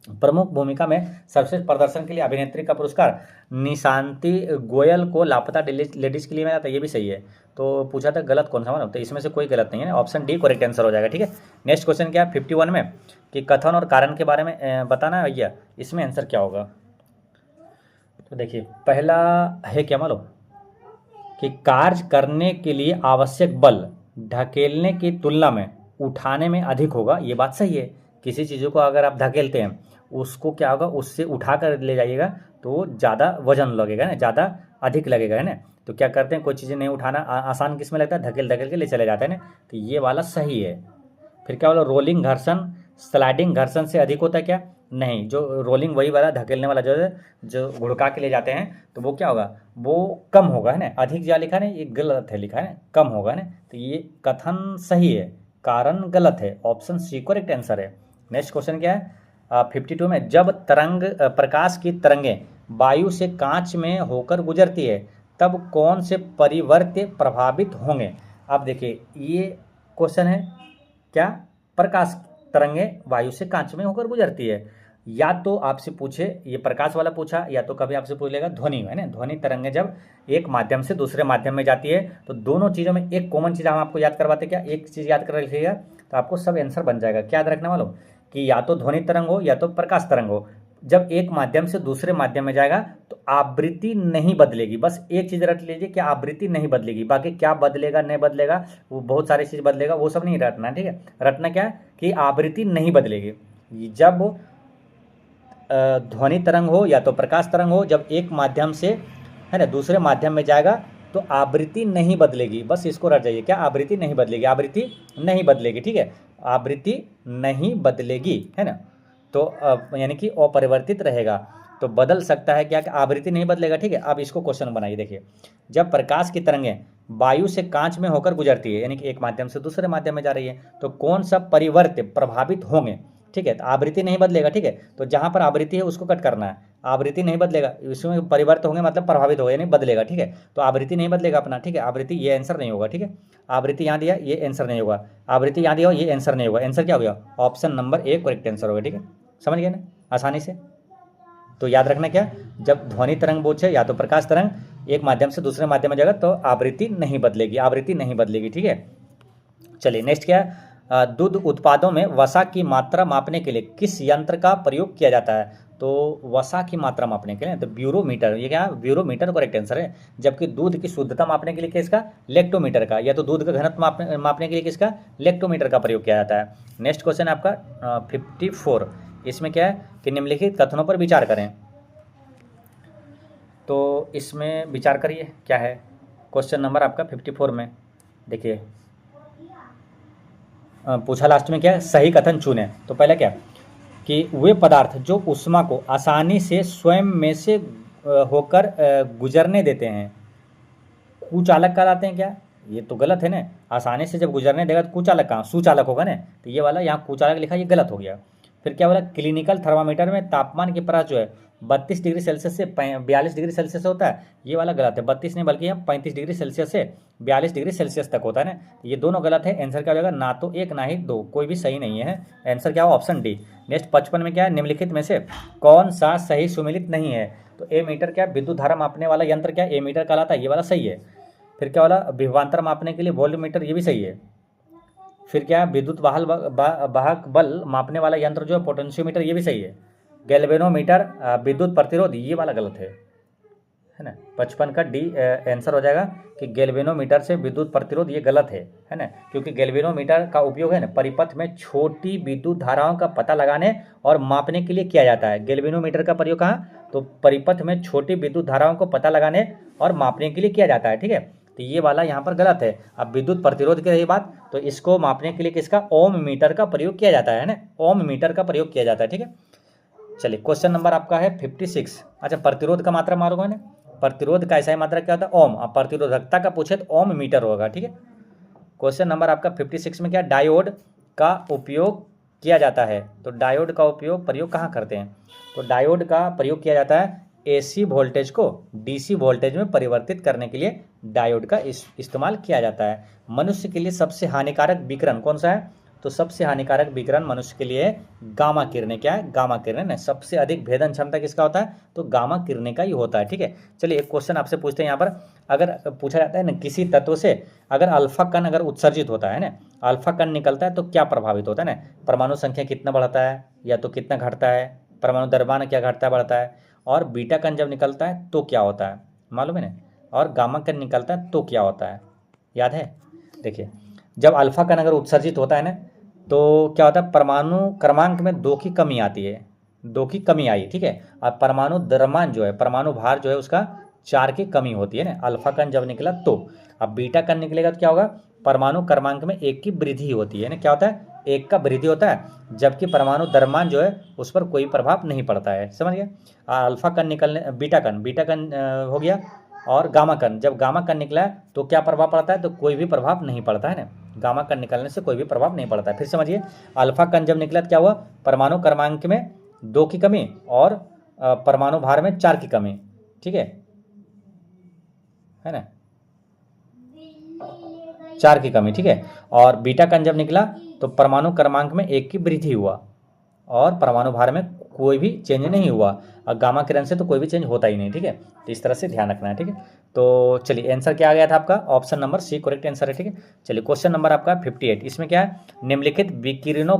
प्रमुख भूमिका में सर्वश्रेष्ठ प्रदर्शन के लिए अभिनेत्री का पुरस्कार निशांति गोयल को लापता लेडीज के लिए मिला था, ये भी सही है। तो पूछा था गलत कौन सा मानो, तो इसमें से कोई गलत नहीं है, ऑप्शन डी करेक्ट आंसर हो जाएगा, ठीक है। नेक्स्ट क्वेश्चन क्या है 51 में, कि कथन और कारण के बारे में बताना है भैया, इसमें आंसर क्या होगा। तो देखिए पहला है क्या मालूम, कि कार्य करने के लिए आवश्यक बल ढकेलने की तुलना में उठाने में अधिक होगा, ये बात सही है। किसी चीज़ों को अगर आप धकेलते हैं उसको क्या होगा, उससे उठा कर ले जाइएगा तो ज़्यादा वजन लगेगा ना, ज़्यादा अधिक लगेगा है ना। तो क्या करते हैं, कोई चीज़ें नहीं उठाना आसान किस में लगता है, धकेल धकेल के ले चले जाते हैं ना, तो ये वाला सही है। फिर क्या बोला, रोलिंग घर्षण स्लाइडिंग घर्षण से अधिक होता है क्या, नहीं, जो रोलिंग वही वाला धकेलने वाला जो घुड़का के ले जाते हैं तो वो क्या होगा, वो कम होगा है ना। अधिक क्या लिखा है, ये गलत है लिखा है, कम होगा ना, तो ये कथन सही है, कारण गलत है, ऑप्शन सी करेक्ट आंसर है। नेक्स्ट क्वेश्चन क्या है 52 में, जब प्रकाश की तरंगें वायु से कांच में होकर गुजरती है तब कौन से परिवर्त्य प्रभावित होंगे। आप देखिए ये क्वेश्चन है क्या, प्रकाश तरंगें वायु से कांच में होकर गुजरती है, या तो आपसे पूछे ये प्रकाश वाला पूछा, या तो कभी आपसे पूछ लेगा ध्वनि, है ना, ध्वनि तरंगें जब एक माध्यम से दूसरे माध्यम में जाती है तो दोनों चीज़ों में एक कॉमन चीज़ हम आपको याद करवाते क्या, एक चीज़ याद कर रखिएगा तो आपको सब आंसर बन जाएगा। क्या याद रखने वालों कि या तो ध्वनि तरंग हो या तो प्रकाश तरंग हो, जब एक माध्यम से दूसरे माध्यम में जाएगा तो आवृत्ति नहीं बदलेगी। बस एक चीज़ रट लीजिए कि आवृत्ति नहीं बदलेगी, बाकी क्या बदलेगा नहीं बदलेगा वो बहुत सारी चीज़ बदलेगा, वो सब नहीं रटना, ठीक है। रटना क्या है कि आवृत्ति नहीं बदलेगी। जब ध्वनि तरंग हो या तो प्रकाश तरंग हो, जब एक माध्यम से है ना दूसरे माध्यम में जाएगा तो आवृत्ति नहीं बदलेगी। बस इसको रट जाइए, क्या आवृत्ति नहीं बदलेगी, आवृत्ति नहीं बदलेगी, ठीक है, आवृत्ति नहीं बदलेगी, है ना। तो यानी कि अपरिवर्तित रहेगा, तो बदल सकता है क्या, आवृत्ति नहीं बदलेगा, ठीक है। अब इसको क्वेश्चन बनाइए, देखिए जब प्रकाश की तरंगें वायु से कांच में होकर गुजरती है, यानी कि एक माध्यम से दूसरे माध्यम में जा रही है, तो कौन सा परिवर्त्य प्रभावित होंगे, ठीक है। तो आवृत्ति नहीं बदलेगा, ठीक है, तो जहां पर आवृत्ति है उसको कट करना है, आवृत्ति नहीं बदलेगा, इसमें परिवर्तन होंगे मतलब प्रभावित होगा यानी बदलेगा, ठीक है। तो आवृत्ति नहीं बदलेगा अपना, ठीक है, आवृत्ति ये आंसर नहीं होगा, ठीक है। आवृत्ति यहाँ दिया ये आंसर नहीं होगा, आवृत्ति यहाँ दिया ये आंसर नहीं होगा, आंसर क्या हो गया, option number A correct answer होगा, ठीक है। समझ गए ना आसानी से। तो याद रखना क्या, जब ध्वनि तरंग पूछे या तो प्रकाश तरंग एक माध्यम से दूसरे माध्यम में जाएगा तो आवृत्ति नहीं बदलेगी, आवृत्ति नहीं बदलेगी, ठीक है। चलिए नेक्स्ट क्या है, दूध उत्पादों में वसा की मात्रा मापने के लिए किस यंत्र का प्रयोग किया जाता है। तो वसा की मात्रा मापने के लिए तो ब्यूरोमीटर, ये क्या ब्यूरोमीटर करेक्ट आंसर है। जबकि दूध की शुद्धता मापने के लिए किसका, लेक्टोमीटर का, या तो दूध का घनत्व मापने के लिए किसका, लेक्टोमीटर का प्रयोग किया जाता है। नेक्स्ट क्वेश्चन आपका 54, इसमें क्या है कि निम्नलिखित कथनों पर विचार करें। तो इसमें विचार करिए क्या है, क्वेश्चन नंबर आपका 54 में देखिए पूछा लास्ट में क्या है, सही कथन चुने। तो पहले क्या कि वे पदार्थ जो ऊष्मा को आसानी से स्वयं में से होकर गुजरने देते हैं कुचालक कहलाते हैं क्या, ये तो गलत है ना, आसानी से जब गुजरने देगा तो कुचालक कहाँ, सुचालक होगा ना, तो ये वाला यहाँ कुचालक लिखा ये गलत हो गया। फिर क्या बोला, क्लिनिकल थर्मामीटर में तापमान की परास जो है 32 डिग्री सेल्सियस से 42 डिग्री सेल्सियस होता है, ये वाला गलत है, 32 नहीं बल्कि यहाँ 35 डिग्री सेल्सियस से 42 डिग्री सेल्सियस तक होता है ना, ये दोनों गलत है। आंसर क्या हो जाएगा, ना तो एक ना ही दो, कोई भी सही नहीं है, आंसर क्या हो ऑप्शन डी। नेक्स्ट 55 में क्या है, निम्नलिखित में से कौन सा सही सुमेलित नहीं है। तो ए मीटर क्या, विद्युत धारा मापने वाला यंत्र क्या ए मीटर कहलाता है, ये वाला सही है। फिर क्या वाला, विभवांतर मापने के लिए वोल्टमीटर, ये भी सही है। फिर क्या है, विद्युत वाहक बल मापने वाला यंत्र जो है पोटेंशियोमीटर, ये भी सही है। गैल्वेनोमीटर विद्युत प्रतिरोध, ये वाला गलत है ना। 55 का डी आंसर हो जाएगा कि गैल्वेनोमीटर से विद्युत प्रतिरोध, ये गलत है ना, क्योंकि गैल्वेनोमीटर का उपयोग है ना परिपथ में छोटी विद्युत धाराओं का पता लगाने और मापने के लिए किया जाता है। गैल्वेनोमीटर का प्रयोग कहाँ, तो परिपथ में छोटी विद्युत धाराओं को पता लगाने और मापने के लिए किया जाता है, ठीक है। तो ये वाला यहाँ पर गलत है। अब विद्युत प्रतिरोध की रही बात, तो इसको मापने के लिए किसका, ओम मीटर का प्रयोग किया जाता है ना, ओम मीटर का प्रयोग किया जाता है, ठीक है। चलिए क्वेश्चन नंबर आपका है 56। अच्छा प्रतिरोध का मात्रा मालूम है ना, प्रतिरोध का ऐसा ही मात्रा क्या होता है ओम, अब प्रतिरोधकता का पूछे तो ओम मीटर होगा, ठीक है। क्वेश्चन नंबर आपका 56 में क्या, डायोड का उपयोग किया जाता है। तो डायोड का प्रयोग कहाँ करते हैं, तो डायोड का प्रयोग किया जाता है एसी वोल्टेज को डीसी वोल्टेज में परिवर्तित करने के लिए डायोड का इस्तेमाल किया जाता है। मनुष्य के लिए सबसे हानिकारक विकिरण कौन सा है, तो सबसे हानिकारक विकिरण मनुष्य के लिए गामा किरणें, क्या है गामा किरणें। सबसे अधिक भेदन क्षमता किसका होता है, तो गामा किरणें का ही होता है, ठीक है। चलिए एक क्वेश्चन आपसे पूछते हैं यहाँ पर, अगर पूछा जाता है ना किसी तत्व से अगर अल्फा कण अगर उत्सर्जित होता है ना, अल्फा कण निकलता है तो क्या प्रभावित होता है ना, परमाणु संख्या कितना बढ़ता है या तो कितना घटता है, परमाणु द्रव्यमान क्या घटता है बढ़ता है, और बीटा कण जब निकलता है तो क्या होता है मालूम है ना, और गामा कण निकलता है तो क्या होता है, याद है। देखिए जब अल्फा कण अगर उत्सर्जित होता है ना तो क्या होता है, परमाणु क्रमांक में 2 की कमी आती है, 2 की कमी आई, ठीक है। और परमाणु द्रव्यमान जो है, परमाणु भार जो है उसका 4 की कमी होती है ना, अल्फा कण जब निकला तो। अब बीटा कण निकलेगा तो क्या होगा, परमाणु क्रमांक में 1 की वृद्धि होती है ना, क्या होता है 1 का वृद्धि होता है, जबकि परमाणु द्रव्यमान जो है उस पर कोई प्रभाव नहीं पड़ता है, समझ गए। अल्फा कण निकलने, बीटा कण हो गया, और गामा कण, जब गामा कण निकला है तो क्या प्रभाव पड़ता है, तो कोई भी प्रभाव नहीं पड़ता है ना, गामा कण निकलने से कोई भी प्रभाव नहीं पड़ता है। फिर समझिए, अल्फा कण जब निकला तो क्या हुआ, परमाणु क्रमांक में 2 की कमी और परमाणु भार में 4 की कमी, ठीक है ना, 4 की कमी, ठीक है। और बीटा कण जब निकला तो परमाणु क्रमांक में 1 की वृद्धि हुआ और परमाणु भार में कोई भी चेंज नहीं हुआ, और गामा किरण से तो कोई भी चेंज होता ही नहीं, ठीक है। तो इस तरह से ध्यान रखना है, ठीक है। तो चलिए, आंसर क्या आ गया था आपका, option number C correct answer है, ठीक है। चलिए, क्वेश्चन नंबर आपका 58, इसमें क्या है, निम्नलिखित विकिरणों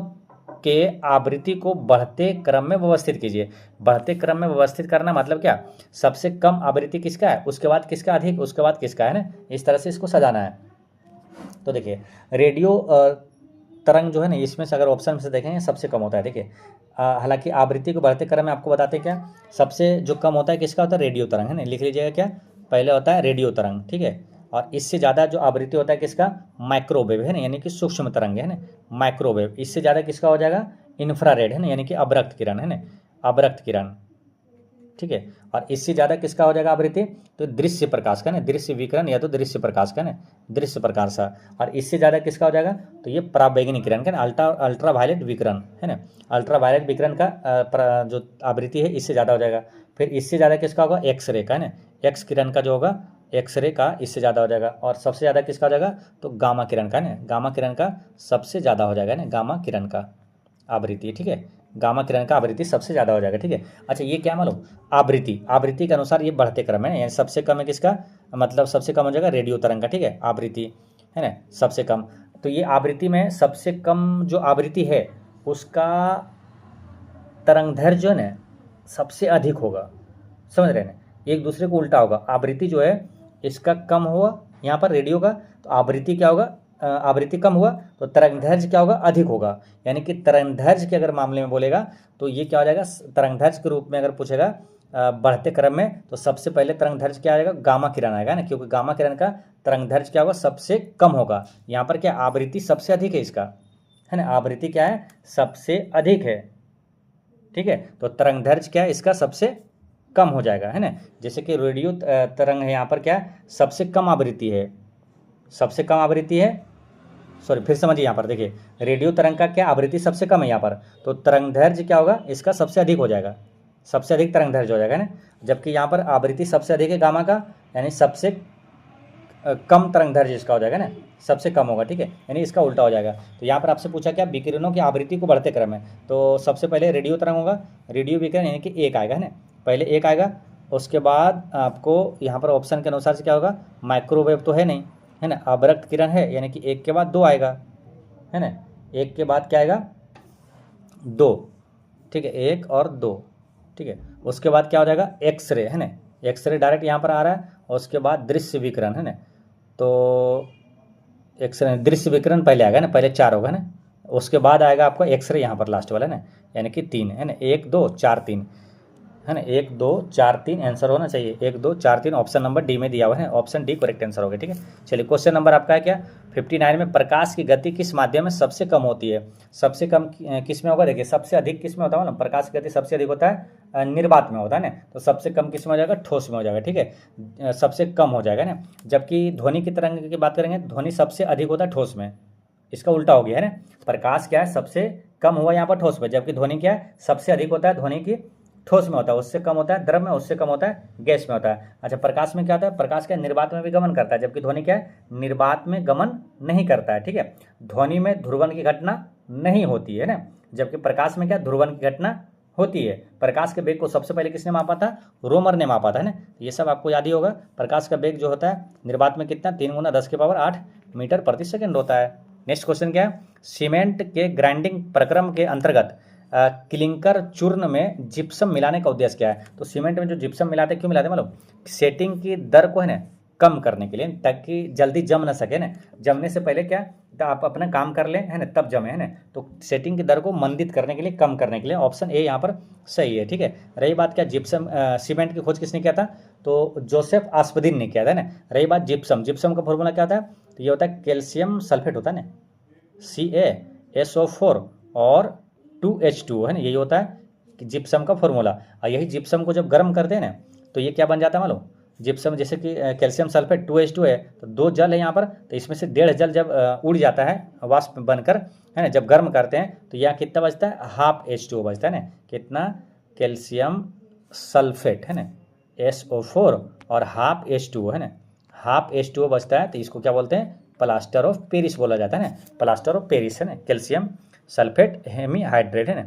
के आवृत्ति को बढ़ते क्रम में व्यवस्थित कीजिए। बढ़ते क्रम में व्यवस्थित करना मतलब क्या, सबसे कम आवृत्ति किसका है, उसके बाद किसका अधिक, उसके बाद किसका, है ना, इस तरह से इसको सजाना है। तो देखिए, रेडियो तरंग जो है ना, इसमें से अगर ऑप्शन से देखेंगे सबसे कम होता है, देखिए। हालांकि आवृत्ति को बढ़ते क्रम में आपको बताते क्या, सबसे जो कम होता है किसका होता है, रेडियो तरंग, है ना, लिख लीजिएगा क्या, पहले होता है रेडियो तरंग, ठीक है। और इससे ज़्यादा जो आवृत्ति होता है किसका, माइक्रोवेव, है ना, यानी कि सूक्ष्म तरंग, है ना, माइक्रोवेव। इससे ज़्यादा किसका हो जाएगा, इंफ्रारेड, है ना, यानी कि अवरक्त किरण, है ना, अवरक्त किरण, ठीक है। और इससे ज़्यादा किसका हो जाएगा आवृत्ति, तो दृश्य प्रकाश का, ना, दृश्य विकिरण या तो दृश्य प्रकाश का, ना, दृश्य प्रकाश का। और इससे ज़्यादा किसका हो जाएगा, तो ये पराबैंगनी किरण का, ना, अल्ट्रा वायलेट विकिरण, है ना, अल्ट्रा वायलेट विकिरण का जो आवृत्ति है इससे ज़्यादा हो जाएगा। फिर इससे ज़्यादा किसका होगा, एक्सरे का, है ना, एक्स किरण का जो होगा, एक्सरे का इससे ज़्यादा हो जाएगा। और सबसे ज़्यादा किसका हो जाएगा, तो गामा किरण का, ना, गामा किरण का सबसे ज़्यादा हो जाएगा, ना, गामा किरण का आवृत्ति, ठीक है, गामा किरण का आवृत्ति सबसे ज़्यादा हो जाएगा, ठीक है। अच्छा, ये क्या मालूम, आवृत्ति के अनुसार ये बढ़ते क्रम है, यानी सबसे कम है किसका, मतलब सबसे कम हो जाएगा रेडियो तरंग का, ठीक है, आवृत्ति, है ना, सबसे कम। तो ये आवृत्ति में सबसे कम जो आवृत्ति है उसका तरंगदैर्घ्य जो है ना सबसे अधिक होगा, समझ रहे हैं ना, एक दूसरे को उल्टा होगा। आवृत्ति जो है इसका कम हुआ यहाँ पर रेडियो का, तो आवृत्ति क्या होगा, आवृत्ति कम हुआ तो तरंगदैर्घ्य क्या होगा, अधिक होगा। यानी कि तरंगदैर्घ्य के अगर मामले में बोलेगा तो ये क्या हो जाएगा, तरंगदैर्घ्य के रूप में अगर पूछेगा बढ़ते क्रम में, तो सबसे पहले तरंगदैर्घ्य क्या आएगा, गामा किरण आएगा ना, क्योंकि गामा किरण का तरंगदैर्घ्य क्या होगा, सबसे कम होगा। यहाँ पर क्या, आवृत्ति सबसे अधिक है इसका, है ना, आवृत्ति क्या है, सबसे अधिक है, ठीक है। तो तरंगदैर्घ्य क्या है इसका, सबसे कम हो जाएगा, है ना। जैसे कि रेडियो तरंग है, यहाँ पर क्या है, सबसे कम आवृत्ति है, सबसे कम आवृत्ति है, सॉरी फिर समझिए, यहाँ पर देखिए, रेडियो तरंग का क्या आवृत्ति सबसे कम है यहाँ पर, तो तरंगदैर्घ्य क्या होगा इसका, सबसे अधिक हो जाएगा, सबसे अधिक तरंगदैर्घ्य हो जाएगा ना। जबकि यहाँ पर आवृत्ति सबसे अधिक है गामा का, यानी सबसे कम तरंगदैर्घ्य इसका हो जाएगा ना, सबसे कम होगा, ठीक है, यानी इसका उल्टा हो जाएगा। तो यहाँ पर आपसे पूछा क्या, विकिरणों की आवृत्ति को बढ़ते क्रम है, तो सबसे पहले रेडियो तरंग होगा, रेडियो विकिरण यानी कि एक आएगा, है ना, पहले एक आएगा, उसके बाद आपको यहाँ पर ऑप्शन के अनुसार से क्या होगा, माइक्रोवेव तो है नहीं, है ना, अवरक्त किरण है, यानी कि एक के बाद दो आएगा, है ना, एक के बाद क्या आएगा, दो, ठीक है, एक और दो, ठीक है। उसके बाद क्या हो जाएगा, एक्सरे, है ना, एक्सरे डायरेक्ट यहाँ पर आ रहा है, और उसके बाद दृश्य विकिरण, है ना, तो एक्सरे दृश्य विकिरण पहले आएगा ना, पहले 4 होगा ना, उसके बाद आएगा आपको एक्सरे यहाँ पर लास्ट वाला ना, यानी कि 3, है ना, 1 2 4 3, है ना, 1 2 4 3 आंसर होना चाहिए, 1 2 4 3 ऑप्शन नंबर डी में दिया हुआ है, ऑप्शन डी करेक्ट आंसर होगा, ठीक है। चलिए, क्वेश्चन नंबर आपका है क्या, 59 में प्रकाश की गति किस माध्यम में सबसे कम होती है, सबसे कम किस में होगा, देखिए सबसे अधिक किस में होता है ना, प्रकाश की गति सबसे अधिक होता है निर्वात में होता है ना, तो सबसे कम किस में हो जाएगा, ठोस में हो जाएगा, ठीक है, सबसे कम हो जाएगा ना। जबकि ध्वनि की तरंग की बात करेंगे, ध्वनि सबसे अधिक होता है ठोस में, इसका उल्टा हो गया, है ना, प्रकाश क्या है सबसे कम हुआ यहाँ पर ठोस में, जबकि ध्वनि क्या है सबसे अधिक होता है, ध्वनि की ठोस में होता है, उससे कम होता है द्रव में, उससे कम होता है गैस में होता है। अच्छा, प्रकाश में क्या होता है, प्रकाश क्या निर्वात में भी गमन करता है, जबकि ध्वनि क्या है निर्वात में गमन नहीं करता है, ठीक है। ध्वनि में ध्रुवन की घटना नहीं होती है ना, जबकि प्रकाश में क्या ध्रुवन की घटना होती है। प्रकाश के वेग को सबसे पहले किसने मापा था, रोमर ने मापा था, है ना, ये सब आपको याद ही होगा। प्रकाश का वेग जो होता है निर्वात में कितना, 3 × 10⁸ मीटर प्रति सेकंड होता है। नेक्स्ट क्वेश्चन क्या है, सीमेंट के ग्राइंडिंग प्रक्रम के अंतर्गत क्लिंकर चूर्ण में जिप्सम मिलाने का उद्देश्य क्या है। तो सीमेंट में जो जिप्सम मिलाते हैं, क्यों मिलाते हैं मालूम, सेटिंग की दर को है ना कम करने के लिए, ताकि जल्दी जम ना सके ना, जमने से पहले क्या तो आप अपना काम कर लें, है ना, तब जमे, है ना, तो सेटिंग की दर को मंदित करने के लिए, कम करने के लिए ऑप्शन ए यहाँ पर सही है, ठीक है। रही बात क्या, जिप्सम सीमेंट की खोज किसने किया था, तो जोसेफ आस्पदिन ने किया था ना। रही बात जिप्सम, जिप्सम का फॉर्मूला क्या होता है, तो ये होता है कैल्शियम सल्फेट होता है ना, CaSO4 और 2H2, है ना, यही होता है कि जिप्सम का फॉर्मूला। और यही जिप्सम को जब गर्म करते हैं ना, तो ये क्या बन जाता है मालूम, जिप्सम जैसे कि कैल्शियम सल्फेट 2H2 है, तो 2 जल है यहाँ पर, तो इसमें से 1.5 जल जब उड़ जाता है वाष्प बनकर, है ना, जब गर्म करते हैं तो यहाँ कितना बचता है, हाफ H2O बचता है ना, कितना, कैल्शियम सल्फेट, है ना, SO4 और हाफ H2O, है ना, हाफ H2O बचता है, तो इसको क्या बोलते हैं, प्लास्टर ऑफ पेरिस बोला जाता है ना, प्लास्टर ऑफ पेरिस, है ना, कैल्शियम सल्फेट हेमीहाइड्रेट, है ना।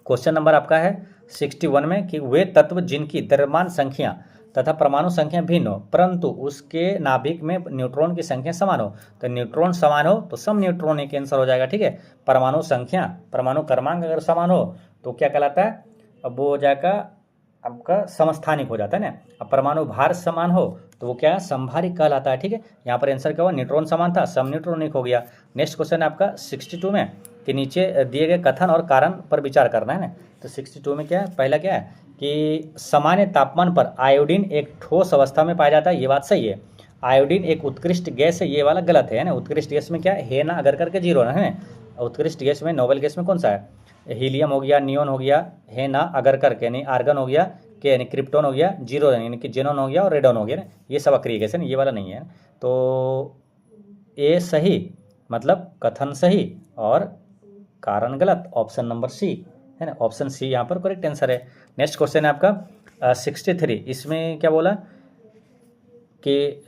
क्वेश्चन नंबर आपका है 61 में कि वे तत्व जिनकी द्रव्यमान संख्या तथा परमाणु संख्या भिन्न हो परंतु उसके नाभिक में न्यूट्रॉन की संख्या समान हो, तो न्यूट्रॉन समान हो तो सम न्यूट्रॉन एक आंसर हो जाएगा, ठीक है। परमाणु संख्या, परमाणु क्रमांक अगर समान हो तो क्या कहलाता है, अब वो हो जाएगा आपका समस्थानिक हो जाता है ना। अब परमाणु भार समान हो तो वो क्या है, समभारिक कहलाता है, ठीक है। यहाँ पर आंसर क्या हुआ, न्यूट्रॉन समान था, सम न्यूट्रॉनिक हो गया। नेक्स्ट क्वेश्चन है आपका 62 में कि नीचे दिए गए कथन और कारण पर विचार करना है ना। तो 62 में क्या है, पहला क्या है कि सामान्य तापमान पर आयोडीन एक ठोस अवस्था में पाया जाता है, ये बात सही है। आयोडीन एक उत्कृष्ट गैस है, ये वाला गलत है ना। उत्कृष्ट गैस में क्या है ना, अगर करके जीरो ना, है। उत्कृष्ट गैस में, नोबेल गैस में कौन सा है, हीलियम हो गया, नियोन हो गया, है ना, अगर करके यानी आर्गन हो गया, के यानी क्रिप्टोन हो गया, जीरो यानी कि जेनोन हो गया और रेडोन हो गया ना, ये सब अक्रिय गैस है ना, ये वाला नहीं है। तो ए सही, मतलब कथन सही और कारण गलत, ऑप्शन नंबर सी, है ना, ऑप्शन सी यहाँ पर करेक्ट आंसर है। नेक्स्ट क्वेश्चन है आपका 63, इसमें क्या बोला कि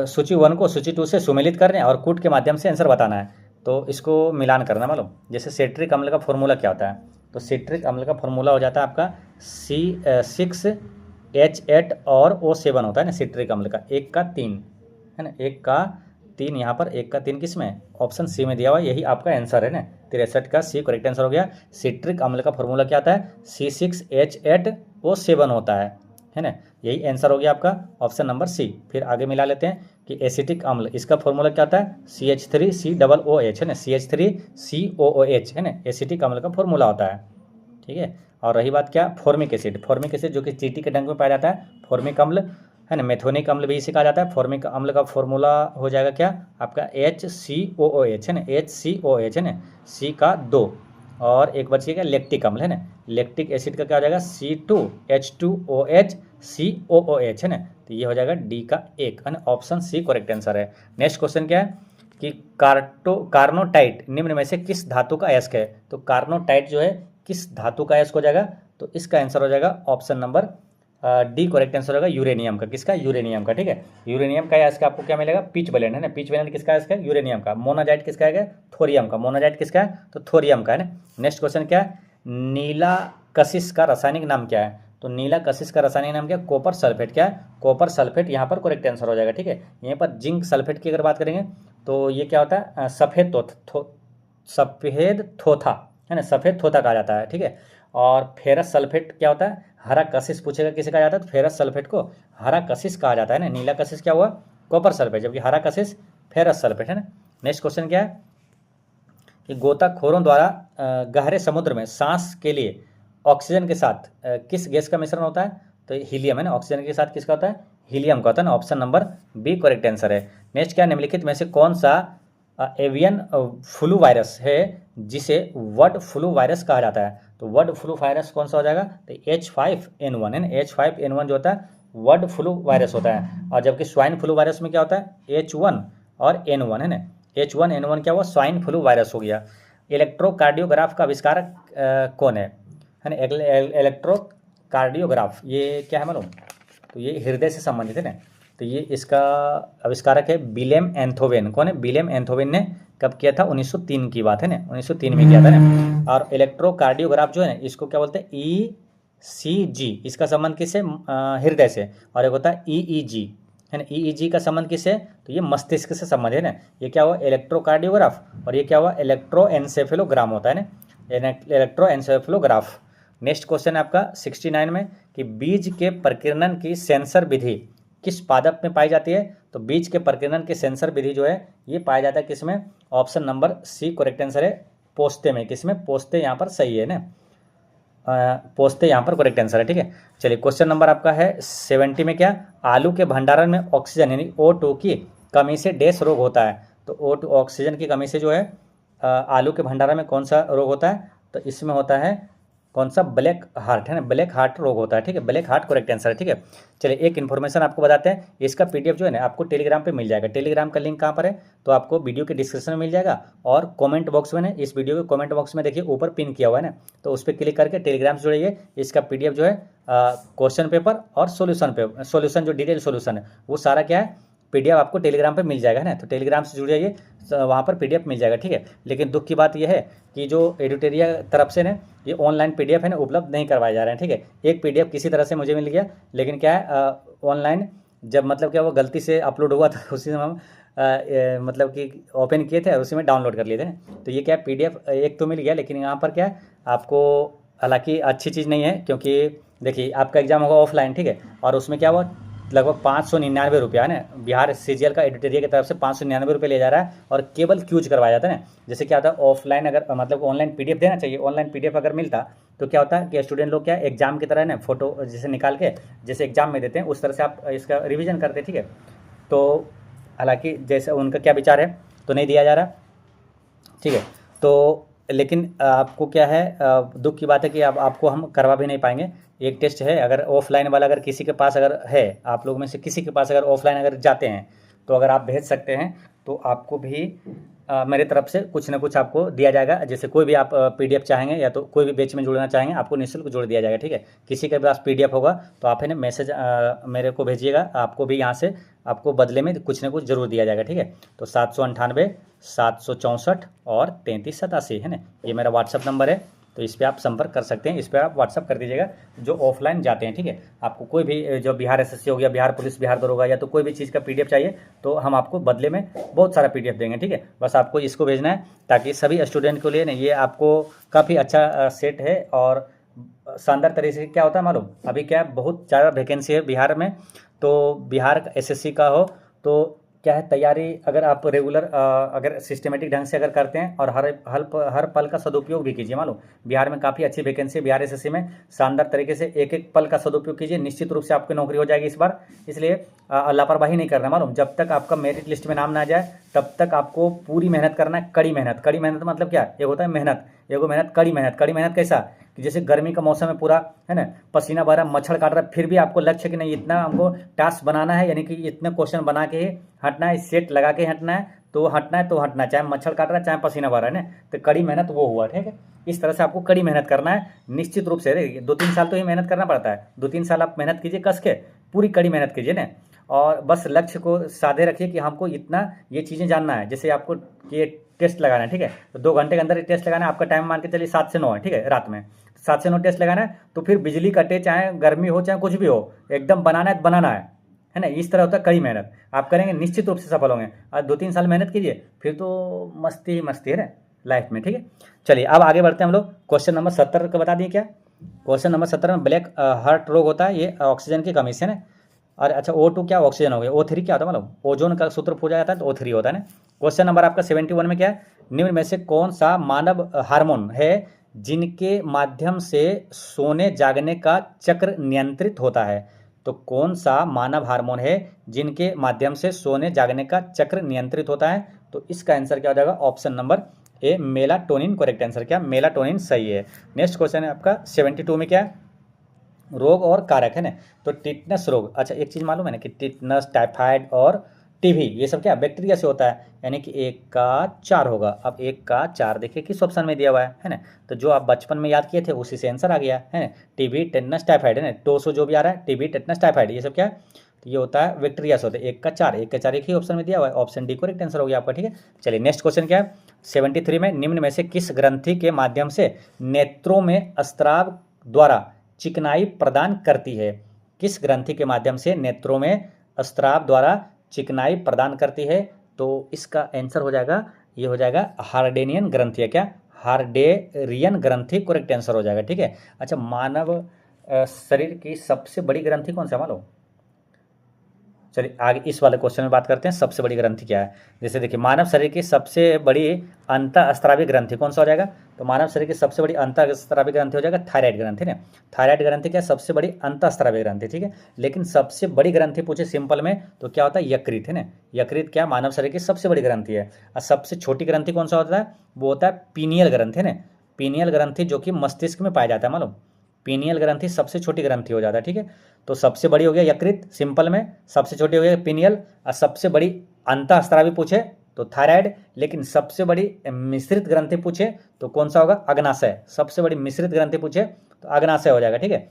सूची 1 को सूची 2 से सुमेलित करने और कूट के माध्यम से आंसर बताना है। तो इसको मिलान करना मालूम, जैसे सिट्रिक अम्ल का फॉर्मूला क्या होता है, तो सिट्रिक अम्ल का फॉर्मूला हो जाता है आपका C6H8 और O7 होता है ना, सिट्रिक अम्ल का 1 का 3, है ना, 1 का 3, यहाँ पर 1 का 3 किस में, ऑप्शन सी में दिया हुआ, यही आपका आंसर है ना। 63 का सी करेक्ट आंसर हो गया। सिट्रिक अम्ल का फॉर्मूला क्या आता है, C6H8O7 होता है ना, यही आंसर हो गया आपका, ऑप्शन नंबर सी। फिर आगे मिला लेते हैं कि एसिटिक अम्ल, इसका फॉर्मूला क्या आता है, CH3COOH, है ना, CH3COOH, है ना, एसिटिक अम्ल का फॉर्मूला होता है, ठीक है। और रही बात क्या, फॉर्मिक एसिड, फॉर्मिक एसिड जो कि चींटी के डंक में पाया जाता है, फॉर्मिक अम्ल, है ना, मेथोनिक अम्ल भी इसे कहा जाता है। फॉर्मिक अम्ल का फॉर्मूला हो जाएगा क्या आपका, HCOOH, है ना, HCOH, है ना, C का 2 और एक बचिएगा लैक्टिक अम्ल, है ना, लैक्टिक एसिड का क्या हो जाएगा, C2H2OH COOH, है ना, तो ये हो जाएगा डी का 1, है ना, ऑप्शन सी करेक्ट आंसर है। नेक्स्ट क्वेश्चन क्या है कि कार्नोटाइट निम्न में से किस धातु का अयस्क है, तो कार्नोटाइट जो है किस धातु का अयस्क हो जाएगा, तो इसका आंसर हो जाएगा option number D correct answer होगा, यूरेनियम का, किसका, यूरेनियम का, ठीक है। यूरेनियम का अयस्क आपको क्या मिलेगा, पिच वैलेंट, है ना, पिच वैलेंट किसका अयस्क है, यूरेनियम का। मोनाजाइट किसका है, थोरियम का, मोनाजाइट किसका है, तो थोरियम का, है ना। नेक्स्ट क्वेश्चन क्या है, नीला कशिश का रासायनिक नाम क्या है, तो नीला कशिश का रासायनिक नाम क्या है, कॉपर सल्फेट, क्या है, कॉपर सल्फेट यहाँ पर करेक्ट आंसर हो जाएगा, ठीक है। यहाँ पर जिंक सल्फेट की अगर बात करेंगे तो ये क्या होता है, सफ़ेद थोथा, है ना, सफ़ेद थोथा कहा जाता है, ठीक है। और फेरस सल्फेट क्या होता है, हरा कशिश पूछेगा किसे कहा जाता है, तो फेरस सल्फेट को हरा कशिश कहा जाता है ना। नीला कशिश क्या हुआ, कॉपर सल्फेट, जबकि हरा कशिश फेरस सल्फेट, है ना। नेक्स्ट क्वेश्चन क्या है कि गोताखोरों द्वारा गहरे समुद्र में सांस के लिए ऑक्सीजन के साथ किस गैस का मिश्रण होता है, तो हीलियम, है ना, ऑक्सीजन के साथ किसका होता है, हीलियम का होता है ना, option number B correct answer है। नेक्स्ट क्या, निम्नलिखित में से कौन सा एवियन फ्लू वायरस है जिसे वर्ड फ्लू वायरस कहा जाता है, तो वर्ड फ्लू वायरस कौन सा हो जाएगा, तो H5N1, है ना, H5N1 जो होता है वर्ड फ्लू वायरस होता है। और जबकि स्वाइन फ्लू वायरस में क्या होता है, H1 और N1, है ना, H1N1 क्या हुआ, स्वाइन फ्लू वायरस हो गया। इलेक्ट्रोकार्डियोग्राफ का आविष्कारक कौन है ना, इलेक्ट्रोकार्डियोग्राफ ये क्या है मालूम, तो ये हृदय से संबंधित है ना, तो ये इसका आविष्कारक है विलेम एंथोवेन। कौन है, विलेम एंथोवेन ने कब किया था, 1903 की बात है ना, 1903 में किया था ना। और इलेक्ट्रोकार्डियोग्राफ जो है ना, इसको क्या बोलते हैं, ECG, इसका संबंध किससे, हृदय से। और एक होता है EEG, है ना, EEG का संबंध किससे, तो ये मस्तिष्क से संबंध है ना। ये क्या हुआ, इलेक्ट्रोकार्डियोग्राफ, और ये क्या हुआ, इलेक्ट्रोएन्सेफेलोग्राम होता है ना, इलेक्ट्रोएन्सेफेलोग्राफ। नेक्स्ट क्वेश्चन है आपका 69 में कि बीज के प्रकीर्णन की सेंसर विधि किस पादप में पाई जाती है, तो बीज के प्रकीर्णन की सेंसर विधि जो है ये पाया जाता है किसमें, option number C correct answer है, पोस्ते में, किसमें, पोस्ते यहाँ पर सही है ना, पोस्ते यहाँ पर करेक्ट आंसर है, ठीक है। चलिए क्वेश्चन नंबर आपका है 70 में क्या, आलू के भंडारण में ऑक्सीजन यानी O2 की कमी से डैश रोग होता है, तो O2 ऑक्सीजन की कमी से जो है आलू के भंडारण में कौन सा रोग होता है, तो इसमें होता है कौन सा, ब्लैक हार्ट है ना, ब्लैक हार्ट रोग होता है, ठीक है, ब्लैक हार्ट करेक्ट आंसर है, ठीक है। चलिए एक इन्फॉर्मेशन आपको बताते हैं, इसका पीडीएफ जो है ना आपको टेलीग्राम पे मिल जाएगा। टेलीग्राम का लिंक कहाँ पर है, तो आपको वीडियो के डिस्क्रिप्शन में मिल जाएगा, और कमेंट बॉक्स में ना, इस वीडियो के कमेंट बॉक्स में देखिए ऊपर पिन किया हुआ है ना, तो उस पर क्लिक करके टेलीग्राम से जुड़िए। इसका पीडीएफ जो है क्वेश्चन पेपर और सोल्यूशन जो डिटेल सोल्यूशन है वो सारा क्या है, पीडीएफ आपको टेलीग्राम पे मिल जाएगा, है ना। तो टेलीग्राम से जुड़ जाइए, वहाँ पर पीडीएफ मिल जाएगा, ठीक है। लेकिन दुख की बात यह है कि जो एडुटेरिया तरफ से ना ये ऑनलाइन पीडीएफ है ना उपलब्ध नहीं करवाए जा रहे हैं, ठीक है। एक पीडीएफ किसी तरह से मुझे मिल गया, लेकिन क्या है ऑनलाइन जब मतलब क्या वो गलती से अपलोड हुआ था उसी में हम मतलब कि ओपन किए थे और उसी में डाउनलोड कर लिए थे ना। तो ये क्या पीडीएफ एक तो मिल गया, लेकिन यहाँ पर क्या है आपको, हालांकि अच्छी चीज़ नहीं है, क्योंकि देखिए आपका एग्जाम होगा ऑफलाइन, ठीक है, और उसमें क्या हुआ लगभग 599 रुपया है ना, बिहार सीजीएल का एडिटोरियल की तरफ से 599 रुपये लिया जा रहा है, और केवल क्यूज करवाया जाता है ना। जैसे क्या होता है ऑफलाइन अगर मतलब ऑनलाइन पीडीएफ देना चाहिए, ऑनलाइन पीडीएफ अगर मिलता तो क्या होता है कि स्टूडेंट लोग क्या एग्जाम की तरह ना फोटो जैसे निकाल के जैसे एग्जाम में देते हैं उस तरह से आप इसका रिविजन करते हैं, ठीक है। तो हालांकि जैसे उनका क्या विचार है तो नहीं दिया जा रहा, ठीक है। तो लेकिन आपको क्या है दुख की बात है कि अब आपको हम करवा भी नहीं पाएंगे। एक टेस्ट है, अगर ऑफलाइन वाला अगर किसी के पास अगर है, आप लोग में से किसी के पास अगर ऑफलाइन अगर जाते हैं तो अगर आप भेज सकते हैं तो आपको भी मेरे तरफ से कुछ ना कुछ आपको दिया जाएगा। जैसे कोई भी आप पीडीएफ चाहेंगे या तो कोई भी बैच में जुड़ना चाहेंगे आपको निःशुल्क जोड़ दिया जाएगा, ठीक है। किसी के पास पीडीएफ होगा तो आप है ना मैसेज मेरे को भेजिएगा, आपको भी यहाँ से आपको बदले में कुछ ना कुछ जरूर दिया जाएगा, ठीक है। तो 798 764 और 3387 है ना, ये मेरा व्हाट्सअप नंबर है, तो इस पर आप संपर्क कर सकते हैं, इस पर आप व्हाट्सअप कर दीजिएगा जो ऑफलाइन जाते हैं, ठीक है। आपको कोई भी जो बिहार एसएससी हो गया, बिहार पुलिस, बिहार दरोगा या तो कोई भी चीज़ का पीडीएफ चाहिए तो हम आपको बदले में बहुत सारा पीडीएफ देंगे, ठीक है। बस आपको इसको भेजना है ताकि सभी स्टूडेंट के लिए ना ये आपको काफ़ी अच्छा सेट है, और शानदार तरीके से क्या होता है मालूम, अभी क्या है बहुत ज़्यादा वैकेंसी है बिहार में, तो बिहार एसएससी का हो तो क्या है तैयारी अगर आप रेगुलर अगर सिस्टमेटिक ढंग से अगर करते हैं और हर पल का सदुपयोग भी कीजिए, मालूम बिहार में काफ़ी अच्छी वैकेंसी है, बिहार एसएससी में शानदार तरीके से एक एक पल का सदुपयोग कीजिए, निश्चित रूप से आपकी नौकरी हो जाएगी इस बार। इसलिए लापरवाही नहीं करना, मालूम जब तक आपका मेरिट लिस्ट में नाम ना जाए तब तक आपको पूरी मेहनत करना है, कड़ी मेहनत। कड़ी मेहनत मतलब क्या, एक होता है मेहनत, एगो मेहनत कड़ी मेहनत। कड़ी मेहनत कैसा कि जैसे गर्मी का मौसम है पूरा है ना, पसीना बह रहा, मच्छर काट रहा है, फिर भी आपको लक्ष्य कि नहीं इतना हमको टास्क बनाना है, यानी कि इतने क्वेश्चन बना के ही हटना है, सेट लगा के हटना है, तो हटना है तो हटना है, चाहे मच्छर काट रहा है चाहे पसीना बह रहा है ना। तो कड़ी मेहनत वो हुआ, ठीक है। इस तरह से आपको कड़ी मेहनत करना है निश्चित रूप से। 2-3 साल तो ही मेहनत करना पड़ता है, 2-3 साल आप मेहनत कीजिए कस के, पूरी कड़ी मेहनत कीजिए ना, और बस लक्ष्य को साधे रखिए कि हमको इतना ये चीज़ें जानना है। जैसे आपको ये टेस्ट लगाना है, ठीक है, तो 2 घंटे के अंदर टेस्ट लगाना है, आपका टाइम मान के चलिए 7 से 9 है, ठीक है, रात में 7 से 9 टेस्ट लगाना है, तो फिर बिजली कटे चाहे गर्मी हो चाहे कुछ भी हो एकदम बनाना है तो बनाना है ना। इस तरह होता है कड़ी मेहनत, आप करेंगे निश्चित रूप से सफल होंगे। और 2-3 साल मेहनत कीजिए फिर तो मस्ती ही मस्ती है ना लाइफ में, ठीक है। चलिए अब आगे बढ़ते हैं हम लोग, क्वेश्चन नंबर 70 का बता दिए क्या। क्वेश्चन नंबर 70 में ब्लैक हार्ट रोग होता है, ये ऑक्सीजन की कमी से ना। और अच्छा O2 क्या, ऑक्सीजन हो गया, O3 क्या होता है मतलब ओजोन का सूत्र पूछा जाता है तो O3 होता है ना। क्वेश्चन नंबर आपका 71 में क्या है, निम्न में से कौन सा मानव हार्मोन है जिनके माध्यम से सोने जागने का चक्र नियंत्रित होता है। तो कौन सा मानव हार्मोन है जिनके माध्यम से सोने जागने का चक्र नियंत्रित होता है, तो इसका आंसर क्या हो जाएगा, option number A melatonin correct answer, क्या मेलाटोनिन सही है। नेक्स्ट क्वेश्चन है आपका 72 में क्या है, रोग और कारक है ना। तो टिटनस रोग, अच्छा एक चीज़ मालूम है ना कि टिटनस, टाइफाइड और टीबी ये सब क्या बैक्टीरिया से होता है, यानी कि 1 का 4 होगा। अब 1 का 4 देखिए किस ऑप्शन में दिया हुआ है ना, तो जो आप बचपन में याद किए थे उसी से आंसर आ गया है ना। टीबी, टेटनस, टाइफाइड है ना, 200 जो भी आ रहा है टीबी, टेटनस, टाइफाइड ये सब क्या है, तो ये होता है बैक्टीरिया से होता है। 1 का 4, 1 का 4 एक ही ऑप्शन में दिया हुआ है, ऑप्शन डी करेक्ट आंसर हो गया आपका, ठीक है। चलिए नेक्स्ट क्वेश्चन क्या है 73 में, निम्न में से किस ग्रंथि के माध्यम से नेत्रों में स्त्राव द्वारा चिकनाई प्रदान करती है। किस ग्रंथि के माध्यम से नेत्रों में स्त्राव द्वारा चिकनाई प्रदान करती है, तो इसका आंसर हो जाएगा, ये हो जाएगा हार्डेनियन ग्रंथि है, क्या हार्डेरियन ग्रंथि करेक्ट आंसर हो जाएगा, ठीक है। अच्छा मानव शरीर की सबसे बड़ी ग्रंथि कौन सा मालूम, चलिए आगे इस वाले क्वेश्चन में बात करते हैं सबसे बड़ी ग्रंथि क्या है। जैसे देखिए मानव शरीर की सबसे बड़ी अंतःस्रावी ग्रंथि कौन सा हो जाएगा, तो मानव शरीर की सबसे बड़ी अंतःस्रावी ग्रंथि हो जाएगा थायराइड ग्रंथि ना। थायराइड ग्रंथि क्या सबसे बड़ी अंतःस्रावी ग्रंथि, ठीक है। लेकिन सबसे बड़ी ग्रंथि पूछे सिंपल में तो क्या होता है, यकृत है ना। यकृत क्या मानव शरीर की सबसे बड़ी ग्रंथि है। और सबसे छोटी ग्रंथि कौन सा होता है, वो होता है पीनियल ग्रंथि है ना। पीनियल ग्रंथि जो कि मस्तिष्क में पाया जाता है, मालूम, पीनियल ग्रंथि सबसे छोटी ग्रंथि हो जाता है, ठीक है। तो सबसे बड़ी हो गया यकृत सिंपल में, सबसे छोटी हो गया पीनियल, और सबसे बड़ी अंतःस्रावी पूछे तो थायराइड, लेकिन सबसे बड़ी मिश्रित ग्रंथि पूछे तो कौन सा होगा, अग्नाशय। सबसे बड़ी मिश्रित ग्रंथि पूछे तो अग्नाशय हो जाएगा, ठीक है।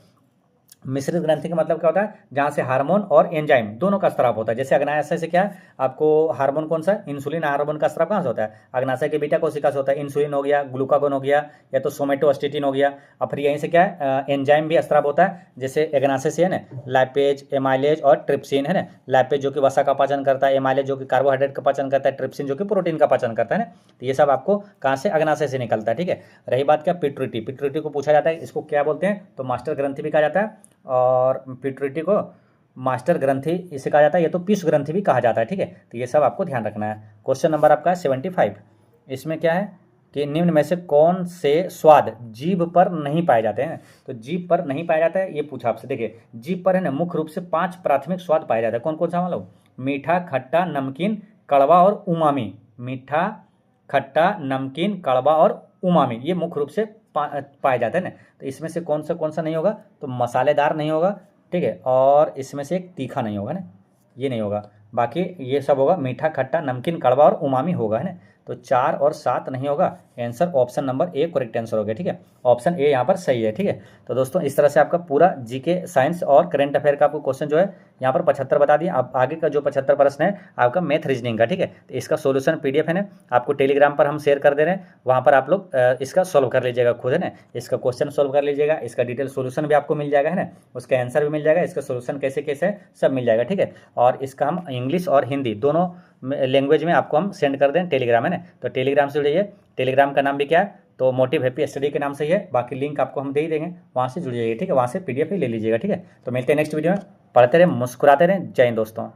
मिश्रित ग्रंथि का मतलब क्या होता है, जहाँ से हार्मोन और एंजाइम दोनों का स्राव होता है। जैसे अग्नाशय से क्या है, आपको हार्मोन कौन सा, इंसुलिन हार्मोन का स्राव कहाँ से होता है, अग्नाशय के बीटा कोशिका से होता है। इंसुलिन हो गया, ग्लूकागोन हो गया, या तो सोमेटोस्टेटिन हो गया। और फिर यहीं से क्या है, एंजाइम भी स्राव होता है। जैसे अग्नाशय से है ना लाइपेज, एमाइलेज और ट्रिप्सिन, है ना। लाइपेज जो कि वसा का पाचन करता है, एमाइलेज जो कि कार्बोहाइड्रेट का पाचन करता है, ट्रिप्सिन जो कि प्रोटीन का पाचन करता है ना। तो ये सब आपको कहाँ से, अग्नाशय से निकलता है, ठीक है। रही बात क्या, पिट्यूटरी, पिट्यूटरी को पूछा जाता है, इसको क्या बोलते हैं, तो मास्टर ग्रंथि भी कहा जाता है, और पिट्यूटरी को मास्टर ग्रंथि इसे कहा जाता है, या तो पीयूष ग्रंथि भी कहा जाता है, ठीक है। तो ये सब आपको ध्यान रखना है। क्वेश्चन नंबर आपका है 75। इसमें क्या है कि निम्न में से कौन से स्वाद जीभ पर नहीं पाए जाते हैं, तो जीभ पर नहीं पाया जाता है, ये पूछा आपसे। देखिए जीभ पर है ना मुख्य रूप से 5 प्राथमिक स्वाद पाए जाते हैं। कौन कौन सा, मतलब मीठा, खट्टा, नमकीन, कड़वा और उमामी। मीठा, खट्टा, नमकीन, कड़वा और उमामी, ये मुख्य रूप से पाए जाते हैं ना। तो इसमें से कौन सा नहीं होगा, तो मसालेदार नहीं होगा, ठीक है, और इसमें से एक तीखा नहीं होगा ना, ये नहीं होगा। बाकी ये सब होगा, मीठा, खट्टा, नमकीन, कड़वा और उमामी होगा, है ना। तो 4 और 7 नहीं होगा। Answer option number A correct answer हो गया, ठीक है। ऑप्शन ए यहाँ पर सही है, ठीक है। तो दोस्तों इस तरह से आपका पूरा जीके, साइंस और करंट अफेयर का आपको क्वेश्चन जो है यहाँ पर 75 बता दिए। अब आगे का जो 75 प्रश्न है आपका मैथ रीजनिंग का, ठीक है। तो इसका सोल्यूशन पीडीएफ है ना, आपको टेलीग्राम पर हम शेयर कर दे रहे हैं, वहाँ पर आप लोग इसका सॉल्व कर लीजिएगा खुद, है ना। इसका क्वेश्चन सॉल्व कर लीजिएगा, इसका डिटेल सोल्यूशन भी आपको मिल जाएगा, है ना। उसका आंसर भी मिल जाएगा, इसका सोल्यूशन कैसे कैसे है सब मिल जाएगा, ठीक है। और इसका हम इंग्लिश और हिंदी दोनों लैंग्वेज में आपको हम सेंड कर दें टेलीग्राम, है ना। तो टेलीग्राम से जुड़िए, टेलीग्राम का नाम भी क्या है, तो मोटिव हैप्पी स्टडी के नाम से ही है। बाकी लिंक आपको हम दे ही देंगे, वहाँ से जुड़ जाइए, ठीक है। वहाँ से पीडीएफ ही ले लीजिएगा, ठीक है। तो मिलते हैं नेक्स्ट वीडियो में, पढ़ते रहें, मुस्कुराते रहें। जय हिंद दोस्तों।